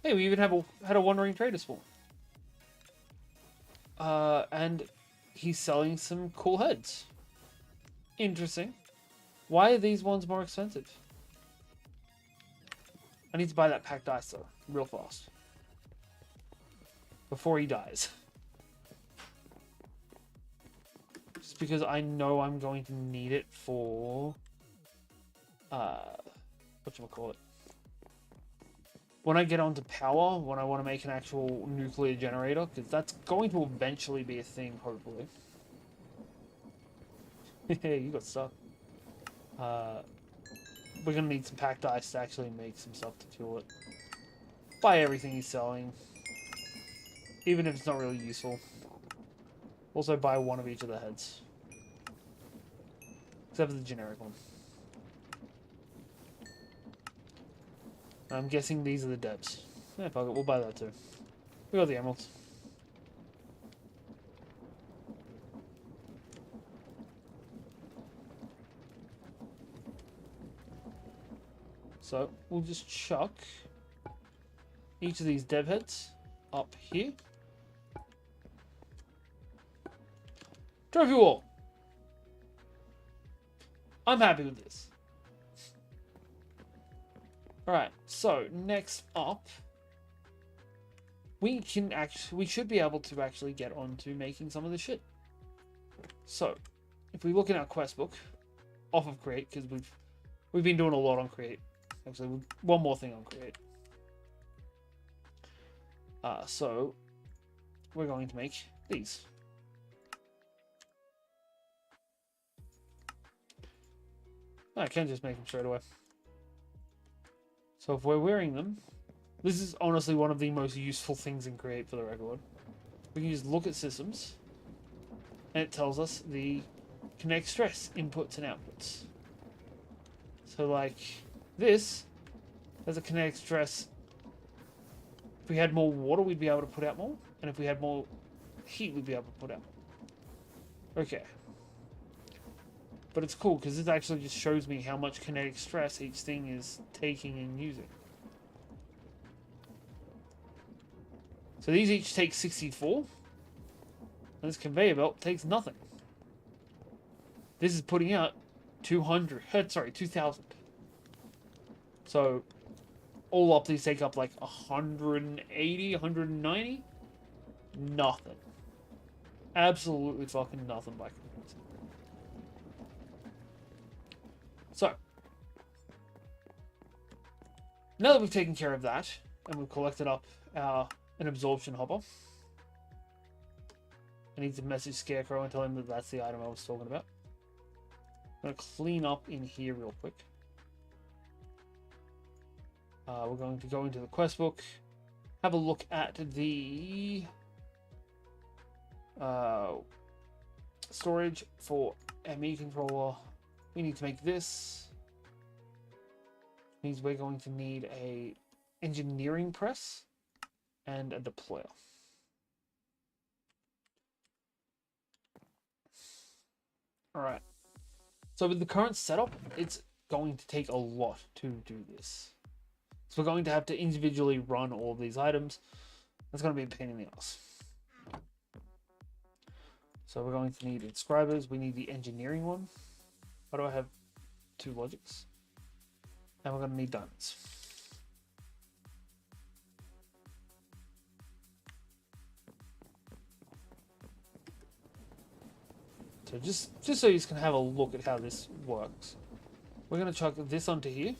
Hey, we even had a wandering trader spawn. And he's selling some cool heads. Interesting. Why are these ones more expensive? I need to buy that packed ice though, real fast. Before he dies. Just because I know I'm going to need it for... whatchamacallit? When I get onto power, when I want to make an actual nuclear generator, because that's going to eventually be a thing, hopefully. Hey, you got stuck. We're going to need some packed ice to actually make some stuff to fuel it. Buy everything he's selling. Even if it's not really useful. Also buy one of each of the heads. Except for the generic one. I'm guessing these are the depths. Yeah, fuck it, we'll buy that too. We got the emeralds. So, we'll just chuck each of these dev heads up here. Trophy wall. I'm happy with this. Alright, so next up, we should be able to actually get on to making some of this shit. So, if we look in our quest book, off of create, because we've been doing a lot on create. Actually, one more thing on create. So, we're going to make these. I can just make them straight away. So if we're wearing them, this is honestly one of the most useful things in Create for the record. We can just look at systems, and it tells us the kinetic stress inputs and outputs. So like this, there's a kinetic stress. If we had more water, we'd be able to put out more, and if we had more heat, we'd be able to put out more. Okay. But it's cool because this actually just shows me how much kinetic stress each thing is taking and using. So these each take 64. And this conveyor belt takes nothing. This is putting out 2,000. So all up these take up like 180, 190. Nothing. Absolutely fucking nothing by comparison. So, now that we've taken care of that, and we've collected up an absorption hopper, I need to message Scarecrow and tell him that that's the item I was talking about. I'm going to clean up in here real quick. We're going to go into the quest book, have a look at the storage for ME controller. We need to make this. Means we're going to need a engineering press and a deployer. All right. So with the current setup, it's going to take a lot to do this. So we're going to have to individually run all of these items. That's going to be a pain in the ass. So we're going to need inscribers. We need the engineering one. Why do I have 2 logics? And we're going to need diamonds. So just so you can have a look at how this works, we're going to chuck this onto here.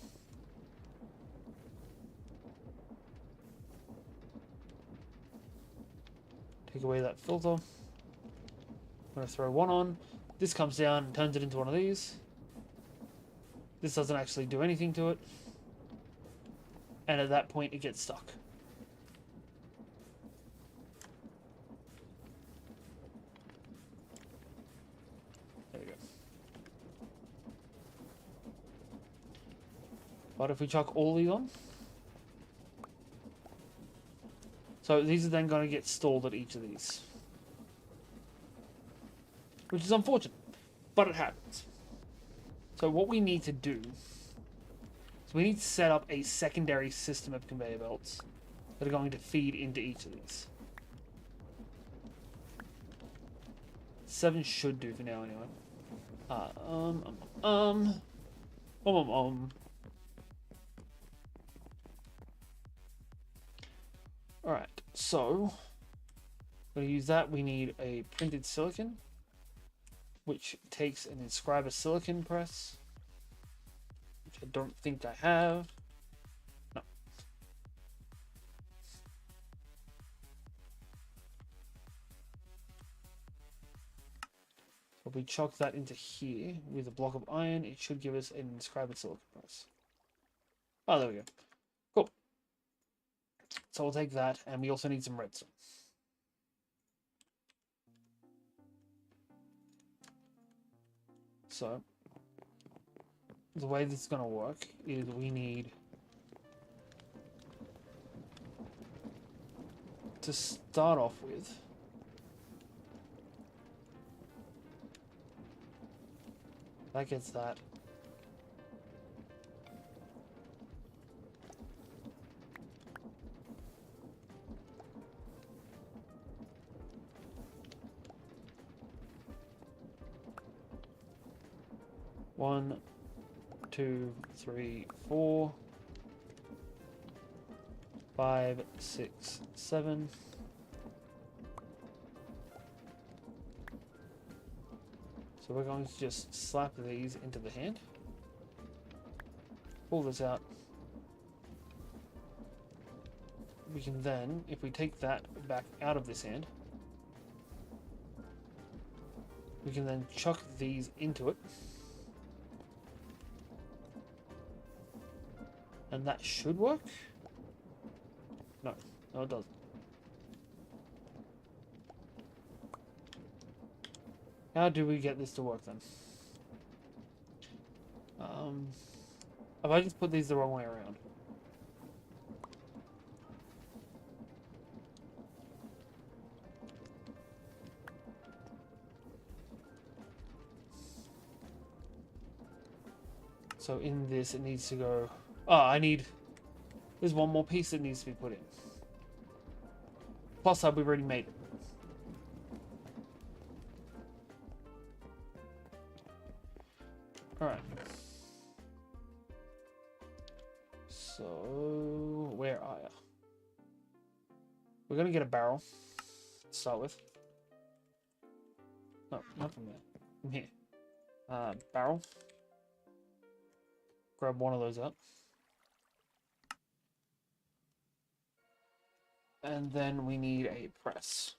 Take away that filter. I'm going to throw one on. This comes down and turns it into one of these. This doesn't actually do anything to it. And at that point, it gets stuck. There we go. But if we chuck all these on, so these are then going to get stalled at each of these, which is unfortunate, but it happens. So what we need to do is we need to set up a secondary system of conveyor belts that are going to feed into each of these. 7 should do for now anyway. Alright, so we're going to use that. We need a printed silicon, which takes an inscriber silicon press, which I don't think I have. No. So if we chuck that into here with a block of iron, it should give us an inscriber silicon press. Oh, there we go. Cool. So we'll take that, and we also need some redstone. So the way this is going to work is we need to start off with that gets that. One, 2, 3, 4, 5, 6, 7. So we're going to just slap these into the hand. Pull this out. We can then, if we take that back out of this hand, we can then chuck these into it. And that should work. No, it doesn't. How do we get this to work then? Have I just put these the wrong way around? So in this, it needs to go... Oh, there's one more piece that needs to be put in. Plus, we've already made it. Alright. So, where are you? We're gonna get a barrel to start with. No, not from there. From here. Barrel. Grab one of those up. And then we need a press.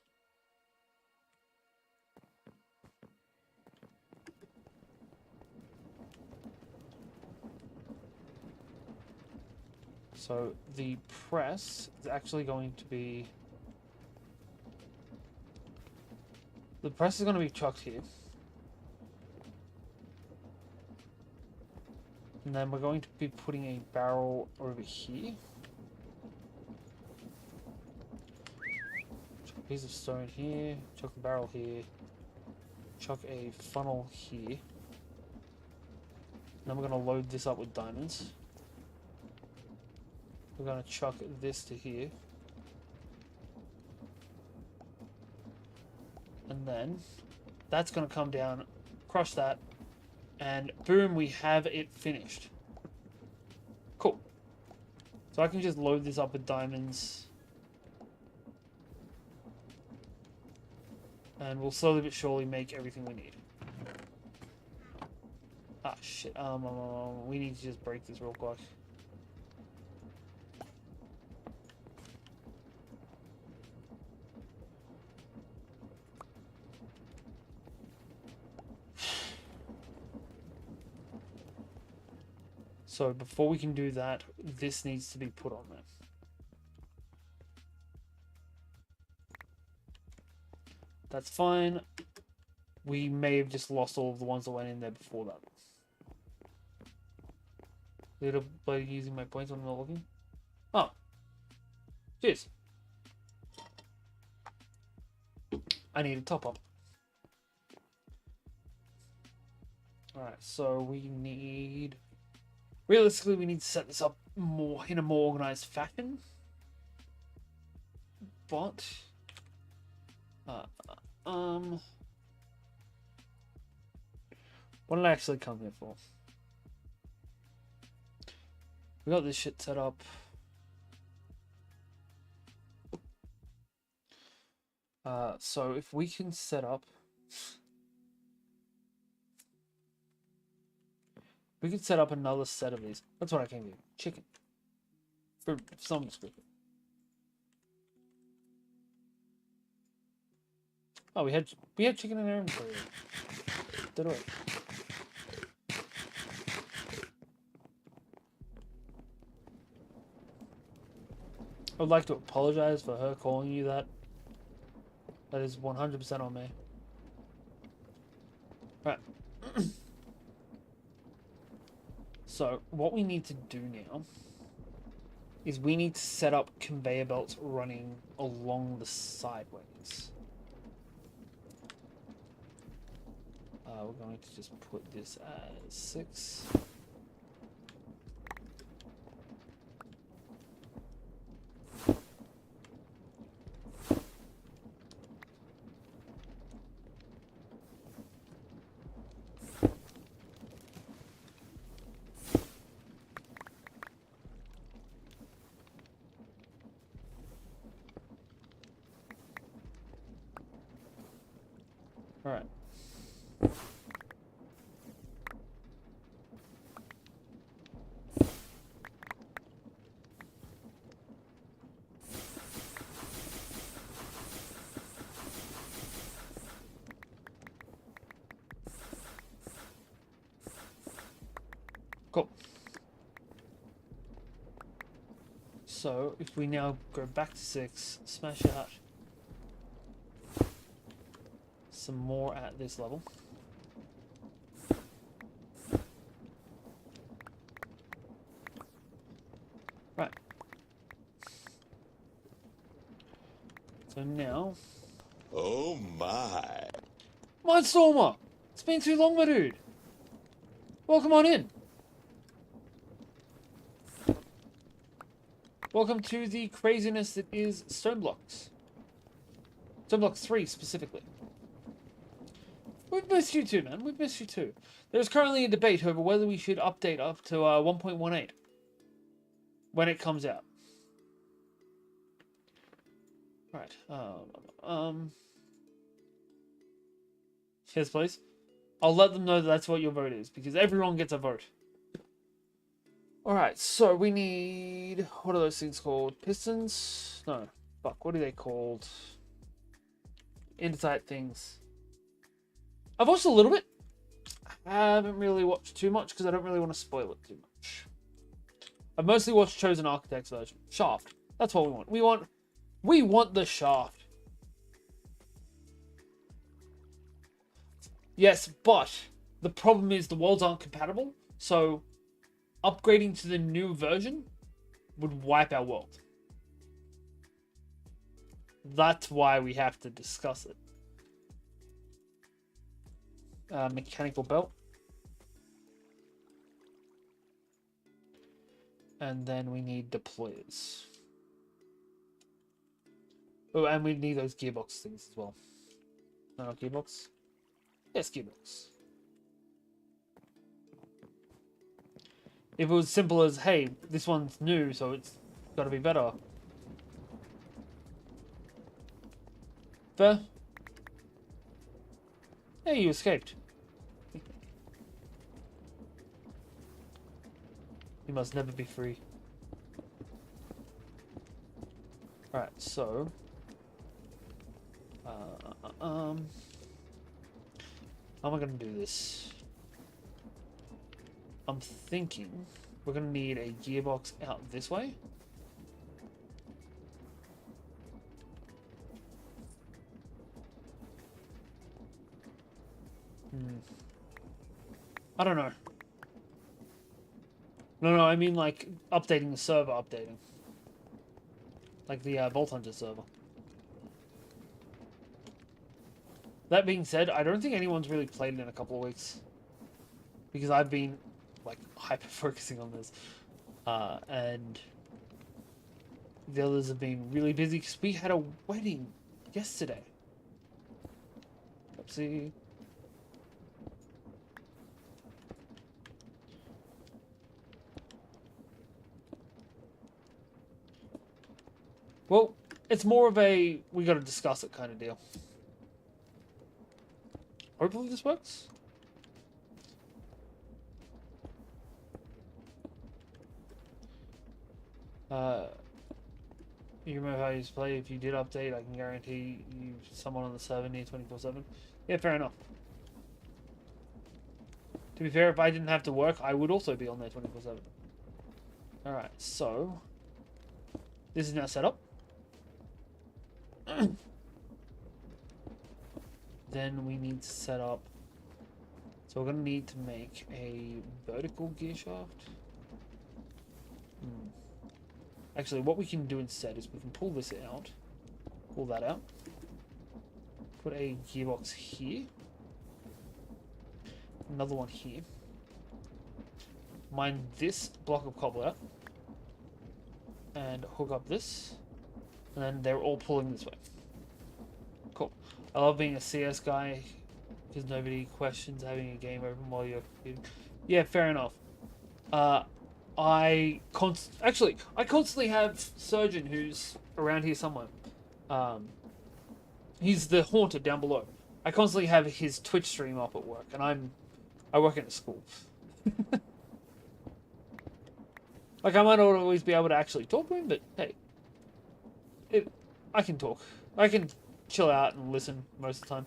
So the press is actually going to be... The press is going to be chucked here. And then we're going to be putting a barrel over here. Chuck a piece of stone here. Chuck the barrel here. Chuck a funnel here. And then we're going to load this up with diamonds. We're going to chuck this to here. And then that's going to come down, crush that, and boom, we have it finished. Cool. So I can just load this up with diamonds. And we'll slowly but surely make everything we need. Ah, shit. We need to just break this real quick. So before we can do that, this needs to be put on there. That's fine. We may have just lost all of the ones that went in there before that. Little by using my points when I'm not looking. Oh. Cheers. I need a top up. Alright, so we need... Realistically, we need to set this up more in a more organized fashion. But... what did I actually come here for? We got this shit set up. So if we can set up... We could set up another set of these. That's what I came here. Chicken. For some description. Oh, we had chicken in our inventory. Did we? I would like to apologize for her calling you that. That is 100% on me. Right. So, what we need to do now is we need to set up conveyor belts running along the sideways. We're going to just put this as 6. All right. Cool. So, if we now go back to 6, smash out some more at this level. Right. So now... Oh my. Mindstormer! It's been too long, my dude. Welcome on in. Welcome to the craziness that is Stoneblocks. Stoneblocks 3 specifically. We've missed you too, man. We've missed you too. There's currently a debate over whether we should update up to 1.18 when it comes out. Right. Yes, please. I'll let them know that that's what your vote is, because everyone gets a vote. Alright, so we need... What are those things called? Pistons? No. Fuck, what are they called? Intertight things. I've watched a little bit. I haven't really watched too much, because I don't really want to spoil it too much. I've mostly watched Chosen Architect's version. Shaft. That's what we want. We want the shaft. Yes, but the problem is the worlds aren't compatible, so upgrading to the new version would wipe our world. That's why we have to discuss it. Mechanical belt. And then we need deployers. Oh, and we need those gearbox things as well. No, not gearbox. Yes, gearbox. If it was simple as, hey, this one's new, so it's got to be better. Fair? Hey, you escaped. You must never be free. Alright, so... how am I going to do this? I'm thinking we're going to need a gearbox out this way. I don't know. No, I mean like updating the server, updating. Like the Vault Hunter server. That being said, I don't think anyone's really played it in a couple of weeks. Because I've been like hyper-focusing on this. And the others have been really busy because we had a wedding yesterday. Oopsie. Well, it's more of a we gotta discuss it kind of deal. Hopefully this works. You remember how you used to play? If you did update, I can guarantee you someone on the server near 24/7. Yeah, fair enough. To be fair, if I didn't have to work, I would also be on there 24/7. Alright, so... this is now set up. Then we need to set up... so we're going to need to make a vertical gear shaft. Actually, what we can do instead is we can pull this out. Pull that out. Put a gearbox here. Another one here. Mine this block of cobble out. And hook up this. And then they're all pulling this way. Cool. I love being a CS guy because nobody questions having a game open while you're... yeah, fair enough. I constantly have Surgeon, who's around here somewhere. He's the Haunted down below. I constantly have his Twitch stream up at work, and I work in a school. Like, I might not always be able to actually talk to him, but hey, I can talk. I can chill out and listen most of the time.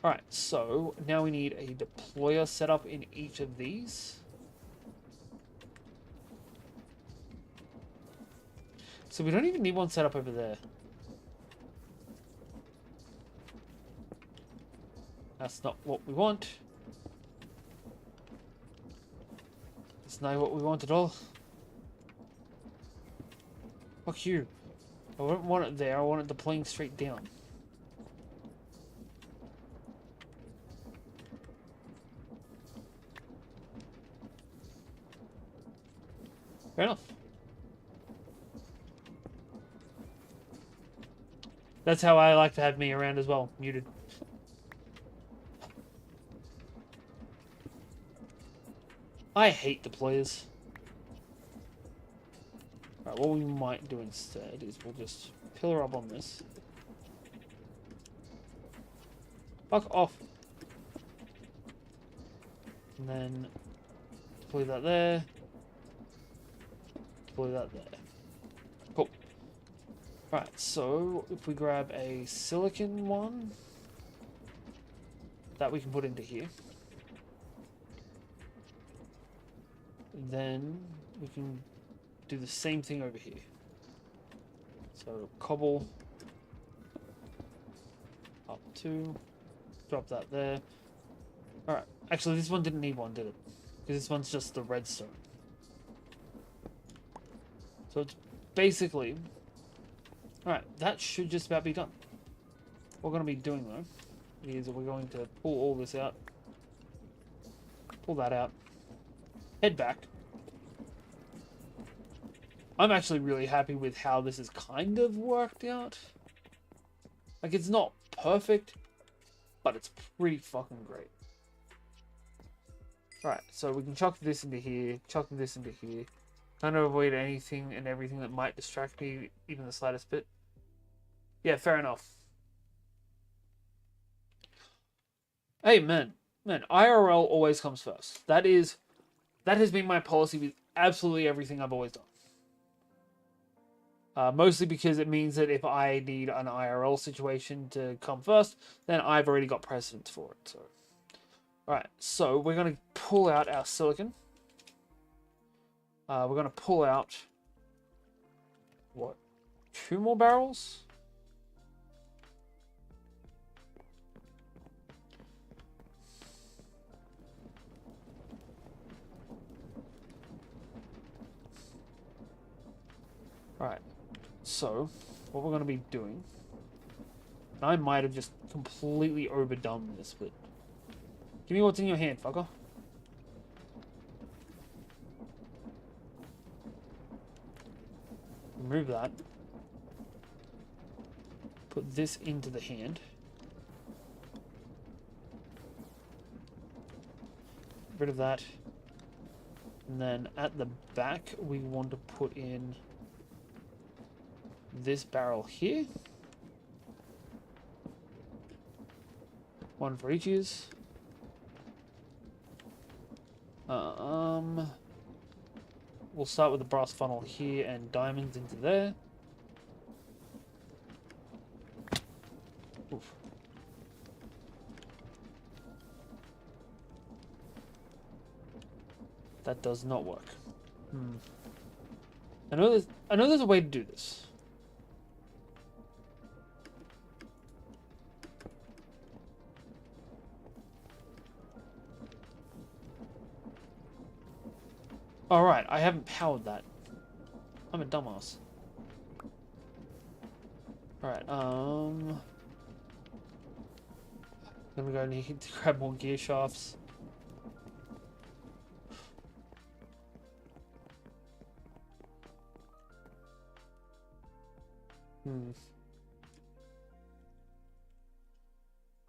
Alright, so now we need a deployer set up in each of these. So we don't even need one set up over there. That's not what we want. That's not what we want at all. Fuck you. I don't want it there, I want it deploying straight down. Fair enough. That's how I like to have me around as well, muted. I hate deployers. Alright, what we might do instead is we'll just pillar up on this. Fuck off. And then deploy that there. Deploy that there. Cool. Right, so if we grab a silicon one, that we can put into here. Then we can do the same thing over here. So cobble up 2, drop that there. All right, actually this one didn't need one, did it? Because this one's just the redstone. So it's basically, all right, that should just about be done. What we're going to be doing though is we're going to pull all this out, pull that out, head back. I'm actually really happy with how this has kind of worked out. Like, it's not perfect, but it's pretty fucking great. Right, so we can chuck this into here, chuck this into here. Kind of avoid anything and everything that might distract me, even the slightest bit. Yeah, fair enough. Hey, man, IRL always comes first. That has been my policy with absolutely everything I've always done. Mostly because it means that if I need an IRL situation to come first, then I've already got precedence for it. So, alright, so we're going to pull out our silicon. We're going to pull out, what, 2 more barrels? Alright, so what we're going to be doing, and I might have just completely overdone this, but give me what's in your hand, fucker. Remove that. Put this into the hand. Get rid of that. And then at the back, we want to put in this barrel here. 1 for each use. We'll start with the brass funnel here and diamonds into there. Oof. That does not work. I know there's a way to do this. Alright, I haven't powered that. I'm a dumbass. Alright, I'm gonna go need to grab more gear shafts.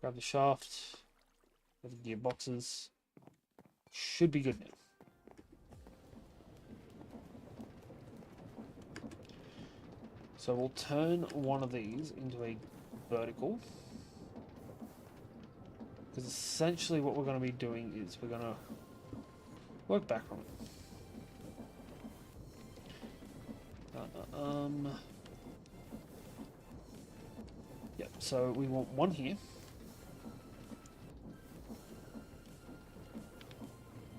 Grab the shaft. Grab the gearboxes. Should be good now. So we'll turn one of these into a vertical. Because essentially what we're going to be doing is we're going to work back on it. Yep, so we want one here.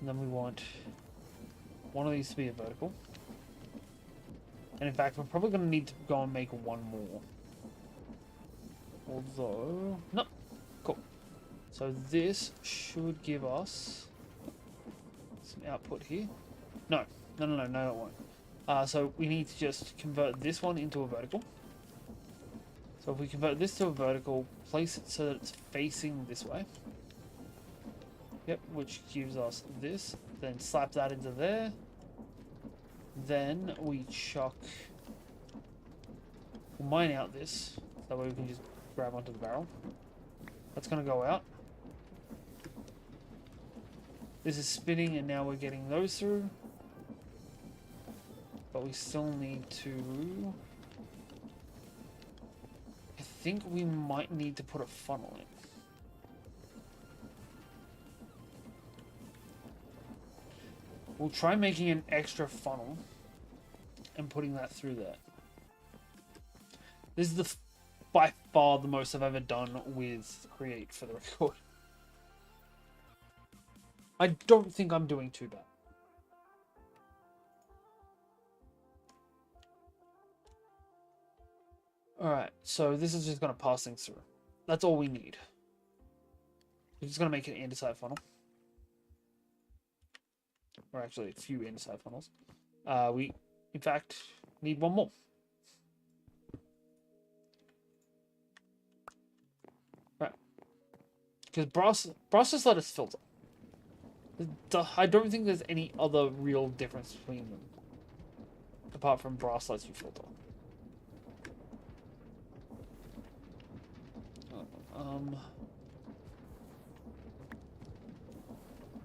And then we want one of these to be a vertical. And in fact, we're probably going to need to go and make one more. Although... no. Cool. So this should give us some output here. No, it won't. So we need to just convert this one into a vertical. So if we convert this to a vertical, place it so that it's facing this way. Yep, which gives us this. Then slap that into there. Then we chuck... we'll mine out this. That way we can just grab onto the barrel. That's going to go out. This is spinning and now we're getting those through. But we still need to... I think we might need to put a funnel in. We'll try making an extra funnel and putting that through there. This is by far the most I've ever done with Create for the record. I don't think I'm doing too bad. Alright, so this is just going to pass things through. That's all we need. We're just going to make an andesite funnel. Or actually, a few andesite funnels. We, in fact, need one more. Right. Because brass just let us filter. I don't think there's any other real difference between them. Apart from brass lets you filter.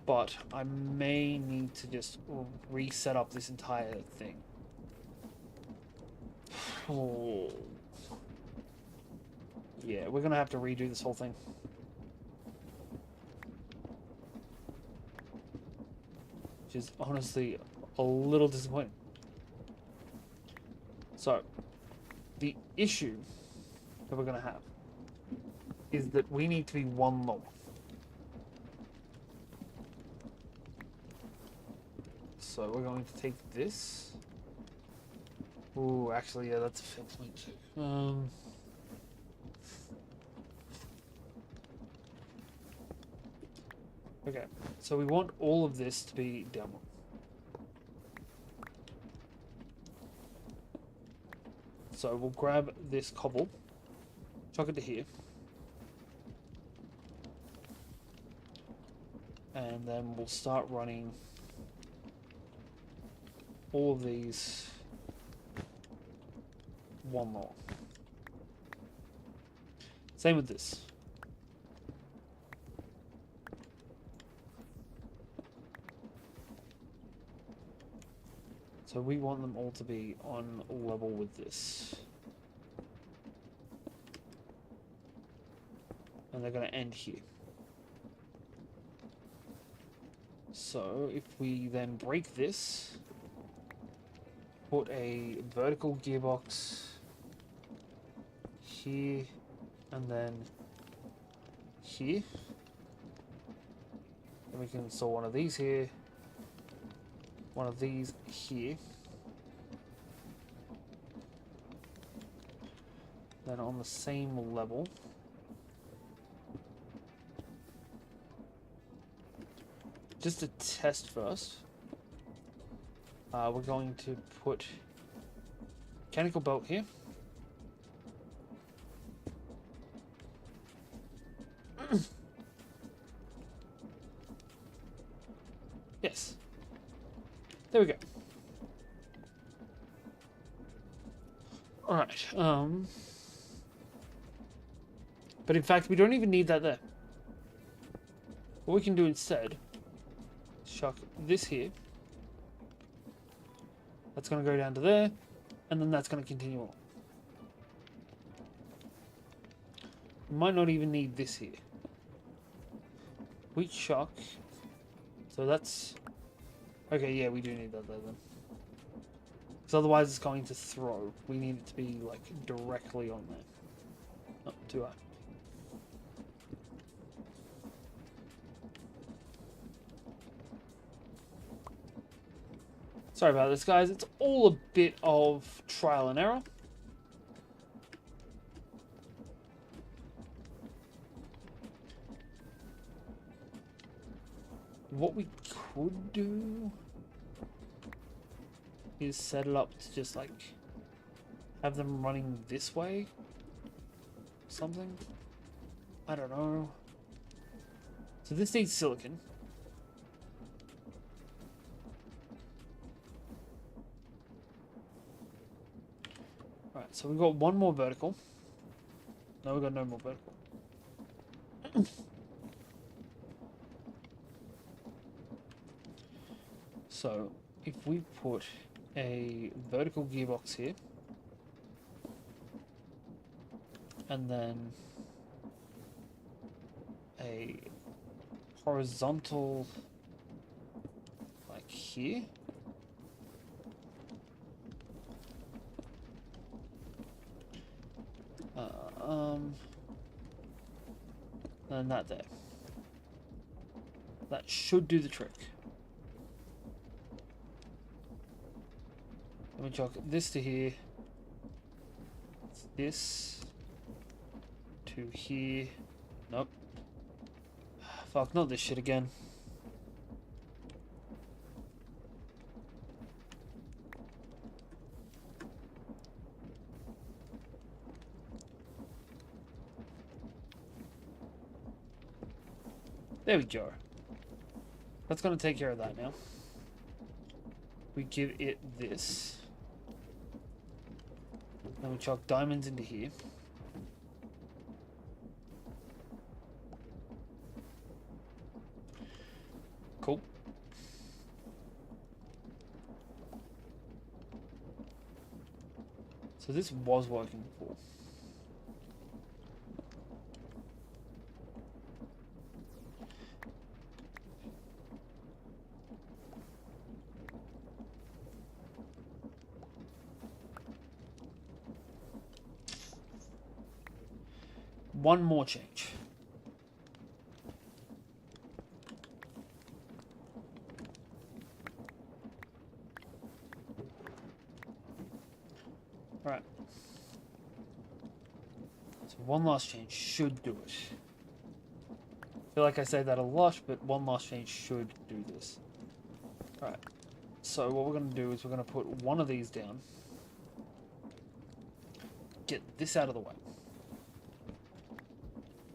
But I may need to just reset up this entire thing. Oh. Yeah, we're gonna have to redo this whole thing. Which is honestly a little disappointing. So, the issue that we're gonna have is that we need to be one lower. So we're going to take this. Ooh, actually, yeah, that's a fair point too. Okay, so we want all of this to be downward. So we'll grab this cobble, chuck it to here, and then we'll start running all of these one more. Same with this. So we want them all to be on level with this. And they're going to end here. So if we then break this, put a vertical gearbox here, and then here. Then we can install one of these here, one of these here. Then on the same level, just to test first, we're going to put mechanical belt here. Yes. There we go. Alright, but in fact, we don't even need that there. What we can do instead, chuck this here. That's going to go down to there, and then that's going to continue on. We might not even need this here. We chuck. So that's... Okay, yeah, we do need that there then. Because otherwise it's going to throw. We need it to be, like, directly on there. Oh, too high. Sorry about this, guys. It's all a bit of trial and error. What we could do is set it up to just like have them running this way. Something. I don't know. So this needs silicon. Alright, so we've got one more vertical. No, we've got no more vertical. So, if we put a vertical gearbox here, and then a horizontal, like here, and that there. That should do the trick. Let me chuck this to here. this to here. Nope. Fuck, not this shit again. There we go. That's going to take care of that now. We give it this. Then we chuck diamonds into here. Cool. So this was working before. One more change. Right. So one last change should do it. I feel like I say that a lot, but one last change should do this. Right. So what we're going to do is we're going to put one of these down. Get this out of the way.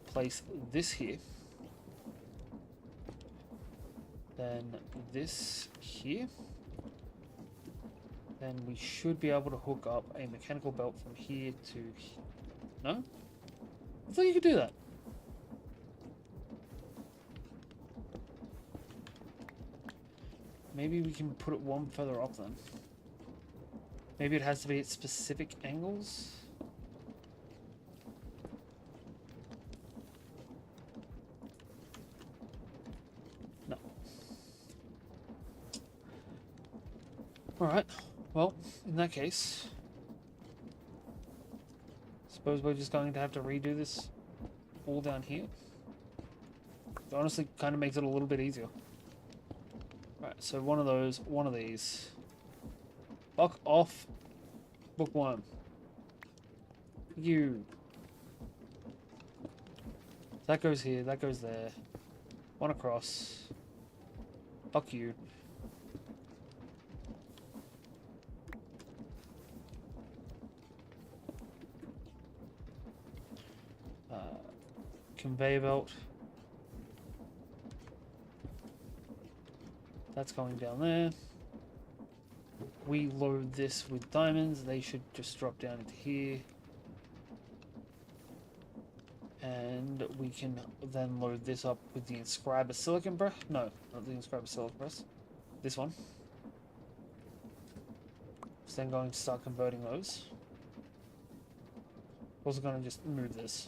Place this here. Then this here. Then we should be able to hook up a mechanical belt from here to here. No? I thought you could do that. Maybe we can put it one further up then. Maybe it has to be at specific angles. No. Alright. Well, in that case, suppose we're just going to have to redo this all down here. It honestly kind of makes it a little bit easier. Right, so one of those, one of these. Fuck off, bookworm. You. That goes here, that goes there. One across. Fuck you. Conveyor belt. That's going down there. We load this with diamonds. They should just drop down into here. And we can then load this up with the inscriber silicon press. No, not the inscriber silicon press. This one. So then going to start converting those. Also going to just move this.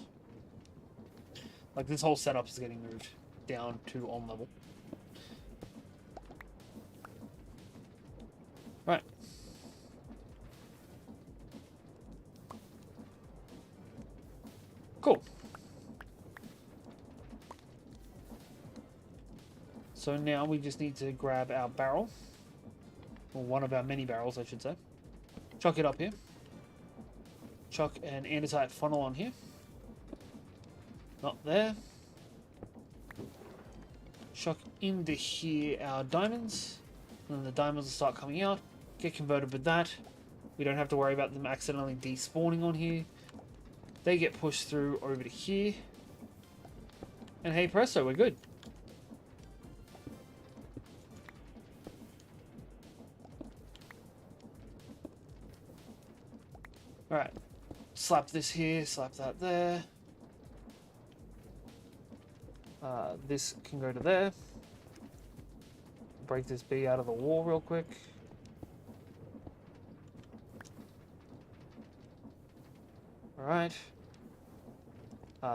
Like this whole setup is getting moved down to on level. Right. Cool. So now we just need to grab our barrel. Or one of our many barrels, I should say. Chuck it up here. Chuck an andesite funnel on here. Not there. Chuck into here our diamonds. And then the diamonds will start coming out. Get converted with that. We don't have to worry about them accidentally despawning on here. They get pushed through over to here. And hey presto, we're good. Alright. Slap this here, slap that there. This can go to there. Break this B out of the wall real quick. Alright.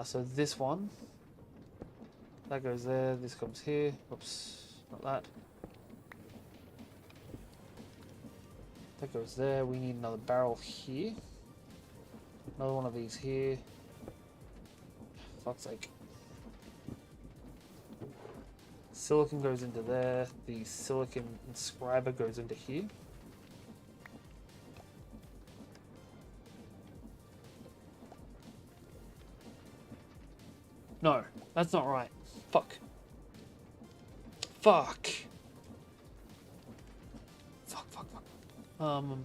So this one. That goes there, this comes here. Oops, not that. That goes there. We need another barrel here. Another one of these here. Fuck's sake. Silicon goes into there. The silicon inscriber goes into here. No, that's not right. Fuck. Fuck. Fuck, fuck, fuck.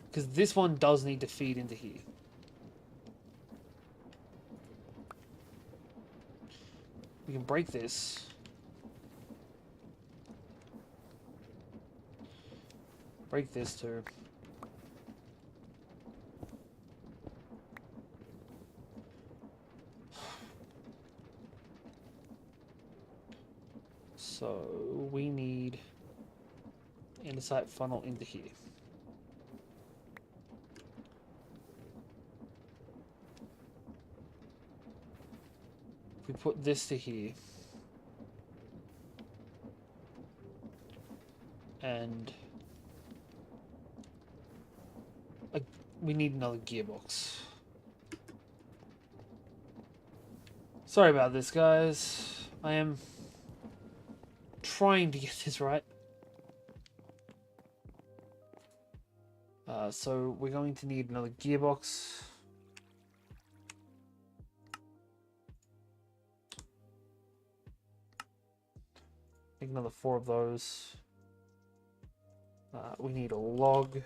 Because this one does need to feed into here. We can break this. Break this too. So we need andesite funnel into here. If we put this to here, and we need another gearbox. Sorry about this, guys. I am trying to get this right. So we're going to need another gearbox. Make another 4 of those. We need a log.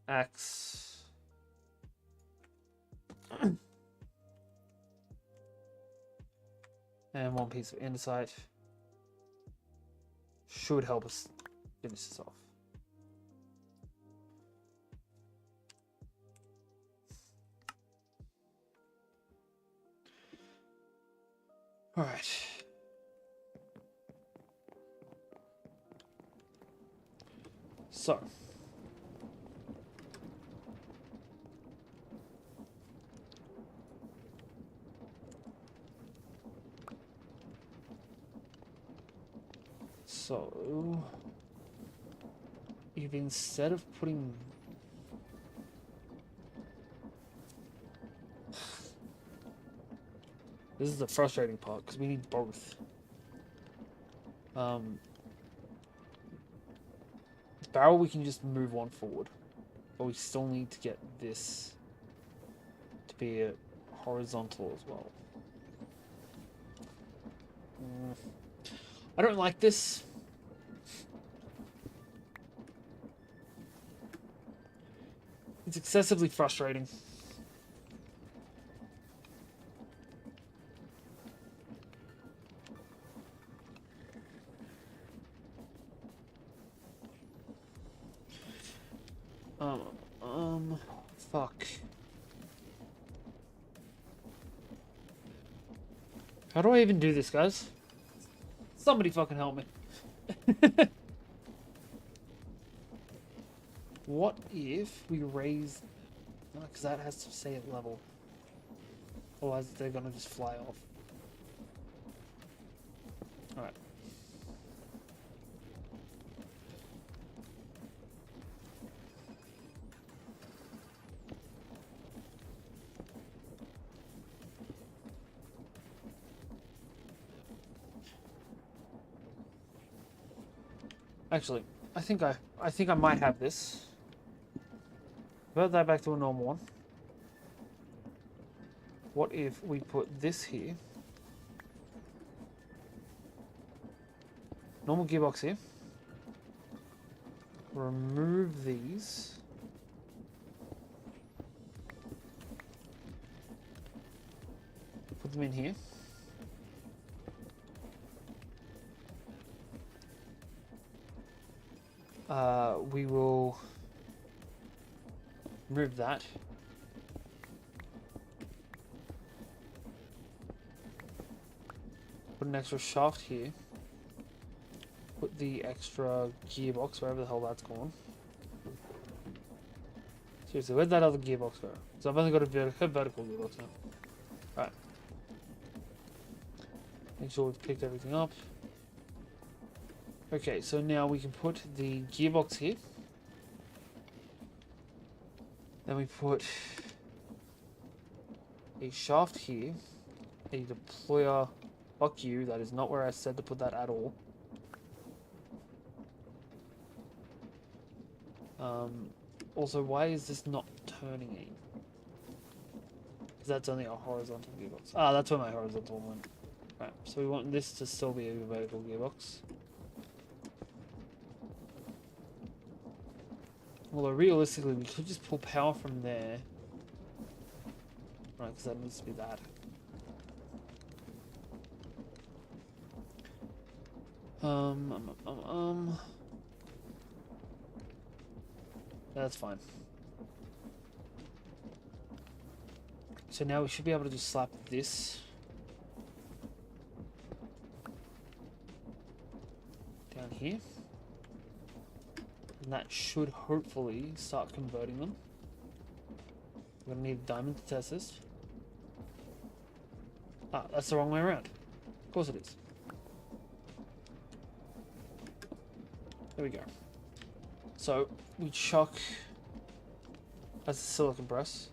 Axe. And 1 piece of andesite. Should help us finish this off. Alright. So. So, if instead of putting... This is the frustrating part, because we need both. Barrel we can just move one forward, but we still need to get this to be a horizontal as well. I don't like this. It's excessively frustrating. Fuck. How do I even do this, guys? Somebody fucking help me. What if we raise... No, because that has to stay at level. Otherwise they're gonna just fly off. Alright. Actually, I think I might have this. Convert that back to a normal one. What if we put this here? Normal gearbox here. Remove these. Put them in here. We will remove that. Put an extra shaft here. Put the extra gearbox wherever the hell that's gone. Seriously, where'd that other gearbox go? So I've only got a vertical gearbox now. Right. Make sure we've picked everything up. Okay, so now we can put the gearbox here. Then we put a shaft here, a deployer Fuck you, that is not where I said to put that at all. Also, why is this not turning any? Because that's only a horizontal gearbox. Ah, that's where my horizontal one went. Right, so we want this to still be a vertical gearbox. Although realistically, we could just pull power from there. Right, because that needs to be that. That's fine. So now we should be able to just slap this down here. And that should hopefully start converting them. We're gonna need a diamond to test this. Ah, that's the wrong way around. Of course it is. There we go. So we chuck. That's a silicon press.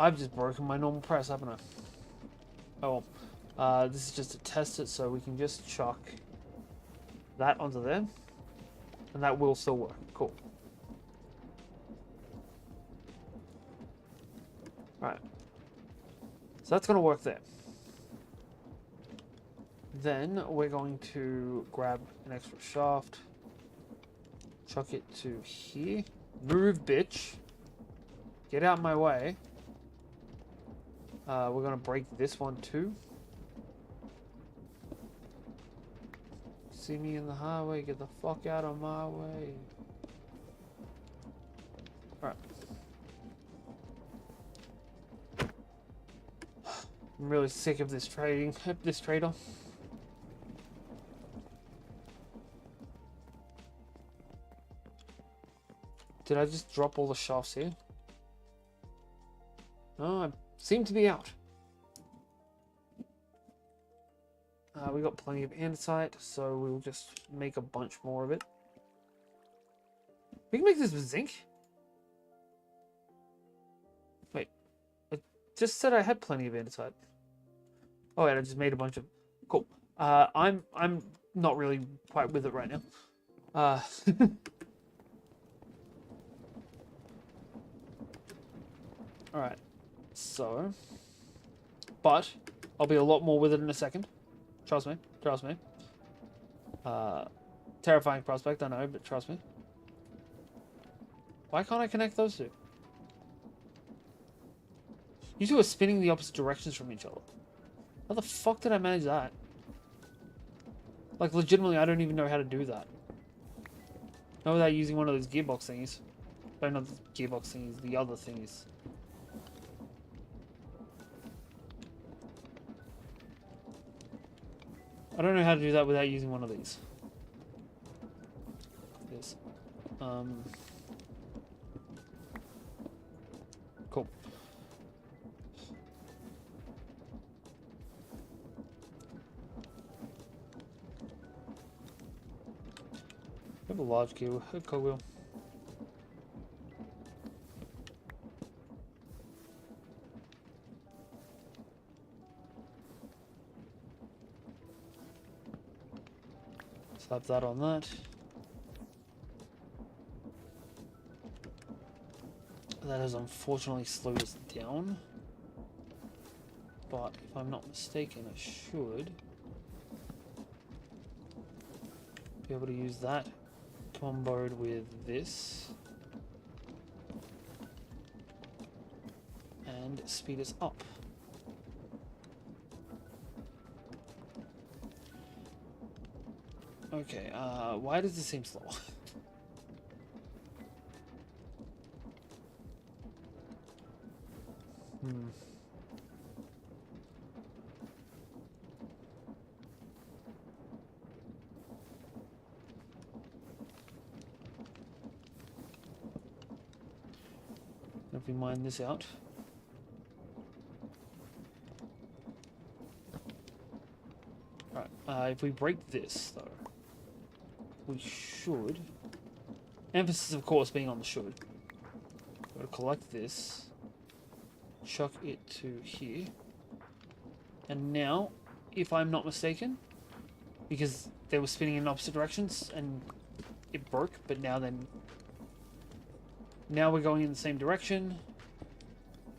I've just broken my normal press, haven't I? Oh well. This is just to test it, so we can just chuck that onto there. And that will still work. Cool. Right. So that's going to work there. Then we're going to grab an extra shaft. Chuck it to here. Move, bitch. Get out of my way. We're going to break this one too. See me in the highway, get the fuck out of my way. Alright. I'm really sick of this trader. Did I just drop all the shafts here? No, I seem to be out. We got plenty of andesite, so we'll just make a bunch more of it. We can make this with zinc. Wait, I just said I had plenty of andesite. Oh, and I just made a bunch of. Cool. I'm not really quite with it right now. All right. So, but I'll be a lot more with it in a second. Trust me. Trust me. Terrifying prospect, I know, but trust me. Why can't I connect those two? You two are spinning the opposite directions from each other. How the fuck did I manage that? Like, legitimately, I don't even know how to do that. Not without using one of those gearbox thingies. Sorry, not the gearbox thingies, the other thingies. I don't know how to do that without using one of these. This. Cool. I have a large cogwheel. Slap that on that. That has unfortunately slowed us down. But if I'm not mistaken, I should be able to use that comboed with this and speed us up. Okay, why does this seem slow? If we mine this out. Right, if we break this, though, we should... Emphasis, of course, being on the should. We're going to collect this, chuck it to here, and now if I'm not mistaken, because they were spinning in opposite directions and it broke. But now we're going in the same direction,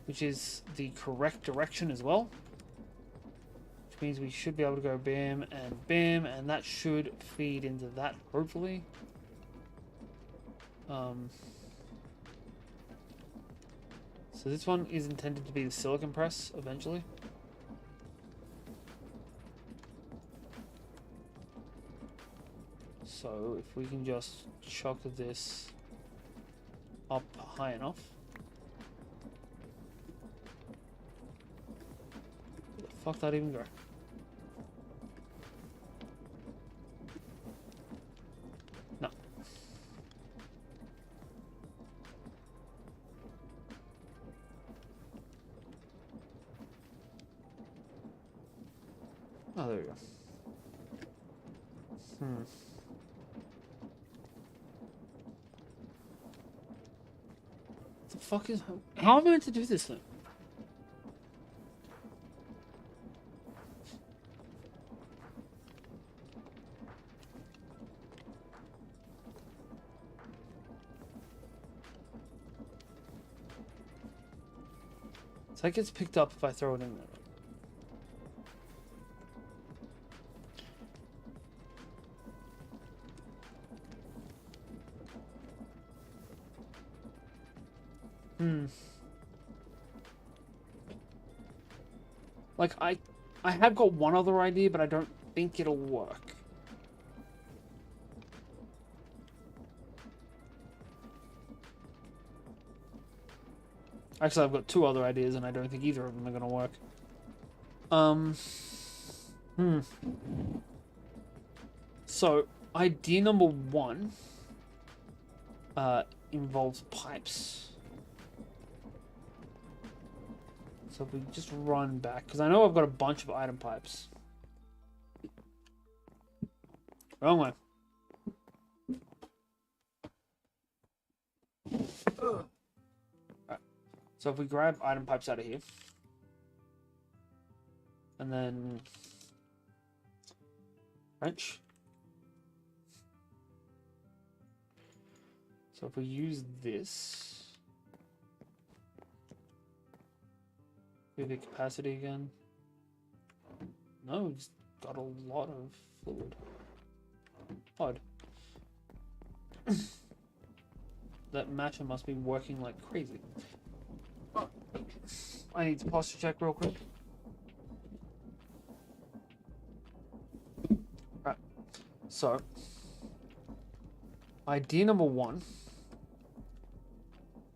which is the correct direction as well. Which means we should be able to go bam, and that should feed into that, hopefully. So this one is intended to be the silicon press eventually. So if we can just chuck this up high enough. Where the fuck did that even go? No. Oh, there we go. What the fuck is... How am I meant to do this thing? So that gets picked up if I throw it in there. Like, I have got one other idea, but I don't think it'll work. Actually, I've got two other ideas, and I don't think either of them are going to work. So, idea number one involves pipes. So if we just run back, because I know I've got a bunch of item pipes. Wrong way. Alright. So if we grab item pipes out of here, and then wrench. So if we use this, the capacity again. No, we've just got a lot of fluid. Odd. That masher must be working like crazy. I need to posture check real quick. Right. So, idea number one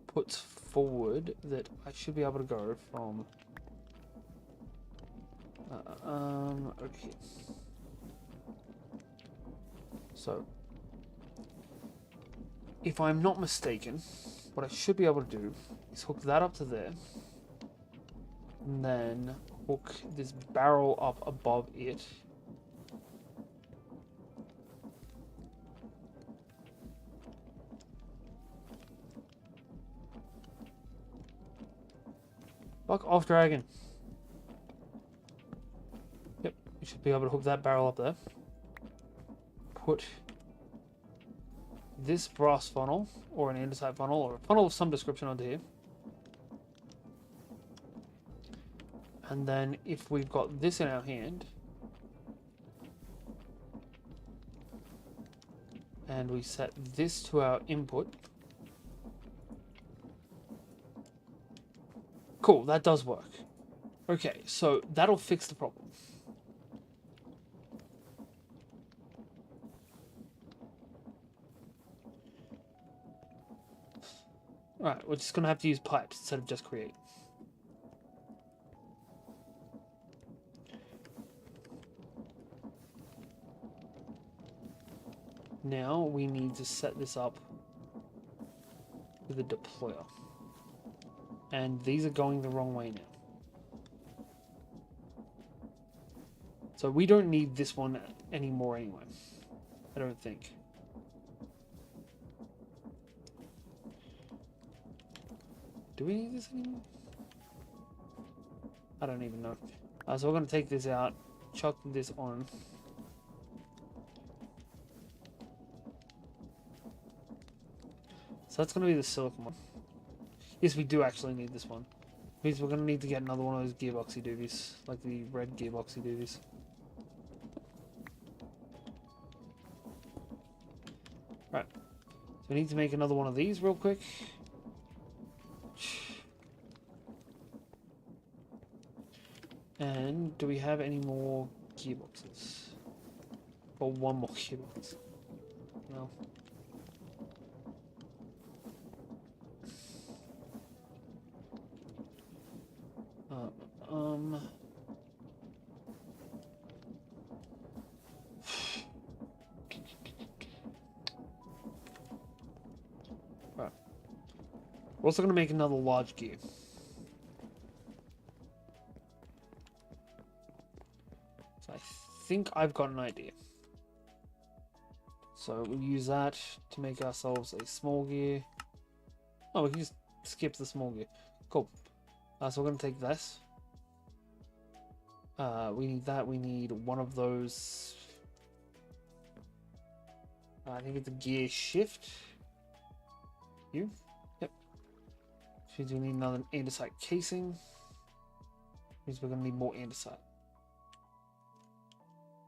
puts forward that I should be able to go from okay. So, if I'm not mistaken, what I should be able to do is hook that up to there, and then hook this barrel up above it. Fuck off, dragon. Yep, we should be able to hook that barrel up there. Put this brass funnel, or an andesite funnel, or a funnel of some description onto here. And then if we've got this in our hand, and we set this to our input. Cool, that does work. Okay, so that'll fix the problem. Alright, we're just gonna have to use pipes instead of just create. Now we need to set this up with a deployer. And these are going the wrong way now. So we don't need this one anymore anyway. I don't think. Do we need this anymore? I don't even know. So we're going to take this out, chuck this on. So that's going to be the silicon one. Yes, we do actually need this one. Means we're going to need to get another one of those gearboxy doobies. Like the red gearboxy doobies. Right. So we need to make another one of these real quick. And do we have any more gearboxes? Or one more gearbox? No. Um. Right. We're also going to make another large gear. So I think I've got an idea. So we'll use that to make ourselves a small gear. Oh, we can just skip the small gear. Cool. So we're going to take this. We need that. We need one of those. I think it's a gear shift. You? Yep. Which means we need another andesite casing. Which means we're going to need more andesite.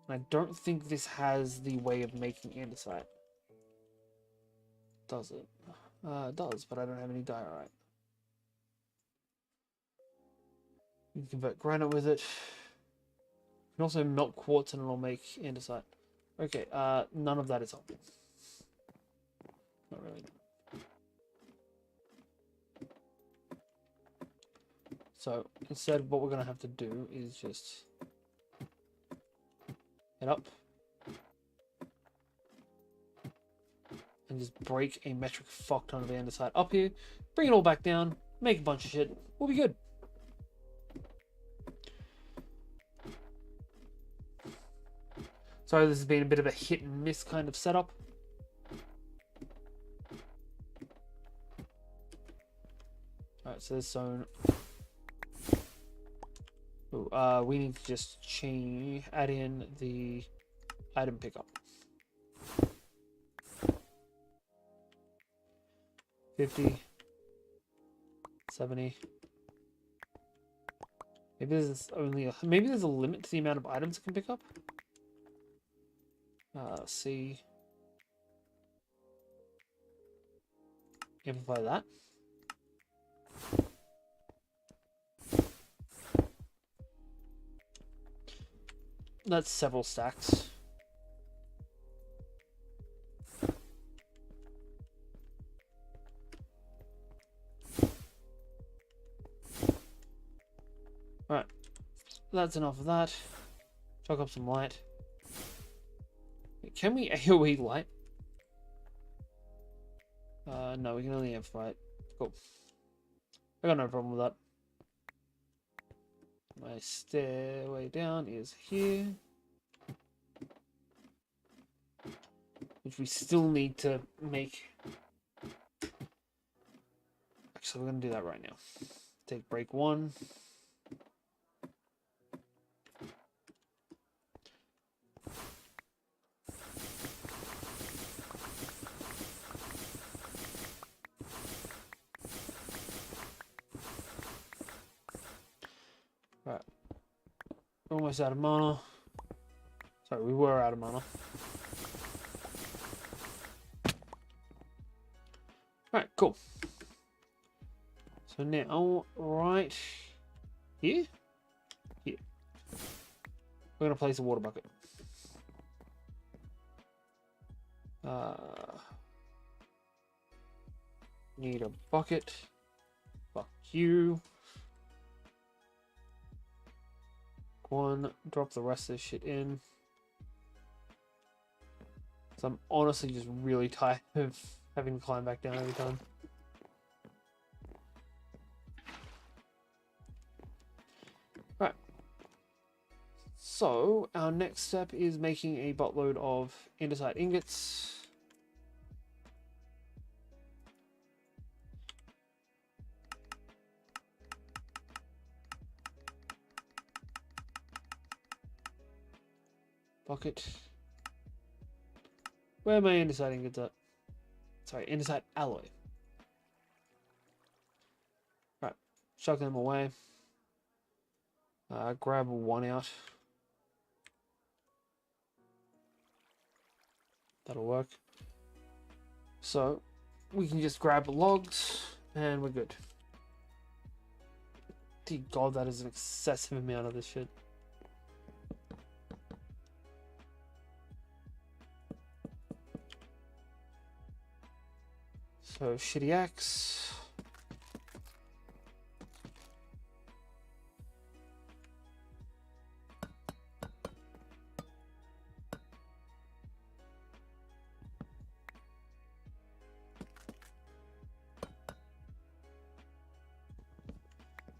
And I don't think this has the way of making andesite. Does it? It does, but I don't have any diorite. You can convert granite with it. You can also melt quartz and it'll make andesite. Okay, none of that is helpful. Not really. So instead, what we're going to have to do is just head up and just break a metric fuck ton of andesite up here, bring it all back down, make a bunch of shit. We'll be good. Sorry, this has been a bit of a hit and miss kind of setup. Alright, so this zone. Ooh, we need to just add in the item pickup. 50, 70. Maybe maybe there's a limit to the amount of items it can pick up. C. Amplify that. That's several stacks. Alright. That's enough of that. Chuck up some light. Can we AoE light? No, we can only amplify it. Cool. I got no problem with that. My stairway down is here. Which we still need to make. Actually, we're going to do that right now. Take break 1. Right. We're almost out of mana. Sorry, we were out of mana. Alright, cool. So now, right here? Here. We're going to place a water bucket. Need a bucket. Fuck you. One, drop the rest of this shit in. So I'm honestly just really tired of having to climb back down every time. Right. So our next step is making a buttload of andesite ingots. bucket. Where am I andesite ingots at? Sorry, andesite alloy. Right, chuck them away. Grab one out. That'll work. So we can just grab the logs and we're good. Dear God, that is an excessive amount of this shit. So shitty axe.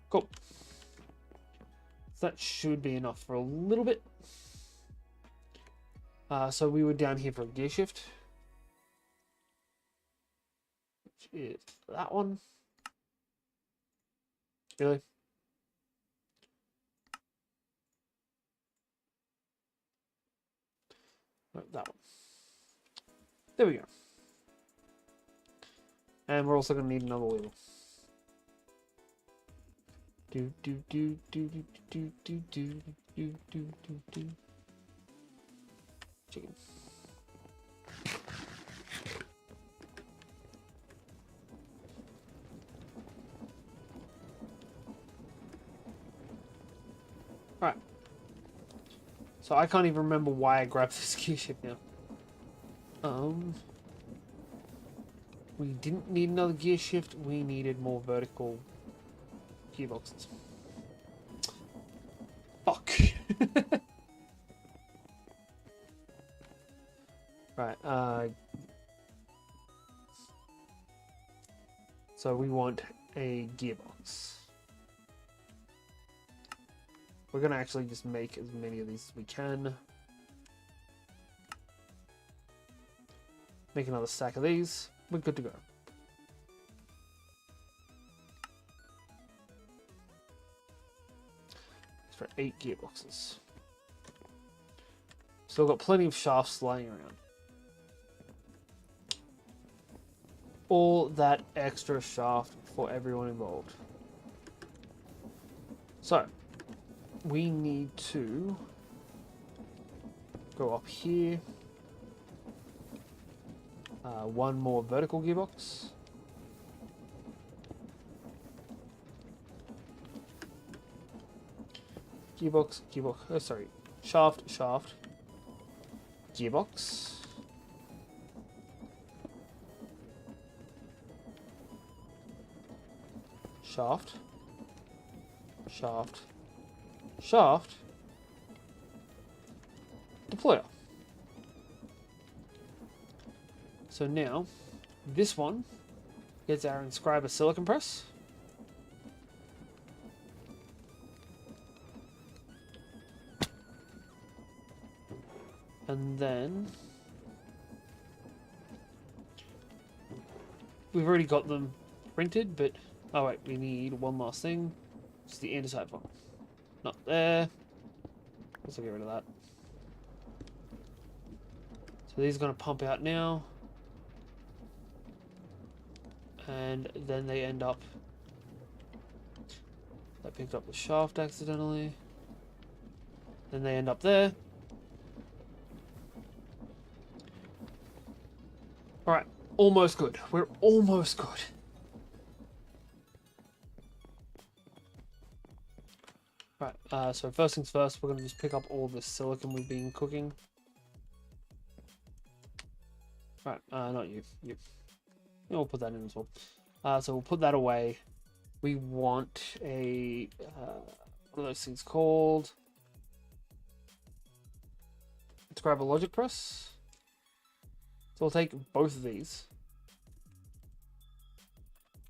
Cool. That should be enough for a little bit. So we were down here for a gear shift. Which is that one. Really? No, that one. There we go. And we're also going to need another wheel. Do do do do do do do do do do do do. Chicken. All right. So I can't even remember why I grabbed this gear shift now. We didn't need another gear shift. We needed more vertical gearboxes. Fuck. Right. So we want a gearbox. We're gonna actually just make as many of these as we can. Make another stack of these. We're good to go. It's for 8 gearboxes. Still got plenty of shafts lying around. All that extra shaft for everyone involved. So, we need to go up here. One more vertical gearbox. Gearbox, oh sorry, shaft, gearbox. Shaft, deployer. So now, this one gets our inscriber silicon press. And then we've already got them printed, but oh wait, we need one last thing. It's the andesite one. Not there. Let's get rid of that. So these are going to pump out now. And then they end up... I picked up the shaft accidentally. Then they end up there. Alright, almost good. We're almost good. Right, so first things first, we're going to just pick up all the silicon we've been cooking. Right, not you. You. We'll put that in as well. So we'll put that away. We want a... what are those things called? Let's grab a logic press. So we'll take both of these.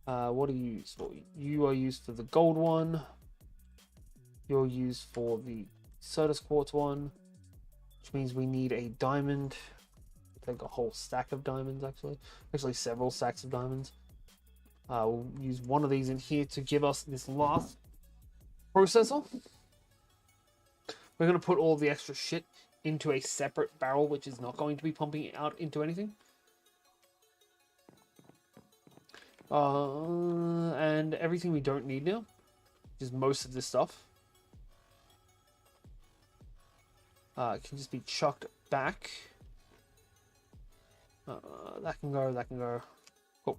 What do you use for? You are used for the gold one. You're used for the Certus quartz one, which means we need a diamond. Take a whole stack of diamonds, actually several stacks of diamonds. We'll use one of these in here to give us this last processor. We're going to put all the extra shit into a separate barrel, which is not going to be pumping out into anything. And everything we don't need now, which is most of this stuff, can just be chucked back. That can go, that can go. Cool.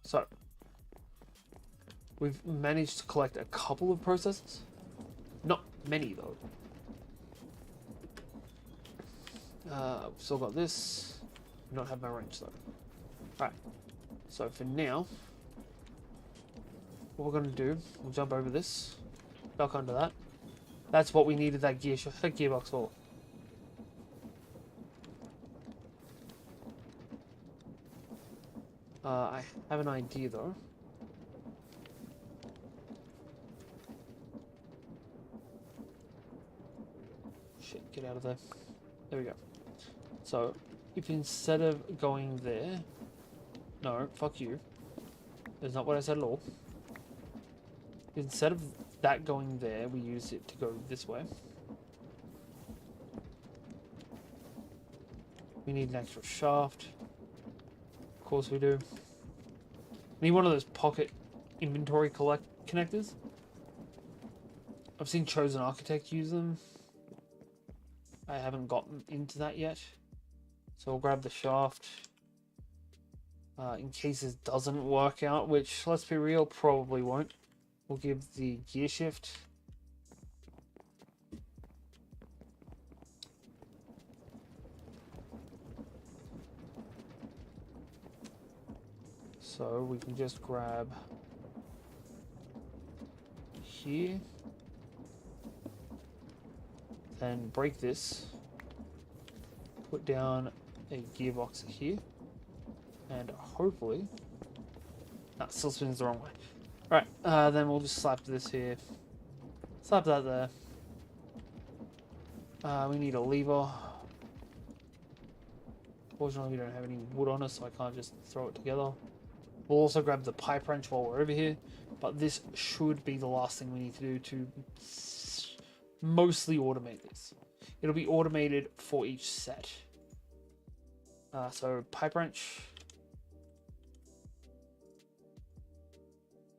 So, we've managed to collect a couple of processes. Not many, though. We've still got this. Not have my wrench, though. Alright. So, for now, what we're going to do, we'll jump over this. Duck under that. That's what we needed that gearbox for. I have an idea, though. Shit, get out of there. There we go. So, if instead of going there... No, fuck you. That's not what I said at all. Instead of that going there, we use it to go this way. We need an extra shaft. Of course we do. Need one of those pocket inventory connectors. I've seen Chosen Architect use them. I haven't gotten into that yet. So we'll grab the shaft. In case this doesn't work out, which, let's be real, probably won't. We'll give the gear shift. So we can just grab here. Then break this. Put down a gearbox here. And hopefully... That still spins the wrong way. Alright, then we'll just slap this here. Slap that there. We need a lever. Fortunately, we don't have any wood on us, so I can't just throw it together. We'll also grab the pipe wrench while we're over here. But this should be the last thing we need to do to mostly automate this. It'll be automated for each set. So, pipe wrench.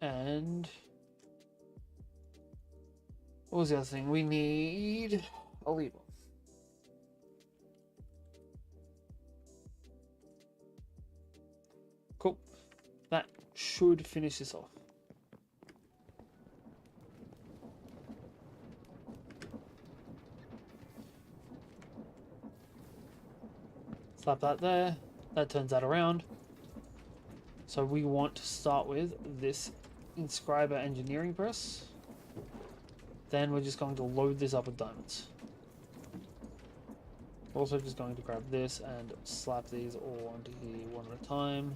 And what was the other thing? We need a lever. Cool. That should finish this off. Slap that there. That turns that around. So we want to start with this inscriber engineering press. Then we're just going to load this up with diamonds. Also just going to grab this and slap these all onto here one at a time.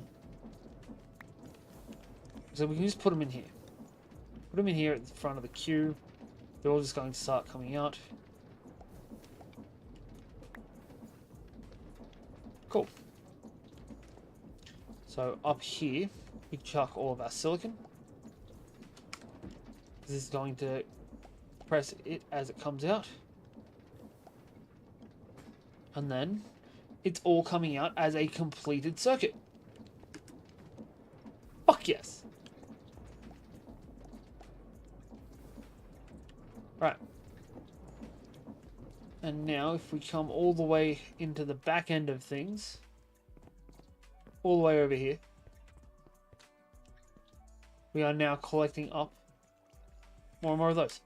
So we can just put them in here. Put them in here at the front of the queue. They're all just going to start coming out. Cool. So up here, we chuck all of our silicon. This is going to press it as it comes out. And then it's all coming out as a completed circuit. Fuck yes. Right. And now if we come all the way into the back end of things, all the way over here, we are now collecting up more and more of those.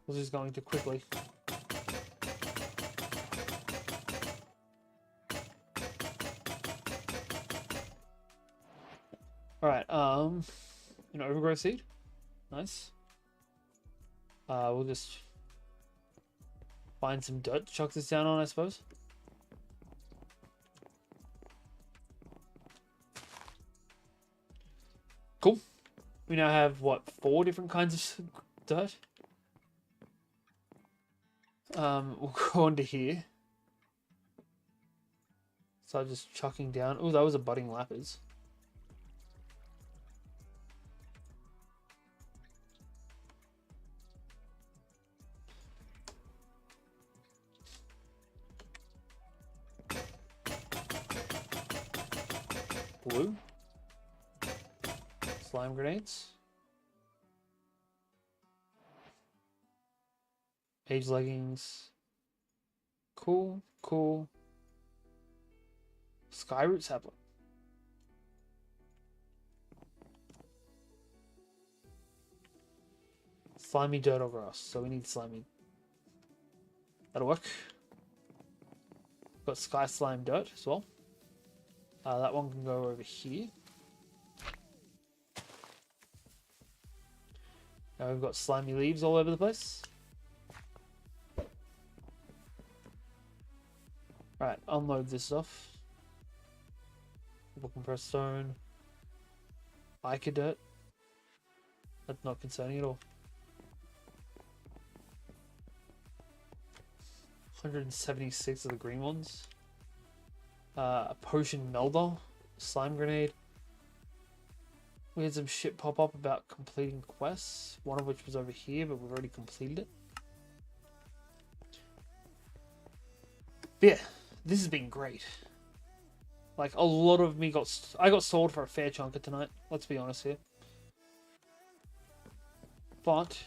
We're just going to quickly Alright, an overgrowth seed. Nice. We'll just find some dirt to chuck this down on, I suppose. Cool. We now have, what, 4 different kinds of dirt? We'll go on to here. So I'm just chucking down. Oh, that was a budding lapis. Blue. Slime grenades. Mage leggings. Cool, cool. Skyroot sapling. Slimy dirt or grass, so we need slimy. That'll work. Got sky slime dirt as well. That one can go over here. Now we've got slimy leaves all over the place. Right, unload this stuff. Compressed stone. Ica dirt. That's not concerning at all. 176 of the green ones. A potion melder. Slime grenade. We had some shit pop up about completing quests. One of which was over here, but we've already completed it. But yeah, this has been great. Like, a lot of me I got sold for a fair chunk of tonight. Let's be honest here. But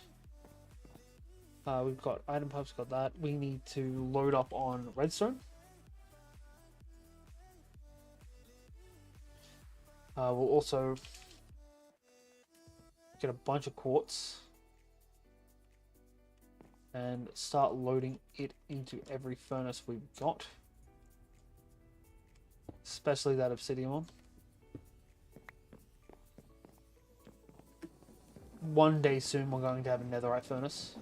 we've got item pipes, got that. We need to load up on redstone. We'll also get a bunch of quartz and start loading it into every furnace we've got. Especially that obsidian one. One day soon we're going to have a netherite furnace.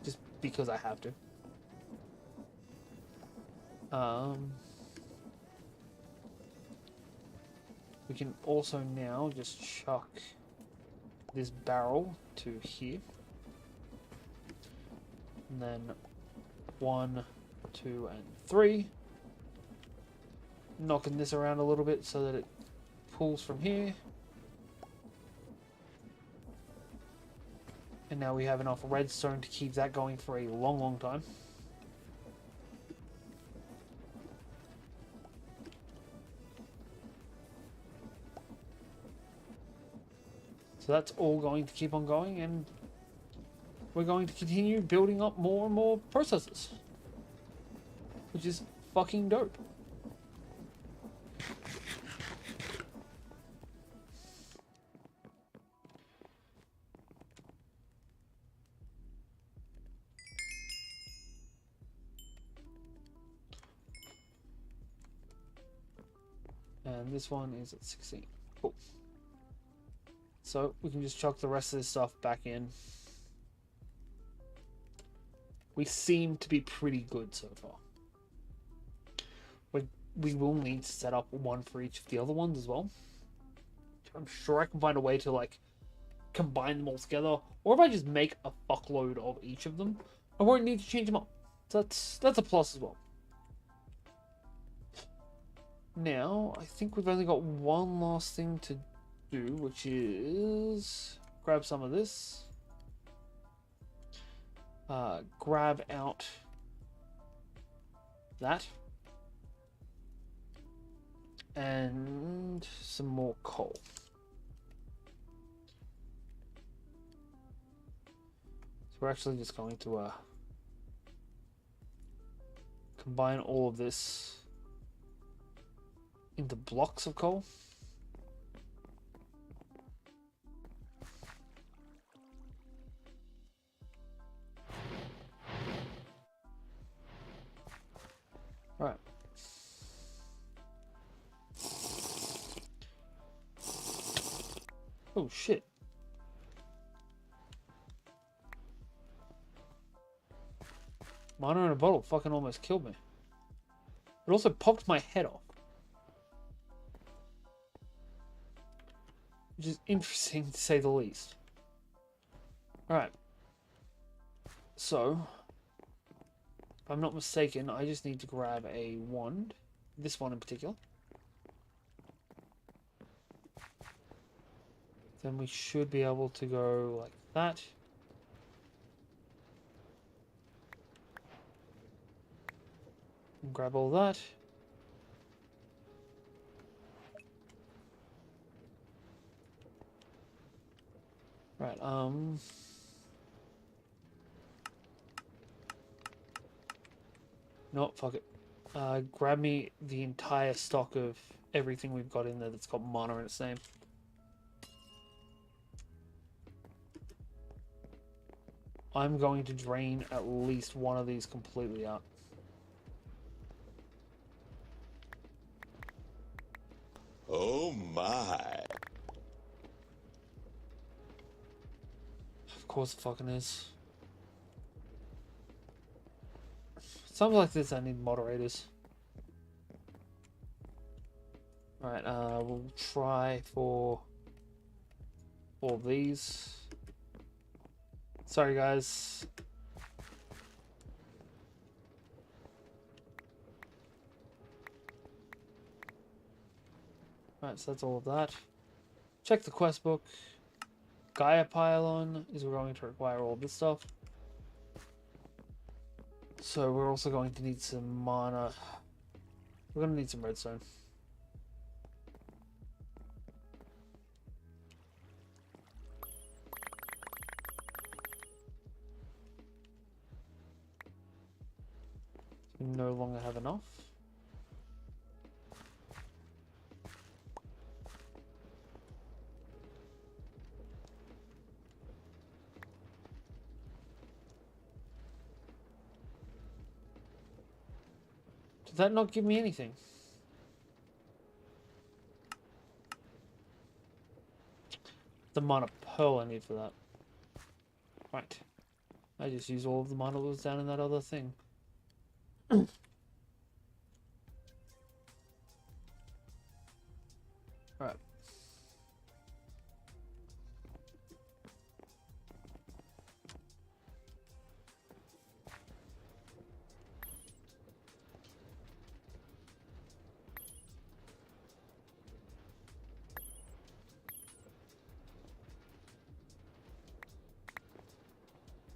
Just because I have to. We can also now just chuck this barrel to here. And then 1, 2, and 3. Knocking this around a little bit so that it pulls from here. And now we have enough redstone to keep that going for a long, long time. So that's all going to keep on going, and we're going to continue building up more and more processors. Which is fucking dope. And this one is at 16. Cool. So we can just chuck the rest of this stuff back in. We seem to be pretty good so far. We will need to set up one for each of the other ones as well. I'm sure I can find a way to like combine them all together, or if I just make a fuckload of each of them, I won't need to change them up. So that's a plus as well. Now, I think we've only got one last thing to do, which is grab some of this. Grab out that. And some more coal. So we're actually just going to combine all of this into blocks of coal. All right. Oh shit. Miner in a bottle fucking almost killed me. It also popped my head off. Which is interesting to say the least. Alright. So, if I'm not mistaken, I just need to grab a wand. This one in particular. Then we should be able to go like that. And grab all that. Right, no, fuck it. Grab me the entire stock of everything we've got in there that's got mana in its name. I'm going to drain at least one of these completely out. Oh my. Of course it fucking is. Something like this, I need moderators. Alright, we'll try for all these. Sorry, guys. Alright, so that's all of that. Check the quest book. Gaia pylon is going to require all this stuff. So we're also going to need some mana. We're going to need some redstone. We no longer have enough. Did that not give me anything? The mana pearl I need for that. Right. I just used all of the mana that was down in that other thing. Alright.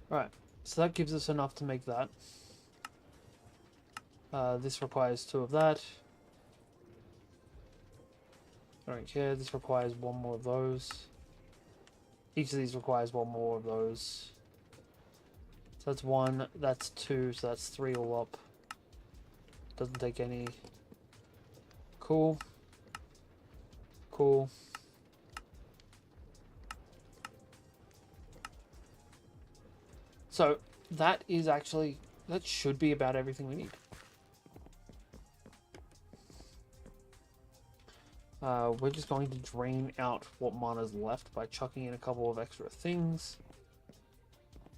Right, so that gives us enough to make that. This requires 2 of that. I don't care, this requires 1 more of those. Each of these requires 1 more of those. So that's 1, that's 2, so that's 3 all up. Doesn't take any. Cool. Cool. So that is actually, that should be about everything we need. We're just going to drain out what mana's left by chucking in a couple of extra things.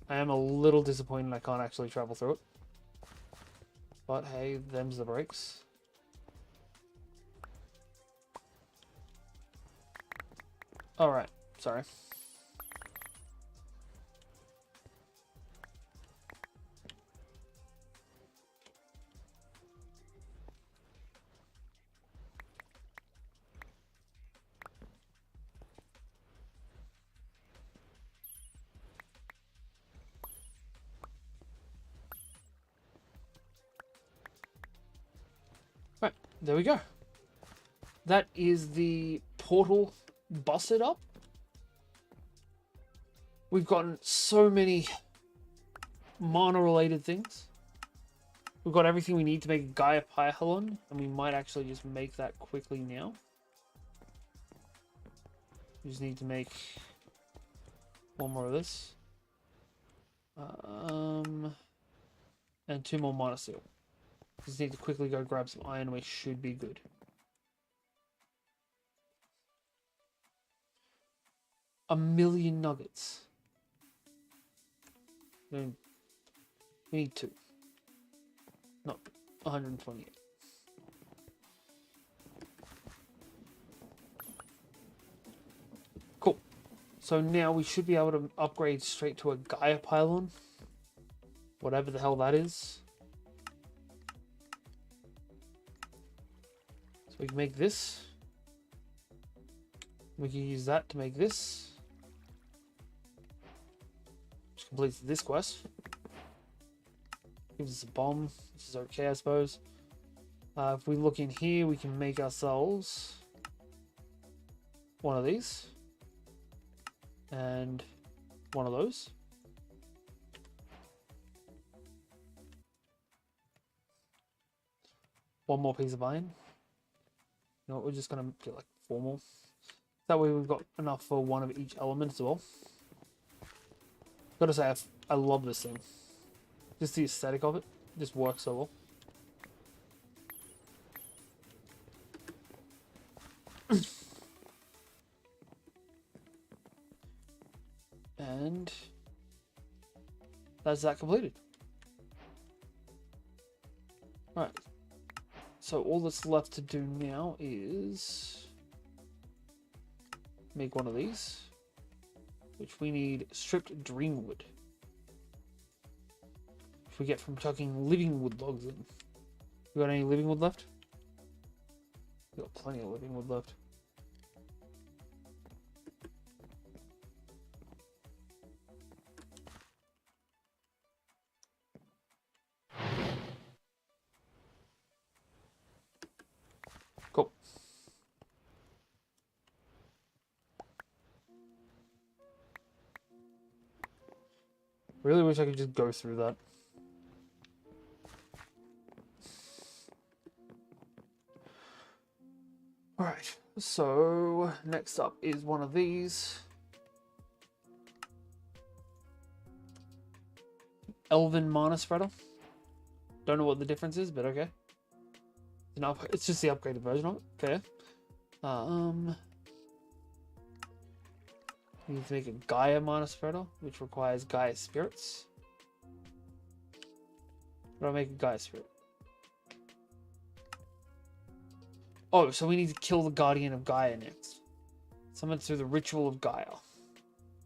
I am a little disappointed I can't actually travel through it. But hey, them's the breaks. Alright, sorry. Right, there we go. That is the portal busted up. We've gotten so many mana-related things. We've got everything we need to make Gaia pylon, and we might actually just make that quickly now. We just need to make 1 more of this. And 2 more mana steel. Just need to quickly go grab some iron, we should be good. A million nuggets. We need 2. Not 128. Cool. So now we should be able to upgrade straight to a Gaia pylon. Whatever the hell that is. So we can make this. We can use that to make this. Which completes this quest. Gives us a bomb, which is okay, I suppose. If we look in here, we can make ourselves 1 of these. And one of those. One more piece of iron. You know what, we're just gonna get like 4 more. That way we've got enough for one of each element as well. Gotta say, I love this thing. Just the aesthetic of it just works so well. And that's that completed. Right. So all that's left to do now is make one of these, which we need stripped dreamwood, which we get from chucking living wood logs in. You got any living wood left? We got plenty of living wood left. Cool. Really wish I could just go through that. Alright, so next up is one of these. Elven mana spreader. Don't know what the difference is, but okay. It's just the upgraded version of it. Fair. We need to make a Gaia mana spreader, which requires Gaia spirits. How do I make a Gaia spirit? Oh, so we need to kill the Guardian of Gaia next. Summon through the Ritual of Gaia.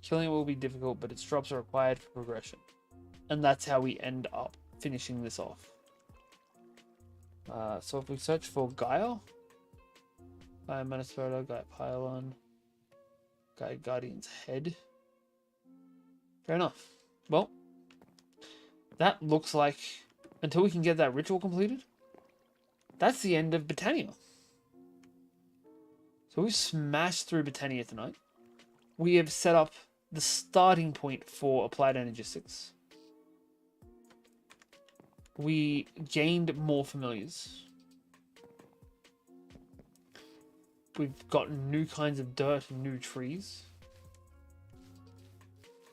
Killing it will be difficult, but its drops are required for progression. And that's how we end up finishing this off. So if we search for Gaia, Gaia mana spreader, Gaia pylon, Gaia Guardian's head. Fair enough. Well, that looks like, until we can get that ritual completed, that's the end of Britannia. So we've smashed through Britannia tonight. We have set up the starting point for applied energistics. We gained more familiars. We've gotten new kinds of dirt and new trees.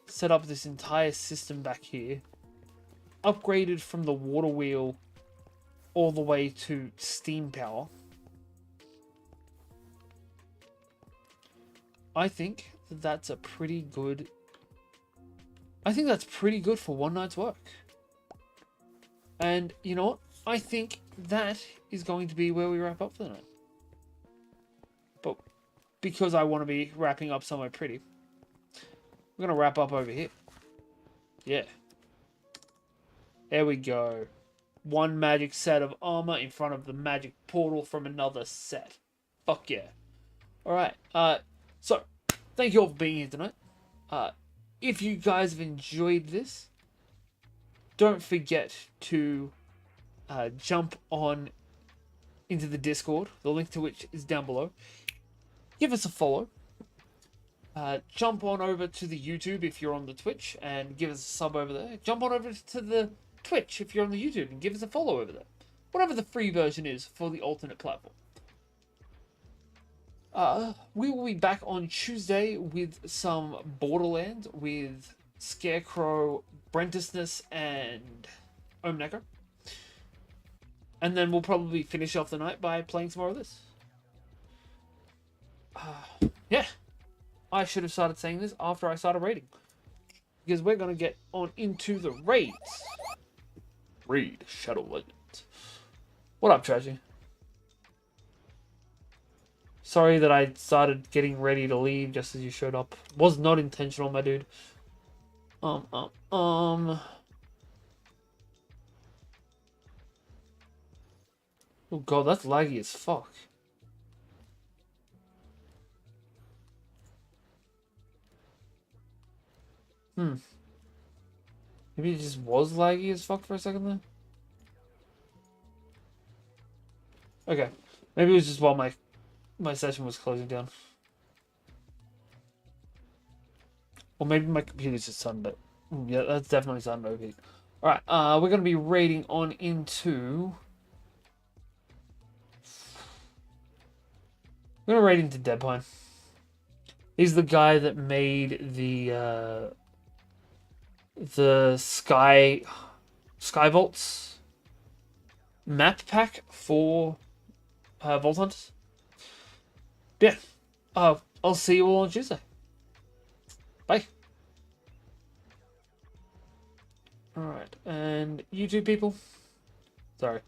Set up this entire system back here. Upgraded from the water wheel all the way to steam power. I think that's a pretty good... I think that's pretty good for one night's work. And you know what? I think that is going to be where we wrap up for the night. But because I want to be wrapping up somewhere pretty, we're going to wrap up over here. Yeah. There we go. One magic set of armor in front of the magic portal from another set. Fuck yeah. Alright. So, thank you all for being here tonight. If you guys have enjoyed this, don't forget to jump on into the Discord, the link to which is down below. Give us a follow. Jump on over to the YouTube if you're on the Twitch and give us a sub over there. Jump on over to the Twitch if you're on the YouTube and give us a follow over there. Whatever the free version is for the alternate platform. We will be back on Tuesday with some Borderlands with Scarecrow, Brentisness, and Omnecker. And then we'll probably finish off the night by playing some more of this. Yeah. I should have started saying this after I started raiding. Because we're going to get on into the raids. Raid Shadow Legends. What up, Tragedy? Sorry that I started getting ready to leave just as you showed up. Was not intentional, my dude. Oh god, that's laggy as fuck. Maybe it just was laggy as fuck for a second there. Okay. Maybe it was just while my session was closing down. Or maybe my computer's just sunburned. Yeah, that's definitely sunburned. Alright, we're going to be raiding on into... We're going to raid into Deadpine. He's the guy that made the Sky Vaults map pack for Vault Hunters. Yeah. I'll see you all on Tuesday. Bye. Alright, and you two people. Sorry.